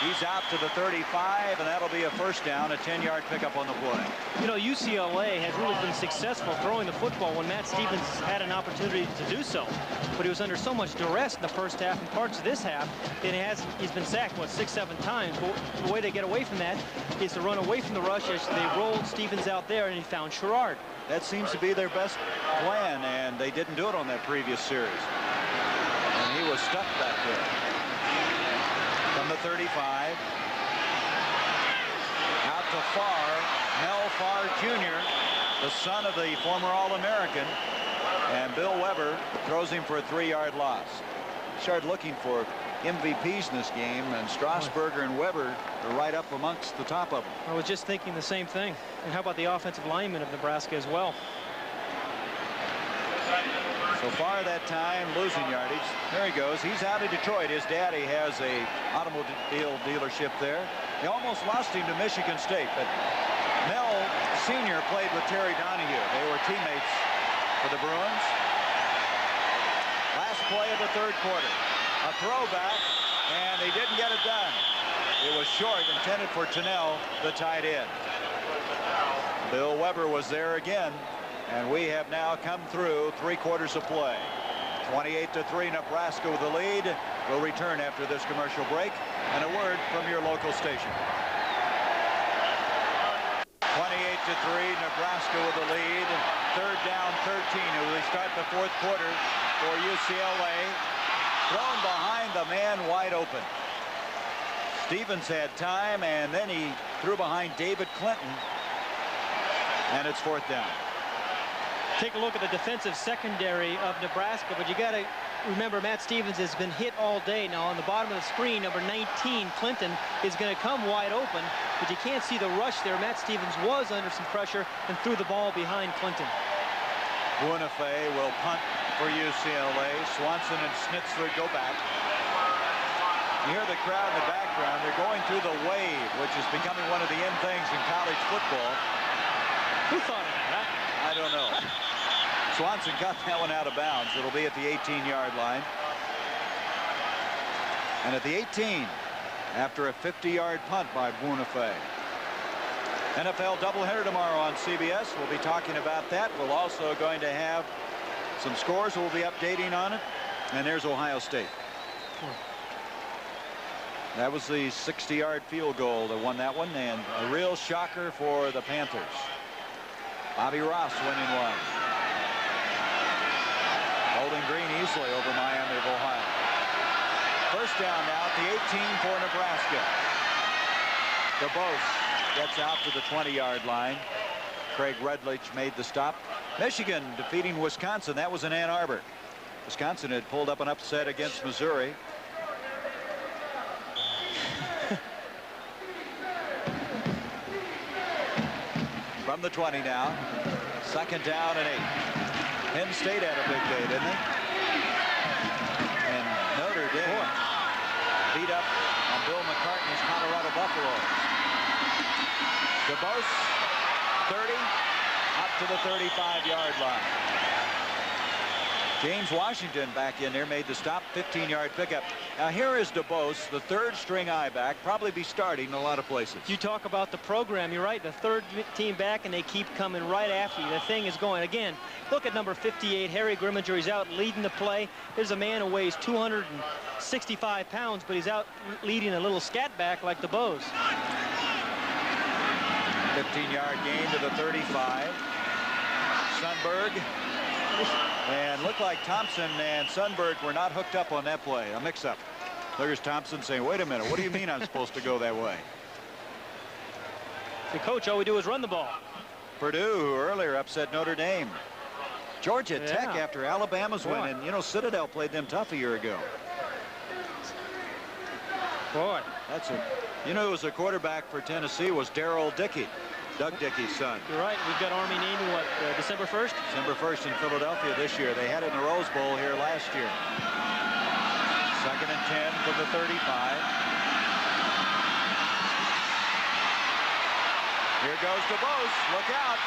He's out to the 35, and that'll be a first down, a 10-yard pickup on the play. You know, UCLA has really been successful throwing the football when Matt Stevens had an opportunity to do so. But he was under so much duress in the first half and parts of this half that he's been sacked, what, 6-7 times. But the way to get away from that is to run away from the rush as they rolled Stevens out there, and he found Sherrard. That seems to be their best plan, and they didn't do it on that previous series. And he was stuck back there. From the 35. Out to Farr. Mel Farr Jr., the son of the former All-American. And Bill Weber throws him for a 3-yard loss. Started looking for MVPs in this game, and Strasburger and Weber are right up amongst the top of them. I was just thinking the same thing. And how about the offensive linemen of Nebraska as well? So far that time, losing yardage. There he goes. He's out of Detroit. His daddy has a automobile dealership there. They almost lost him to Michigan State, but Mel Sr. played with Terry Donahue. They were teammates for the Bruins. Last play of the third quarter. A throwback, and they didn't get it done. It was short, intended for Tunnell, the tight end. Bill Weber was there again. And we have now come through 3 quarters of play. 28-3, Nebraska with the lead. We'll return after this commercial break. And a word from your local station. 28-3, Nebraska with the lead. 3rd down, 13 as we start the 4th quarter for UCLA. Thrown behind the man wide open. Stevens had time, and then he threw behind David Clinton. And it's 4th down. Take a look at the defensive secondary of Nebraska, but you got to remember Matt Stevens has been hit all day. Now on the bottom of the screen, number 19, Clinton, is going to come wide open, but you can't see the rush there. Matt Stevens was under some pressure and threw the ball behind Clinton. Buonifay will punt for UCLA. Swanson and Schnitzler go back. You hear the crowd in the background. They're going through the wave, which is becoming one of the in things in college football. Who thought of that? I don't know. Swanson got that one out of bounds. It'll be at the 18-yard line. And at the 18, after a 50-yard punt by Buonifay. NFL doubleheader tomorrow on CBS. We'll be talking about that. We're also going to have some scores we'll be updating on it. And there's Ohio State. That was the 60-yard field goal that won that one, and a real shocker for the Panthers. Bobby Ross winning one. Holding Green easily over Miami of Ohio. First down now at the 18 for Nebraska. DeBose gets out to the 20-yard line. Craig Rutledge made the stop. Michigan defeating Wisconsin. That was in Ann Arbor. Wisconsin had pulled up an upset against Missouri. From the 20 now. 2nd down and 8. Penn State had a big day, didn't they? And Notre Dame beat up on Bill McCartney's Colorado Buffaloes. DeBose, 30, up to the 35-yard line. James Washington back in there, made the stop, 15-yard pickup. Now here is DeBose, the 3rd-string I-back, probably be starting in a lot of places. You talk about the program, you're right, the 3rd team back, and they keep coming right after you. The thing is going. Again, look at number 58, Harry Grimminger. He's out leading the play. There's a man who weighs 265 pounds, but he's out leading a little scat back like DeBose. 15-yard gain to the 35. Sundberg. And looked like Thompson and Sundberg were not hooked up on that play. A mix-up. There's Thompson saying, wait a minute, what do you mean I'm supposed to go that way? The coach, all we do is run the ball. Purdue, who earlier upset Notre Dame. Georgia Tech after Alabama's win. And, you know, Citadel played them tough a year ago. Boy. That's it. You know, who was a quarterback for Tennessee was Darrell Dickey. Doug Dickey's son. You're right. We've got Army Navy, what, December 1st? December 1st in Philadelphia this year. They had it in the Rose Bowl here last year. 2nd and 10 from the 35. Here goes DeBose. Look out.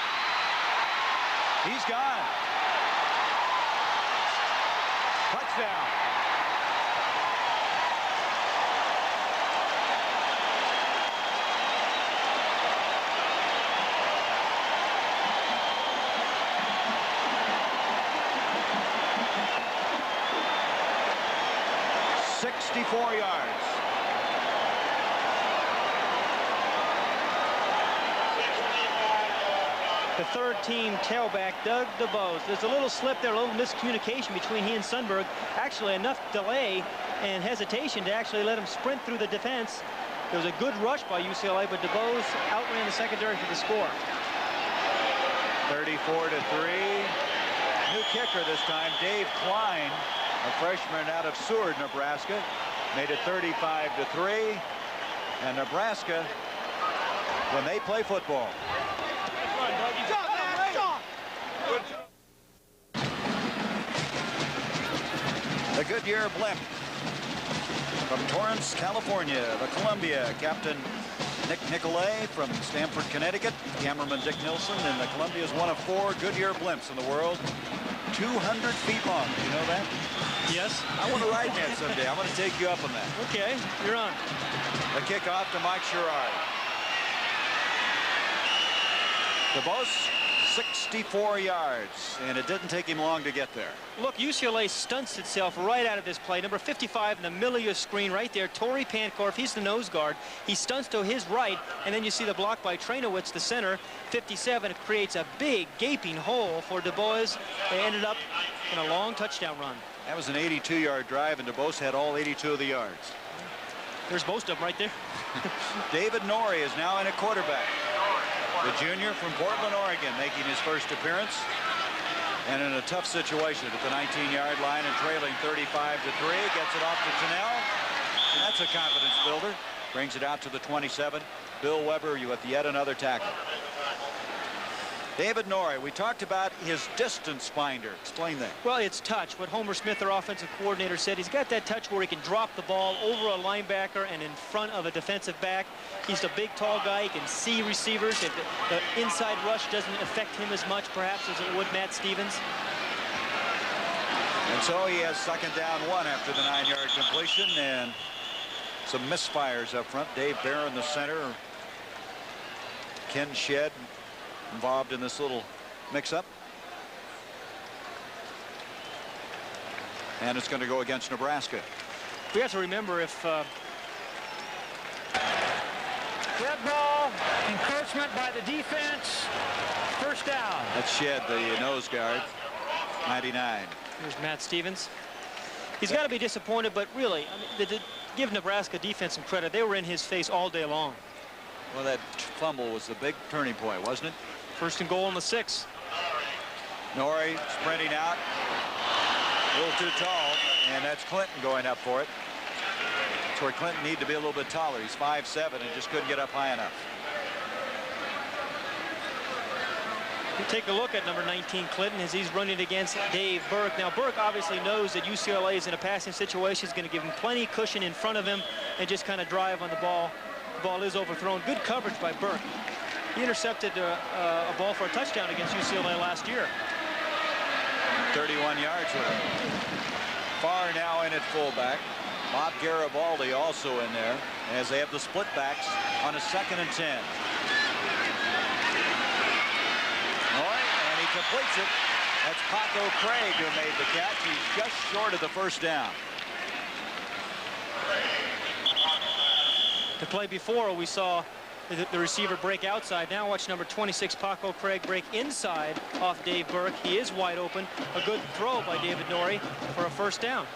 He's gone. Touchdown. 64 yards. The third-team tailback, Doug DeBose. There's a little slip there, a little miscommunication between he and Sundberg. Actually, enough delay and hesitation to actually let him sprint through the defense. There was a good rush by UCLA, but DeBose outran the secondary for the score. 34-3. New kicker this time, Dave Klein, a freshman out of Seward, Nebraska, made it 35-3. And Nebraska, when they play football. The Goodyear blimp from Torrance, California. The Columbia captain Nick Nicolay from Stamford, Connecticut. Cameraman Dick Nilsson. And the Columbia is one of 4 Goodyear blimps in the world. 200 feet long. You know that? Yes. I want to ride that someday. I want to take you up on that. Okay, you're on. The kickoff to Mike Sherrard. DeBose, 64 yards, and it didn't take him long to get there. Look, UCLA stunts itself right out of this play. Number 55 in the middle of your screen right there, Torrey Pancorf. He's the nose guard. He stunts to his right, and then you see the block by Trainowitz, the center. 57, it creates a big gaping hole for DeBose. They ended up in a long touchdown run. That was an 82-yard drive, and DeBose had all 82 of the yards. There's most of them right there. David Norrie is now in at quarterback. The junior from Portland, Oregon, making his first appearance. And in a tough situation at the 19-yard line and trailing 35-3. Gets it off to Tunnell. And that's a confidence builder. Brings it out to the 27. Bill Weber, you with yet another tackle. David Norrie, we talked about his distance finder. Explain that. Well, it's touch. What Homer Smith, their offensive coordinator, said, he's got that touch where he can drop the ball over a linebacker and in front of a defensive back. He's a big, tall guy. He can see receivers. If the inside rush doesn't affect him as much, perhaps, as it would Matt Stevens. And so he has second down 1 after the 9-yard completion, and some misfires up front. Dave Barron, the center. Ken Shedd involved in this little mix-up. And it's going to go against Nebraska. We have to remember if red ball, encroachment by the defense, first down. That's Shedd, the nose guard, 99. Here's Matt Stevens. He's got to be disappointed, but really, I mean, to give Nebraska defense some credit, they were in his face all day long. Well, that fumble was the big turning point, wasn't it? First and goal on the 6. Norrie sprinting out. A little too tall, and that's Clinton going up for it. That's where Clinton needed to be a little bit taller. He's 5'7" and just couldn't get up high enough. You take a look at number 19, Clinton, as he's running against Dave Burke. Now, Burke obviously knows that UCLA is in a passing situation. He's going to give him plenty of cushion in front of him and just kind of drive on the ball. The ball is overthrown. Good coverage by Burke. He intercepted a ball for a touchdown against UCLA last year. 31 yards with him. Farr now in at fullback. Bob Garibaldi also in there as they have the split backs on a 2nd and 10. Norrie, and he completes it. That's Paco Craig who made the catch. He's just short of the first down. The play before, we saw the receiver break outside. Now watch number 26, Paco Craig, break inside off Dave Burke. He is wide open. A good throw by David Norrie for a first down.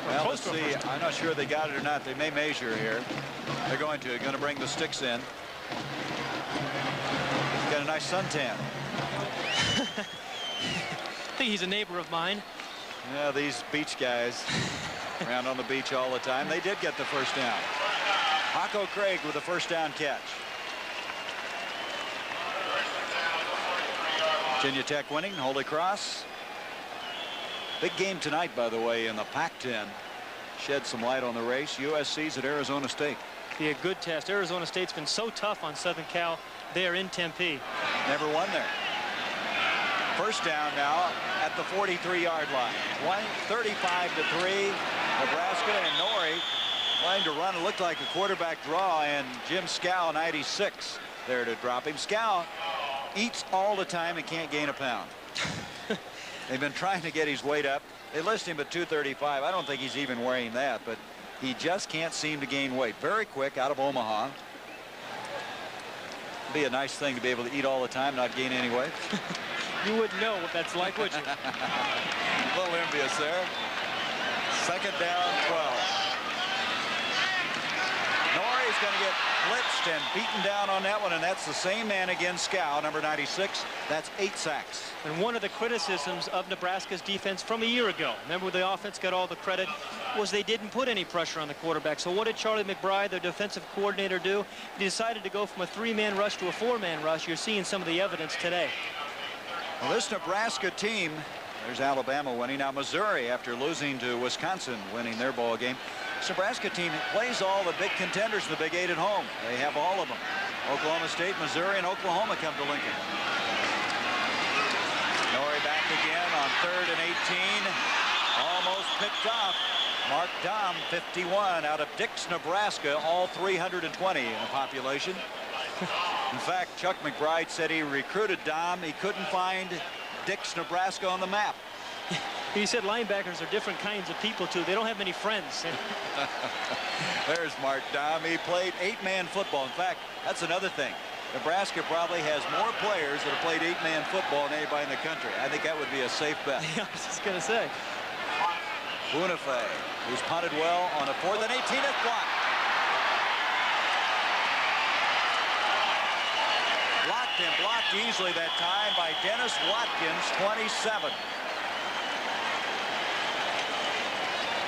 Well, let's see. I'm not sure they got it or not. They may measure here. They're going to bring the sticks in. He's got a nice suntan. I think he's a neighbor of mine. Yeah, these beach guys around on the beach all the time. They did get the first down. Paco Craig with a first down catch. Virginia Tech winning, Holy Cross. Big game tonight, by the way, in the Pac-10. Shed some light on the race. USC's at Arizona State. Be a good test. Arizona State's been so tough on Southern Cal. They're in Tempe. Never won there. First down now at the 43-yard line. 35-3. Nebraska and Norrie trying to run. It looked like a quarterback draw, and Jim Scow, 96, there to drop him. Scow eats all the time and can't gain a pound. They've been trying to get his weight up. They list him at 235. I don't think he's even weighing that, but He just can't seem to gain weight. Very quick out of Omaha. Be a nice thing to be able to eat all the time, not gain any weight. You wouldn't know what that's like, would you? A little envious there. Second down, 12. Norrie's going to get blitzed and beaten down on that one, and that's the same man again, Scow, number 96. That's 8 sacks. And one of the criticisms of Nebraska's defense from a year ago, remember the offense got all the credit, was they didn't put any pressure on the quarterback. So what did Charlie McBride, their defensive coordinator, do? He decided to go from a 3-man rush to a 4-man rush. You're seeing some of the evidence today. Well, this Nebraska team, there's Alabama winning. Now Missouri, after losing to Wisconsin, winning their ball game. This Nebraska team plays all the big contenders, the Big 8 at home. They have all of them. Oklahoma State, Missouri, and Oklahoma come to Lincoln. Norrie back again on 3rd and 18. Almost picked off. Mark Dahm, 51, out of Dix, Nebraska, all 320 in the population. In fact, Chuck McBride said he recruited Dahm. He couldn't find Dix, Nebraska on the map. He said linebackers are different kinds of people, too. They don't have many friends. There's Mark Dahm. He played 8-man football. In fact, that's another thing. Nebraska probably has more players that have played 8-man football than anybody in the country. I think that would be a safe bet. Yeah, I was just going to say. Bunife, who's punted well on a 4th and 18. It's blocked. Blocked and blocked easily that time by Dennis Watkins, 27.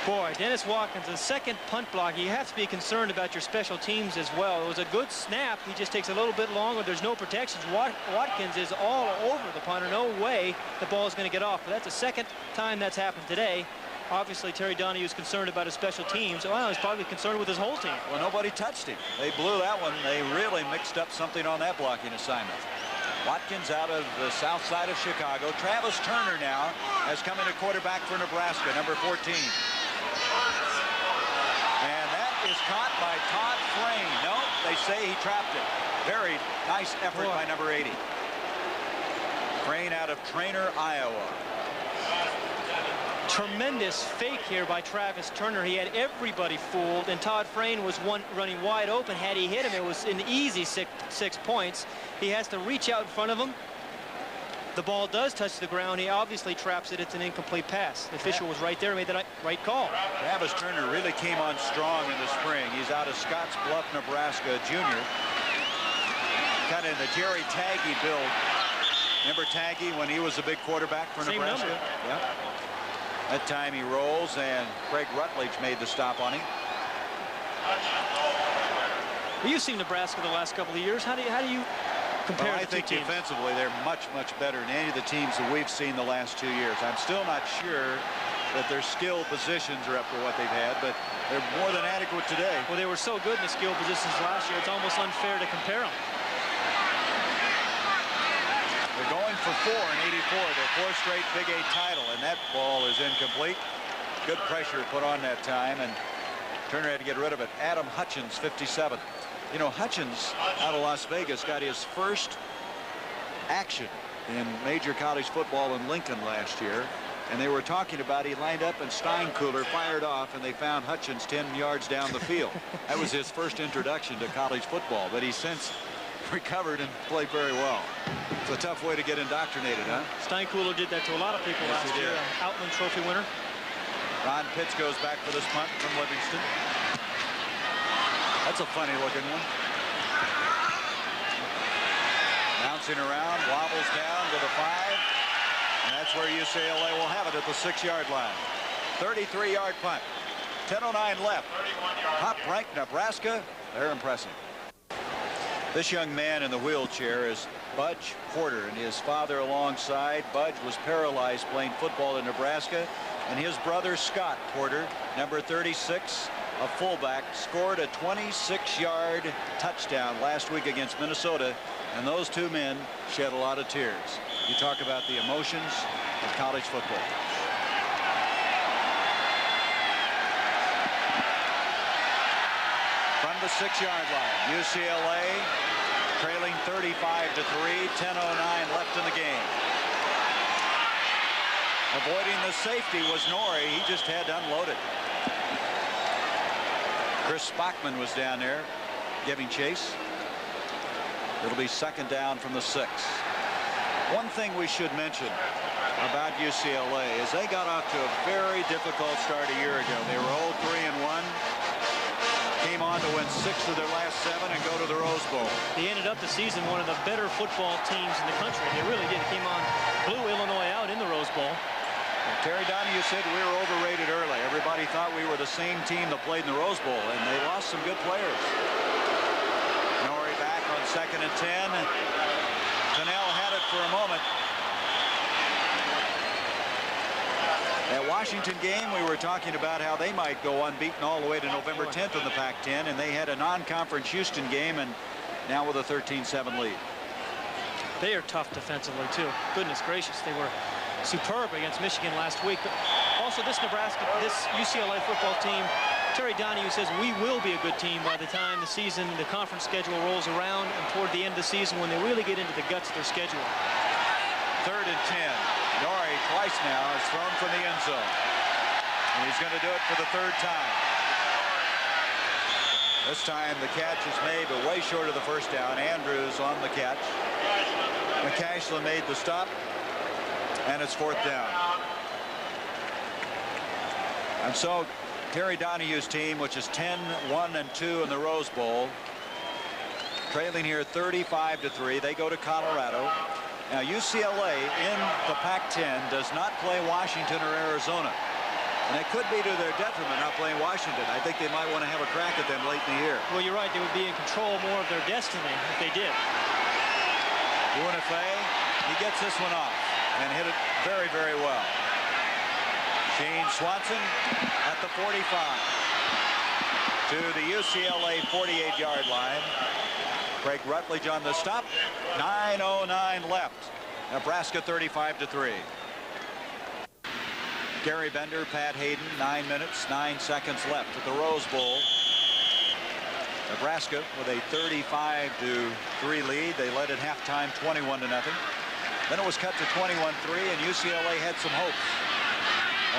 Boy, Dennis Watkins, the second punt block. You have to be concerned about your special teams as well. It was a good snap. He just takes a little bit longer. There's no protections. Watkins is all over the punter. No way the ball is going to get off. But that's the second time that's happened today. Obviously, Terry Donahue is concerned about his special teams. Well, he's probably concerned with his whole team. Well, nobody touched him. They blew that one. They really mixed up something on that blocking assignment. Watkins out of the south side of Chicago. Travis Turner now has come in a quarterback for Nebraska, number 14. And that is caught by Todd Frayne. No, they say he trapped it. Very nice effort by number 80. Frayne out of Trainer, Iowa. Tremendous fake here by Travis Turner. He had everybody fooled, and Todd Frayne was running wide open. Had he hit him, it was an easy six points. He has to reach out in front of him. The ball does touch the ground. He obviously traps it. It's an incomplete pass. The official was right there, made the right call. Travis Turner really came on strong in the spring. He's out of Scotts Bluff, Nebraska, junior. Kind of in the Jerry Taggy build. Remember Taggy when he was a big quarterback for Same Nebraska? number. Yeah. That time he rolls, and Craig Rutledge made the stop on him. You've seen Nebraska the last couple of years. How do you compare Well, I the two think teams? defensively they're much better than any of the teams that we've seen the last 2 years. I'm still not sure that their skill positions are up to what they've had, but they're more than adequate today. Well, they were so good in the skill positions last year, it's almost unfair to compare them. They're going for 4 in 84, their 4th straight Big 8 title, and that ball is incomplete. Good pressure put on that time, and Turner had to get rid of it. Adam Hutchins, 57. You know, Hutchins out of Las Vegas got his first action in major college football in Lincoln last year, and they were talking about he lined up and Steinkuhler fired off, and they found Hutchins 10 yards down the field. That was his first introduction to college football, but he's since recovered and played very well. It's a tough way to get indoctrinated, huh? Steinkuhler did that to a lot of people Yes, last he year. did. Outland Trophy winner. Ron Pitts goes back for this punt from Livingston. That's a funny looking one. Bouncing around, wobbles down to the 5. And that's where UCLA will have it at the 6-yard line. 33-yard punt. 10:09 left. Top-ranked Nebraska. They're impressive. This young man in the wheelchair is Budge Porter, and his father alongside. Budge was paralyzed playing football in Nebraska, and his brother Scott Porter, number 36, a fullback, scored a 26-yard touchdown last week against Minnesota, and those two men shed a lot of tears. You talk about the emotions of college football. From the 6-yard line, UCLA trailing 35-3, 10:09 left in the game. Avoiding the safety was Norrie. He just had to unload it. Chris Bachman was down there giving chase. It'll be second down from the 6. One thing we should mention about UCLA is they got off to a very difficult start a year ago. They were 0-3-1. Came on to win 6 of their last 7 and go to the Rose Bowl. They ended up the season one of the better football teams in the country. They really did. It came on, blew Illinois out in the Rose Bowl. And Terry Donahue said we were overrated early. Everybody thought we were the same team that played in the Rose Bowl, and they lost some good players. Norrie back on 2nd and 10. Cannell had it for a moment. That Washington game, we were talking about how they might go unbeaten all the way to November 10th in the Pac-10, and they had a non-conference Houston game, and now with a 13-7 lead. They are tough defensively, too. Goodness gracious, they were superb against Michigan last week. But also this UCLA football team, Terry Donahue says we will be a good team by the time the season, the conference schedule rolls around, and toward the end of the season when they really get into the guts of their schedule. 3rd and 10. Norrie twice now has thrown from the end zone. And he's going to do it for the 3rd time. This time the catch is made, but way short of the first down. Andrews on the catch. McCashlin made the stop. And it's 4th down. And so Terry Donahue's team, which is 10-1-2 in the Rose Bowl, trailing here 35-3. They go to Colorado. Now UCLA in the Pac-10 does not play Washington or Arizona. And it could be to their detriment not playing Washington. I think they might want to have a crack at them late in the year. Well, you're right. They would be in control more of their destiny if they did. Unafe, he gets this one off and hit it very, very well. Shane Swanson at the 45 to the UCLA 48-yard line. Craig Rutledge on the stop. 9:09 left. Nebraska 35-3. Gary Bender, Pat Hayden, 9 minutes, 9 seconds left at the Rose Bowl. Nebraska with a 35-3 lead. They led at halftime 21-0. Then it was cut to 21-3, and UCLA had some hopes.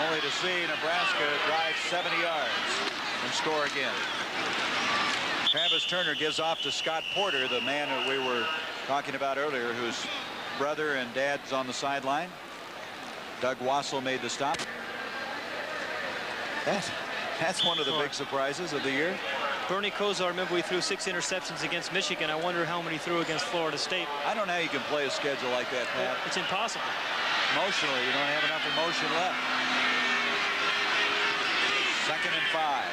Only to see Nebraska drive 70 yards and score again. Travis Turner gives off to Scott Porter, the man that we were talking about earlier, whose brother and dad's on the sideline. Doug Wassel made the stop. That's one of the big surprises of the year. Bernie Kosar, remember we threw 6 interceptions against Michigan. I wonder how many threw against Florida State. I don't know how you can play a schedule like that, Pat. It's impossible. Emotionally, you don't have enough emotion left. 2nd and 5.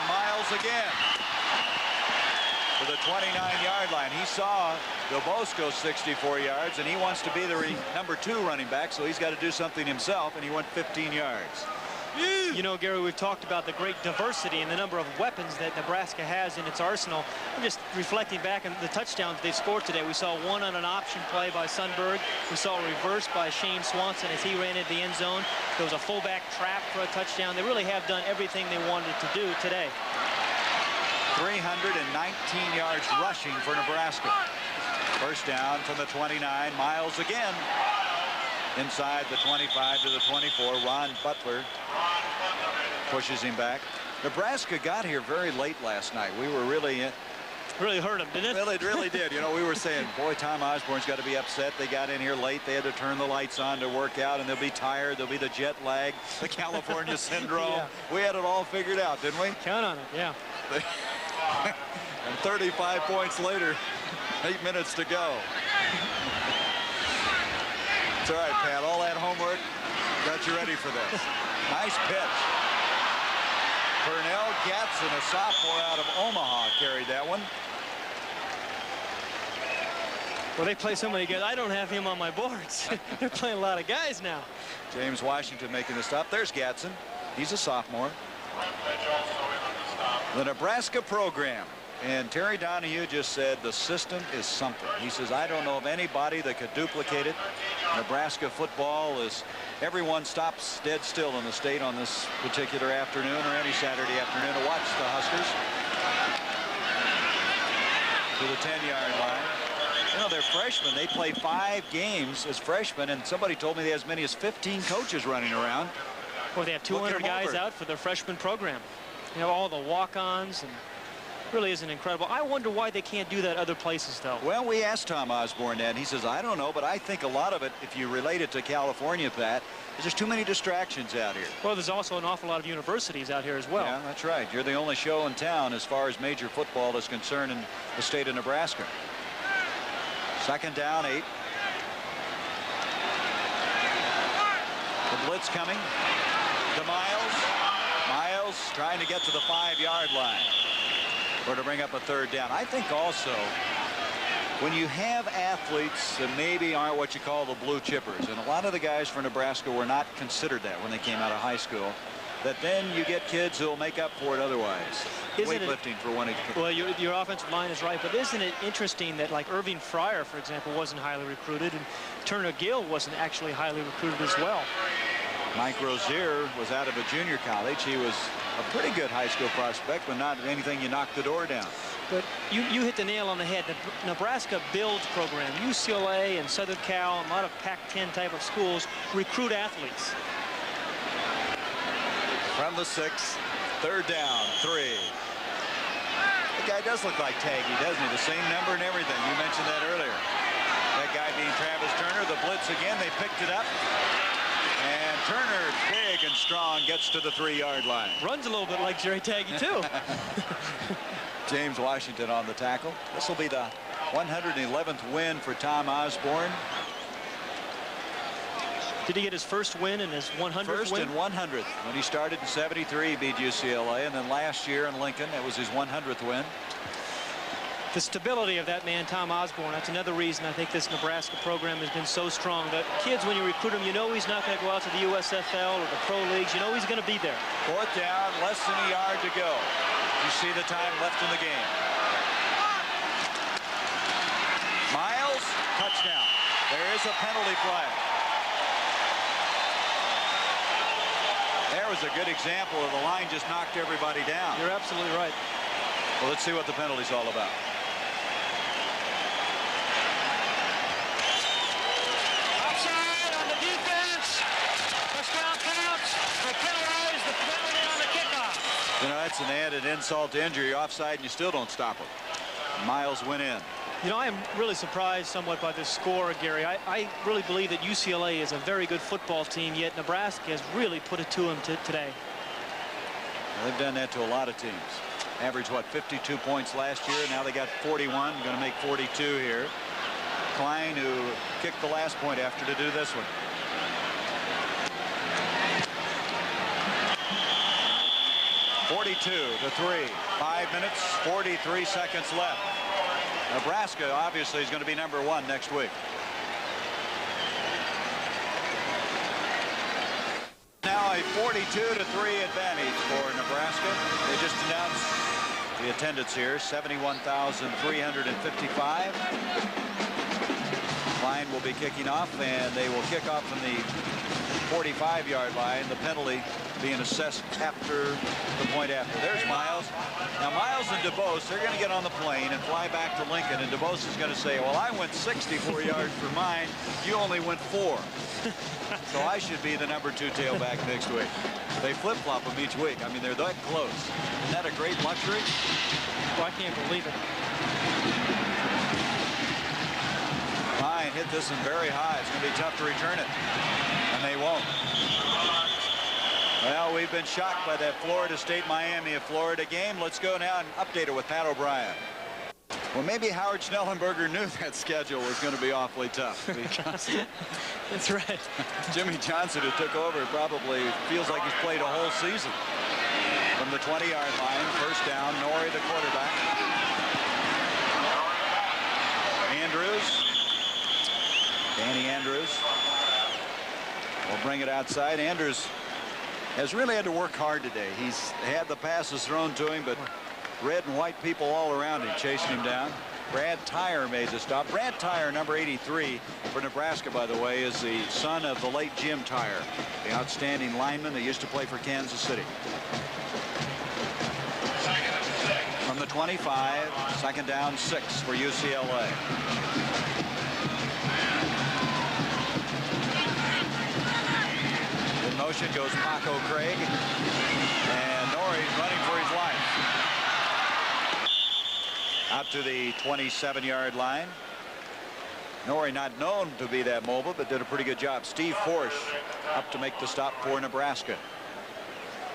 Miles again to the 29-yard line. He saw DeBose go 64 yards, and he wants to be the number 2 running back, so he's got to do something himself, and he went 15 yards. You know, Gary, we've talked about the great diversity and the number of weapons that Nebraska has in its arsenal. I'm just reflecting back on the touchdowns they scored today. We saw one on an option play by Sundberg. We saw a reverse by Shane Swanson as he ran into the end zone. There was a fullback trap for a touchdown. They really have done everything they wanted to do today. 319 yards rushing for Nebraska. First down from the 29. Miles again. Inside the 25 to the 24. Ron Butler pushes him back. Nebraska got here very late last night. We were really hurt them, didn't it? Well, it really did. You know, we were saying, boy, Tom Osborne's got to be upset. They got in here late. They had to turn the lights on to work out, and they'll be tired. There'll be the jet lag, the California syndrome. Yeah. We had it all figured out, didn't we? Count on it, yeah. And 35 points later, 8 minutes to go. It's all right, Pat. All that homework got you ready for this. Nice pitch. Pernell Gatson, a sophomore out of Omaha, carried that one. Well, they play so many guys. I don't have him on my boards. They're playing a lot of guys now. James Washington making the stop. There's Gatson. He's a sophomore. The Nebraska program. And Terry Donahue just said the system is something. He says, I don't know of anybody that could duplicate it. Nebraska football is, everyone stops dead still in the state on this particular afternoon or any Saturday afternoon to watch the Huskers. To the 10-yard line. You know, they're freshmen. They play 5 games as freshmen, and somebody told me they have as many as 15 coaches running around. Well, they have 200 guys out for their freshman program. You know, all the walk-ons, and really isn't incredible. I wonder why they can't do that other places, though. Well, we asked Tom Osborne that, and he says, I don't know, but I think a lot of it, if you relate it to California, Pat, is there's too many distractions out here. Well, there's also an awful lot of universities out here as well. Yeah, that's right. You're the only show in town as far as major football is concerned in the state of Nebraska. 2nd down, 8. The blitz coming to Miles. Miles trying to get to the 5-yard line or to bring up a 3rd down. I think also when you have athletes that maybe aren't what you call the blue chippers, and a lot of the guys for Nebraska were not considered that when they came out of high school, that then you get kids who will make up for it otherwise. Weightlifting for one. Well, your offensive line is right, but isn't it interesting that, like, Irving Fryer, for example, wasn't highly recruited, and Turner Gill wasn't actually highly recruited as well. Mike Rozier was out of a junior college. He was a pretty good high school prospect, but not anything you knock the door down. But you hit the nail on the head. The Nebraska builds program. UCLA and Southern Cal, and a lot of Pac-10 type of schools recruit athletes. From the 6, 3rd down, 3. The guy does look like Taggy, doesn't he? The same number and everything. You mentioned that earlier. That guy being Travis Turner. The blitz again. They picked it up. And Turner, big and strong, gets to the 3-yard line. Runs a little bit like Jerry Taggy, too. James Washington on the tackle. This will be the 111th win for Tom Osborne. Did he get his first win and his 100th First win? and 100th. When he started in '73, he beat UCLA, and then last year in Lincoln, that was his 100th win. The stability of that man, Tom Osborne, that's another reason I think this Nebraska program has been so strong. The kids, when you recruit him, you know he's not going to go out to the USFL or the pro leagues. You know he's going to be there. 4th down, less than a yard to go. You see the time left in the game. Miles, touchdown. There is a penalty flag. There was a good example of the line just knocked everybody down. You're absolutely right. Well, let's see what the penalty's all about. Offside on the defense. Touchdown counts. They penalize the penalty on the kickoff. You know, that's an added insult to injury. You're offside and you still don't stop him. Miles went in. You know, I am really surprised somewhat by this score, Gary. I really believe that UCLA is a very good football team, yet Nebraska has really put it to them today. Well, they've done that to a lot of teams. Averaged, what, 52 points last year. Now they got 41. Going to make 42 here. Klein, who kicked the last point after, to do this one. (42-3). 5 minutes, 43 seconds left. Nebraska obviously is going to be #1 next week. Now a 42-3 advantage for Nebraska. They just announced the attendance here, 71,355. Klein will be kicking off, and they will kick off from the 45-yard line. The penalty being assessed after the point after. There's Miles. Now Miles and DeBose, they're going to get on the plane and fly back to Lincoln, and DeBose is going to say, well, I went 64 yards for mine. You only went 4. So I should be the #2 tailback next week. They flip-flop them each week. I mean, they're that close. Isn't that a great luxury? Well, I can't believe it. Klein hit this one very high. It's going to be tough to return it. And they won't. Well, we've been shocked by that Florida State-Miami of Florida game. Let's go now and update it with Pat O'Brien. Well, maybe Howard Schnellenberger knew that schedule was going to be awfully tough. Because that's right. Jimmy Johnson, who took over, probably feels like he's played a whole season. From the 20-yard line, 1st down, Norrie, the quarterback. Andrews. Danny Andrews will bring it outside. Andrews has really had to work hard today. He's had the passes thrown to him, but red and white people all around him chasing him down. Brad Tyre made the stop. Brad Tyre, number 83 for Nebraska, by the way, is the son of the late Jim Tyre, the outstanding lineman that used to play for Kansas City. From the 25, second down 6 for UCLA. In motion goes Paco Craig, and Norrie's running for his life. Out to the 27-yard line. Norrie not known to be that mobile, but did a pretty good job. Steve Forsch up to make the stop for Nebraska.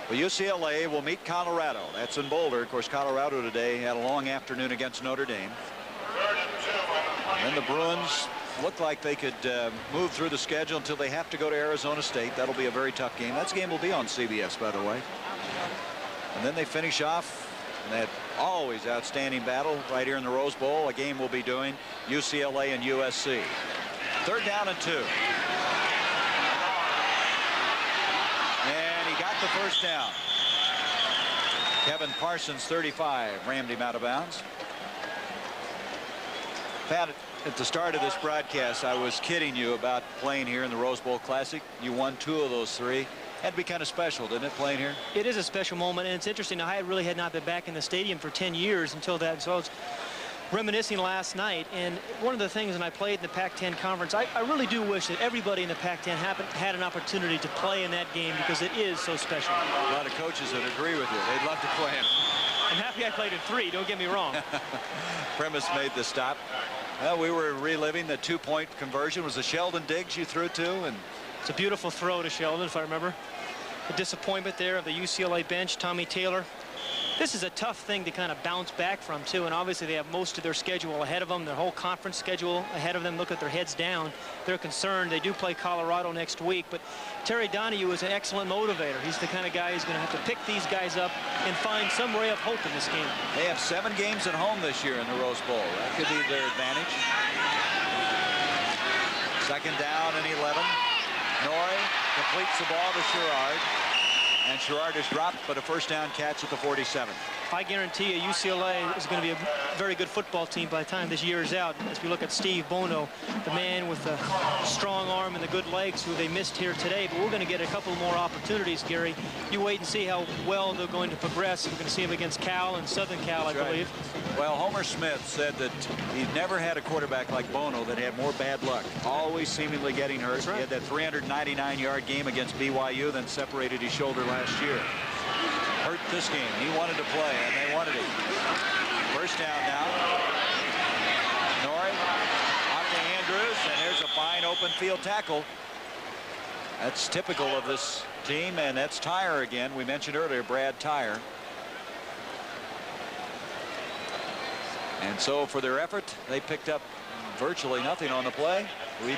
Well, UCLA will meet Colorado. That's in Boulder. Of course, Colorado today had a long afternoon against Notre Dame. And then the Bruins look like they could move through the schedule until they have to go to Arizona State. That'll be a very tough game. That game will be on CBS, by the way. And then they finish off that always outstanding battle right here in the Rose Bowl. A game we'll be doing, UCLA and USC. Third down and 2. And he got the first down. Kevin Parsons, 35, rammed him out of bounds. Pat, at the start of this broadcast, I was kidding you about playing here in the Rose Bowl Classic. You won 2 of those 3. Had to be kind of special, didn't it, playing here? It is a special moment, and it's interesting. I really had not been back in the stadium for 10 years until that, so I was reminiscing last night. And one of the things when I played in the Pac-10 conference, I really do wish that everybody in the Pac-10 had an opportunity to play in that game because it is so special. A lot of coaches would agree with you. They'd love to play him. I'm happy I played in 3, don't get me wrong. Premise made the stop. Well, we were reliving the 2-point conversion. Was the Sheldon Diggs you threw to? And it's a beautiful throw to Sheldon, if I remember. The disappointment there of the UCLA bench, Tommy Taylor. This is a tough thing to kind of bounce back from, too, and obviously they have most of their schedule ahead of them, their whole conference schedule ahead of them. Look at their heads down. They're concerned. They do play Colorado next week, but Terry Donahue is an excellent motivator. He's the kind of guy who's going to have to pick these guys up and find some ray of hope in this game. They have 7 games at home this year in the Rose Bowl. That could be their advantage. Second down and 11. Norrie completes the ball to Sherrard. And Sherrard is dropped, but a first down catch at the 47. I guarantee you UCLA is going to be a very good football team by the time this year is out. As we look at Steve Bono, the man with the strong arm and the good legs who they missed here today. But we're going to get a couple more opportunities, Gary. You wait and see how well they're going to progress. We're going to see them against Cal and Southern Cal, I believe. Well, Homer Smith said that he'd never had a quarterback like Bono that had more bad luck. Always seemingly getting hurt. He had that 399-yard game against BYU, then separated his shoulder last year. Hurt this game. He wanted to play, and they wanted it. First down now. Norrie off to Andrews, and there's a fine open field tackle. That's typical of this team, and that's Tyre again. We mentioned earlier Brad Tyre. And so for their effort, they picked up virtually nothing on the play. We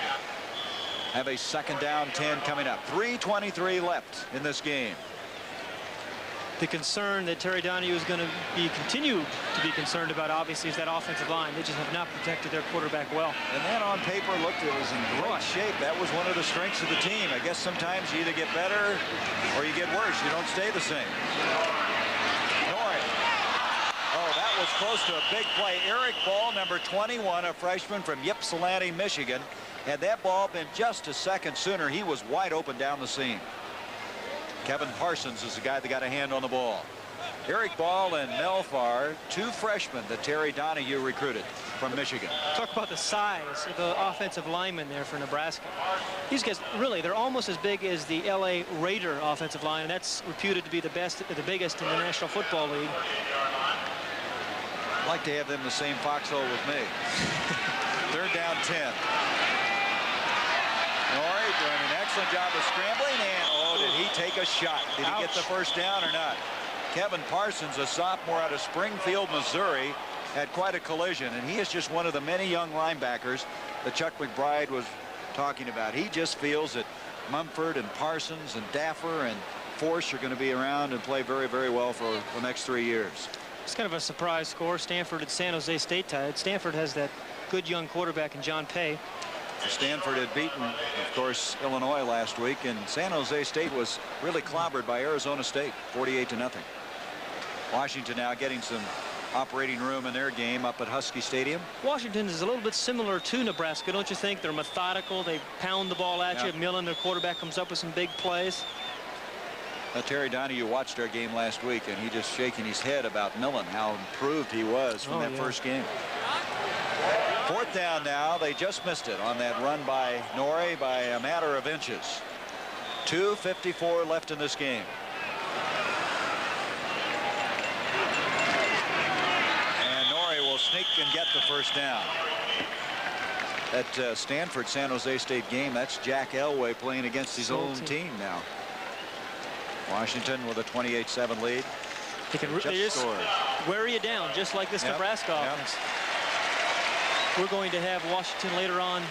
have a second down 10 coming up. 3:23 left in this game. The concern that Terry Donahue is going to continue to be concerned about, obviously, is that offensive line. They just have not protected their quarterback well. And that on paper looked it was in great shape. That was one of the strengths of the team. I guess sometimes you either get better or you get worse. You don't stay the same. Norrie. Oh, that was close to a big play. Eric Ball, number 21, a freshman from Ypsilanti, Michigan. Had that ball been just a second sooner, he was wide open down the seam. Kevin Parsons is the guy that got a hand on the ball. Eric Ball and Melfar, 2 freshmen that Terry Donahue recruited from Michigan. Talk about the size of the offensive linemen there for Nebraska. These guys, really, they're almost as big as the LA Raider offensive line, and that's reputed to be the biggest in the National Football League. I'd like to have them the same foxhole with me. Third down 10. Norrie doing an excellent job of scrambling, and oh, did he take a shot? Did he get the first down or not? Kevin Parsons, a sophomore out of Springfield, Missouri, had quite a collision, and he is just one of the many young linebackers that Chuck McBride was talking about. He just feels that Mumford and Parsons and Daffer and Force are going to be around and play very, very well for the next 3 years. It's kind of a surprise score. Stanford at San Jose State tied. Stanford has that good young quarterback in John Pay. Stanford had beaten, of course, Illinois last week, and San Jose State was really clobbered by Arizona State, 48-0. Washington now getting some operating room in their game up at Husky Stadium. Washington is a little bit similar to Nebraska, don't you think? They're methodical. They pound the ball at you. Millen, their quarterback, comes up with some big plays. Terry Donahue watched our game last week, and he just shaking his head about Millen, how improved he was from that first game. 4th down now. They just missed it on that run by Norrie by a matter of inches. 2:54 left in this game. And Norrie will sneak and get the first down. That Stanford San Jose State game, that's Jack Elway playing against his own team now. Washington with a 28-7 lead. They can just wear you down, just like this Nebraska offense. We're going to have Washington later on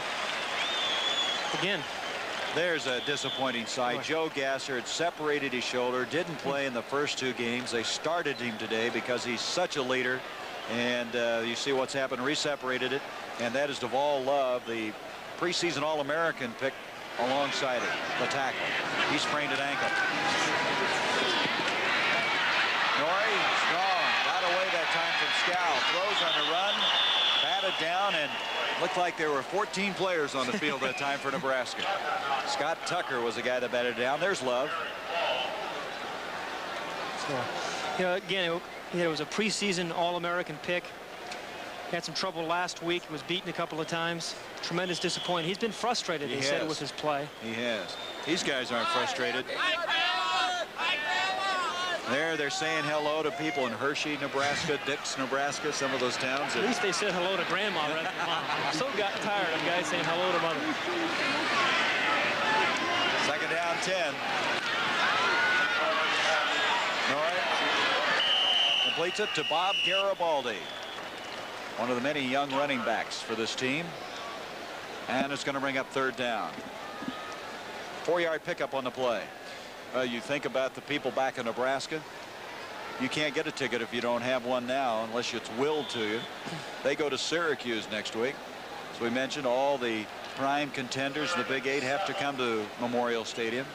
again. There's a disappointing sight. Joe Gasser had separated his shoulder, didn't play in the first 2 games. They started him today because he's such a leader. And you see what's happened, re-separated it. And that is Duvall Love, the preseason All-American pick alongside it, the tackle. He sprained an ankle. Norrie, strong, got away that time from Scow. Throws on the run, batted down, and looked like there were 14 players on the field that time for Nebraska. Scott Tucker was the guy that batted down. There's Love. So, you know, again, it was a preseason All-American pick. Had some trouble last week. Was beaten a couple of times. Tremendous disappointment. He's been frustrated, he said, with his play. He has. These guys aren't frustrated. They're saying hello to people in Hershey, Nebraska, Dix, Nebraska, some of those towns. At least they said hello to Grandma rather than Mom. I'm so tired of guys saying hello to Mother. 2nd down, 10. Norrie completes it to Bob Garibaldi, one of the many young running backs for this team. And it's going to bring up 3rd down. 4-yard pickup on the play. You think about the people back in Nebraska. You can't get a ticket if you don't have one now unless it's willed to you. They go to Syracuse next week. As we mentioned, all the prime contenders in the Big 8 have to come to Memorial Stadium.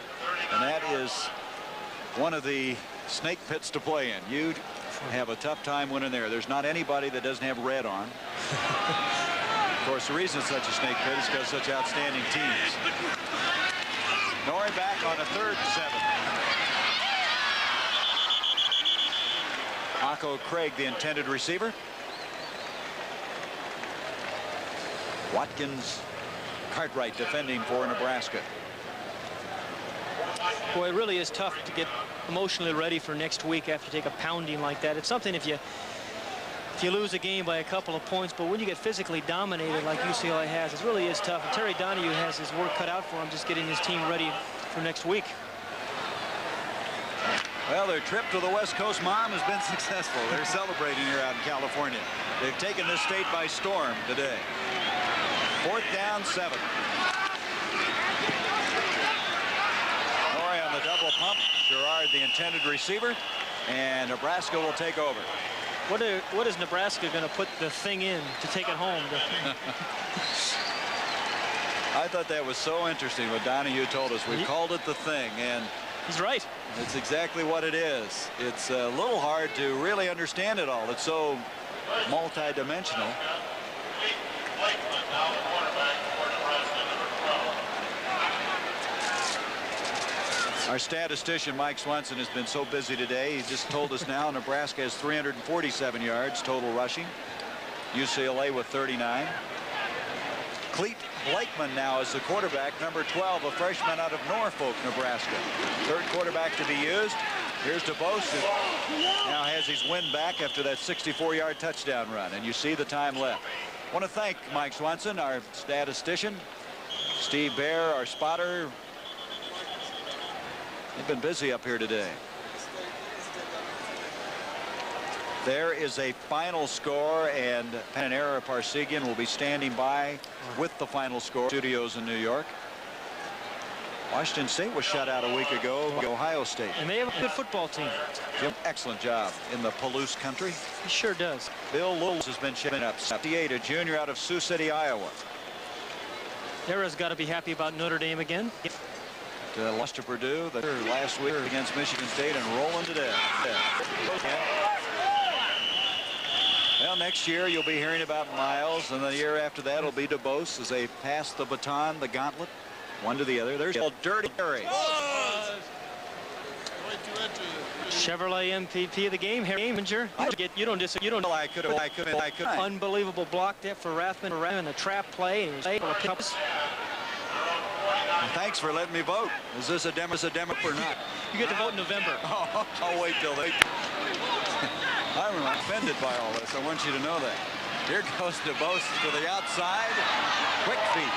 And that is one of the snake pits to play in. You have a tough time winning there. There's not anybody that doesn't have red on. Of course, the reason it's such a snake pit is because such outstanding teams. Norrie back on a 3rd and 7. Akko Craig, the intended receiver. Watkins Cartwright defending for Nebraska. Boy, it really is tough to get emotionally ready for next week after you take a pounding like that. It's something if you lose a game by a couple of points, but when you get physically dominated like UCLA has, it really is tough. And Terry Donahue has his work cut out for him, just getting his team ready for next week. Well, their trip to the West Coast, Mom, has been successful. They're celebrating here out in California. They've taken this state by storm today. 4th down, 7. Norrie on the double pump. Gerard, the intended receiver, and Nebraska will take over. What is Nebraska going to put the thing in to take it home? I thought that was so interesting what Donahue told us. We called it the thing, and he's right. It's exactly what it is. It's a little hard to really understand it all. It's so multi-dimensional. Our statistician, Mike Swenson, has been so busy today. He just told us now Nebraska has 347 yards total rushing. UCLA with 39. Cleet Blakeman now is the quarterback, number 12, a freshman out of Norfolk, Nebraska. 3rd quarterback to be used. Here's DeBose, who now has his win back after that 64-yard touchdown run. And you see the time left. I want to thank Mike Swenson, our statistician, Steve Bear, our spotter. They've been busy up here today. There is a final score, and Panera Parsegian will be standing by with the final score. Studios in New York. Washington State was shut out a week ago by Ohio State. And they have a good football team. Excellent job in the Palouse country. He sure does. Bill Lewis has been shipping up. 58, a junior out of Sioux City, Iowa. Dara's got to be happy about Notre Dame again. Lost to Purdue last week against Michigan State and rolling to death. Well, next year you'll be hearing about Miles, and the year after that will be DeBose as they pass the baton, the gauntlet, one to the other. There's Dirty Harry. Chevrolet MVP of the game, Heminger. You don't disagree. You don't. Well, I could. Unbelievable block there for Rathman in the trap play. And he's able to pick up. Thanks for letting me vote. Is this a demo or not? You get to vote in November. Oh, I'll wait till they. I'm offended by all this. I want you to know that. Here goes DeBose to the outside. Quick feet.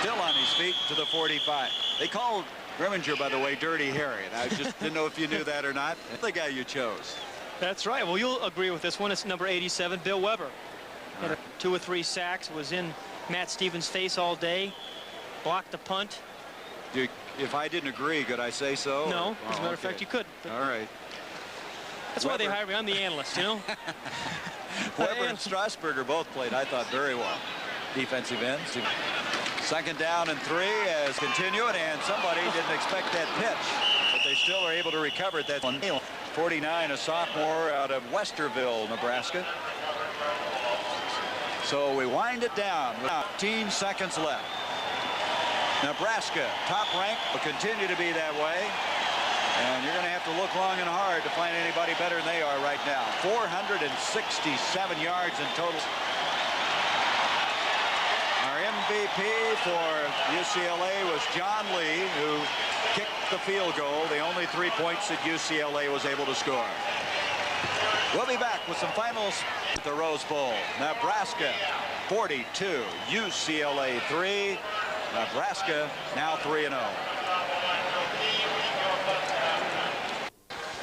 Still on his feet to the 45. They called Grimminger, by the way, Dirty Harry. And I just didn't know if you knew that or not. The guy you chose. That's right. Well, you'll agree with this one. It's number 87, Bill Weber. Had 2 or 3 sacks. Was in Matt Stevens' face all day. Blocked the punt. If I didn't agree, could I say so? No. As a matter of fact, you could. All right. That's why they hire me. I'm the analyst, you know. Weber and Strasburger both played, I thought, very well. Defensive ends. Second down and 3 as continued, and somebody didn't expect that pitch, but they still are able to recover that one. 49, a sophomore out of Westerville, Nebraska. So we wind it down with 15 seconds left. Nebraska, top rank, will continue to be that way. And you're going to have to look long and hard to find anybody better than they are right now. 467 yards in total. Our MVP for UCLA was John Lee, who kicked the field goal, the only 3 points that UCLA was able to score. We'll be back with some finals at the Rose Bowl. Nebraska 42, UCLA 3. Nebraska now 3-0.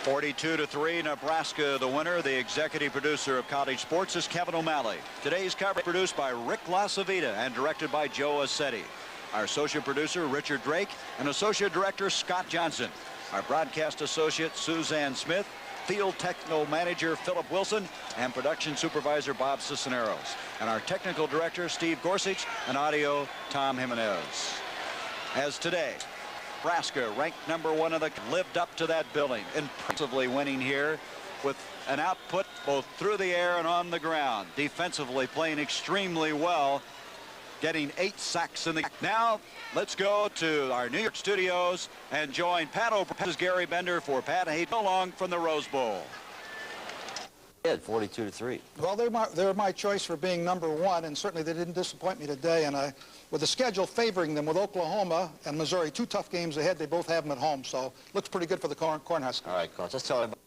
42-3, Nebraska the winner. The executive producer of College Sports is Kevin O'Malley. Today's coverage produced by Rick LaCivita and directed by Joe Assetti. Our associate producer, Richard Drake, and associate director, Scott Johnson. Our broadcast associate, Suzanne Smith, field technical manager, Philip Wilson, and production supervisor, Bob Cisneros. And our technical director, Steve Gorsuch, and audio, Tom Jimenez. As today, Nebraska, ranked number 1 in the, lived up to that billing, impressively winning here with an output both through the air and on the ground. Defensively playing extremely well, getting 8 sacks in the. Now let's go to our New York studios and join Pat O'Brien, Gary Bender for Pat Hayden along from the Rose Bowl. 42-3. Well, they're my choice for being number 1, and certainly they didn't disappoint me today. And with the schedule favoring them with Oklahoma and Missouri, 2 tough games ahead, they both have them at home. So looks pretty good for the Cornhuskers. All right, Coach. Let's tell everybody.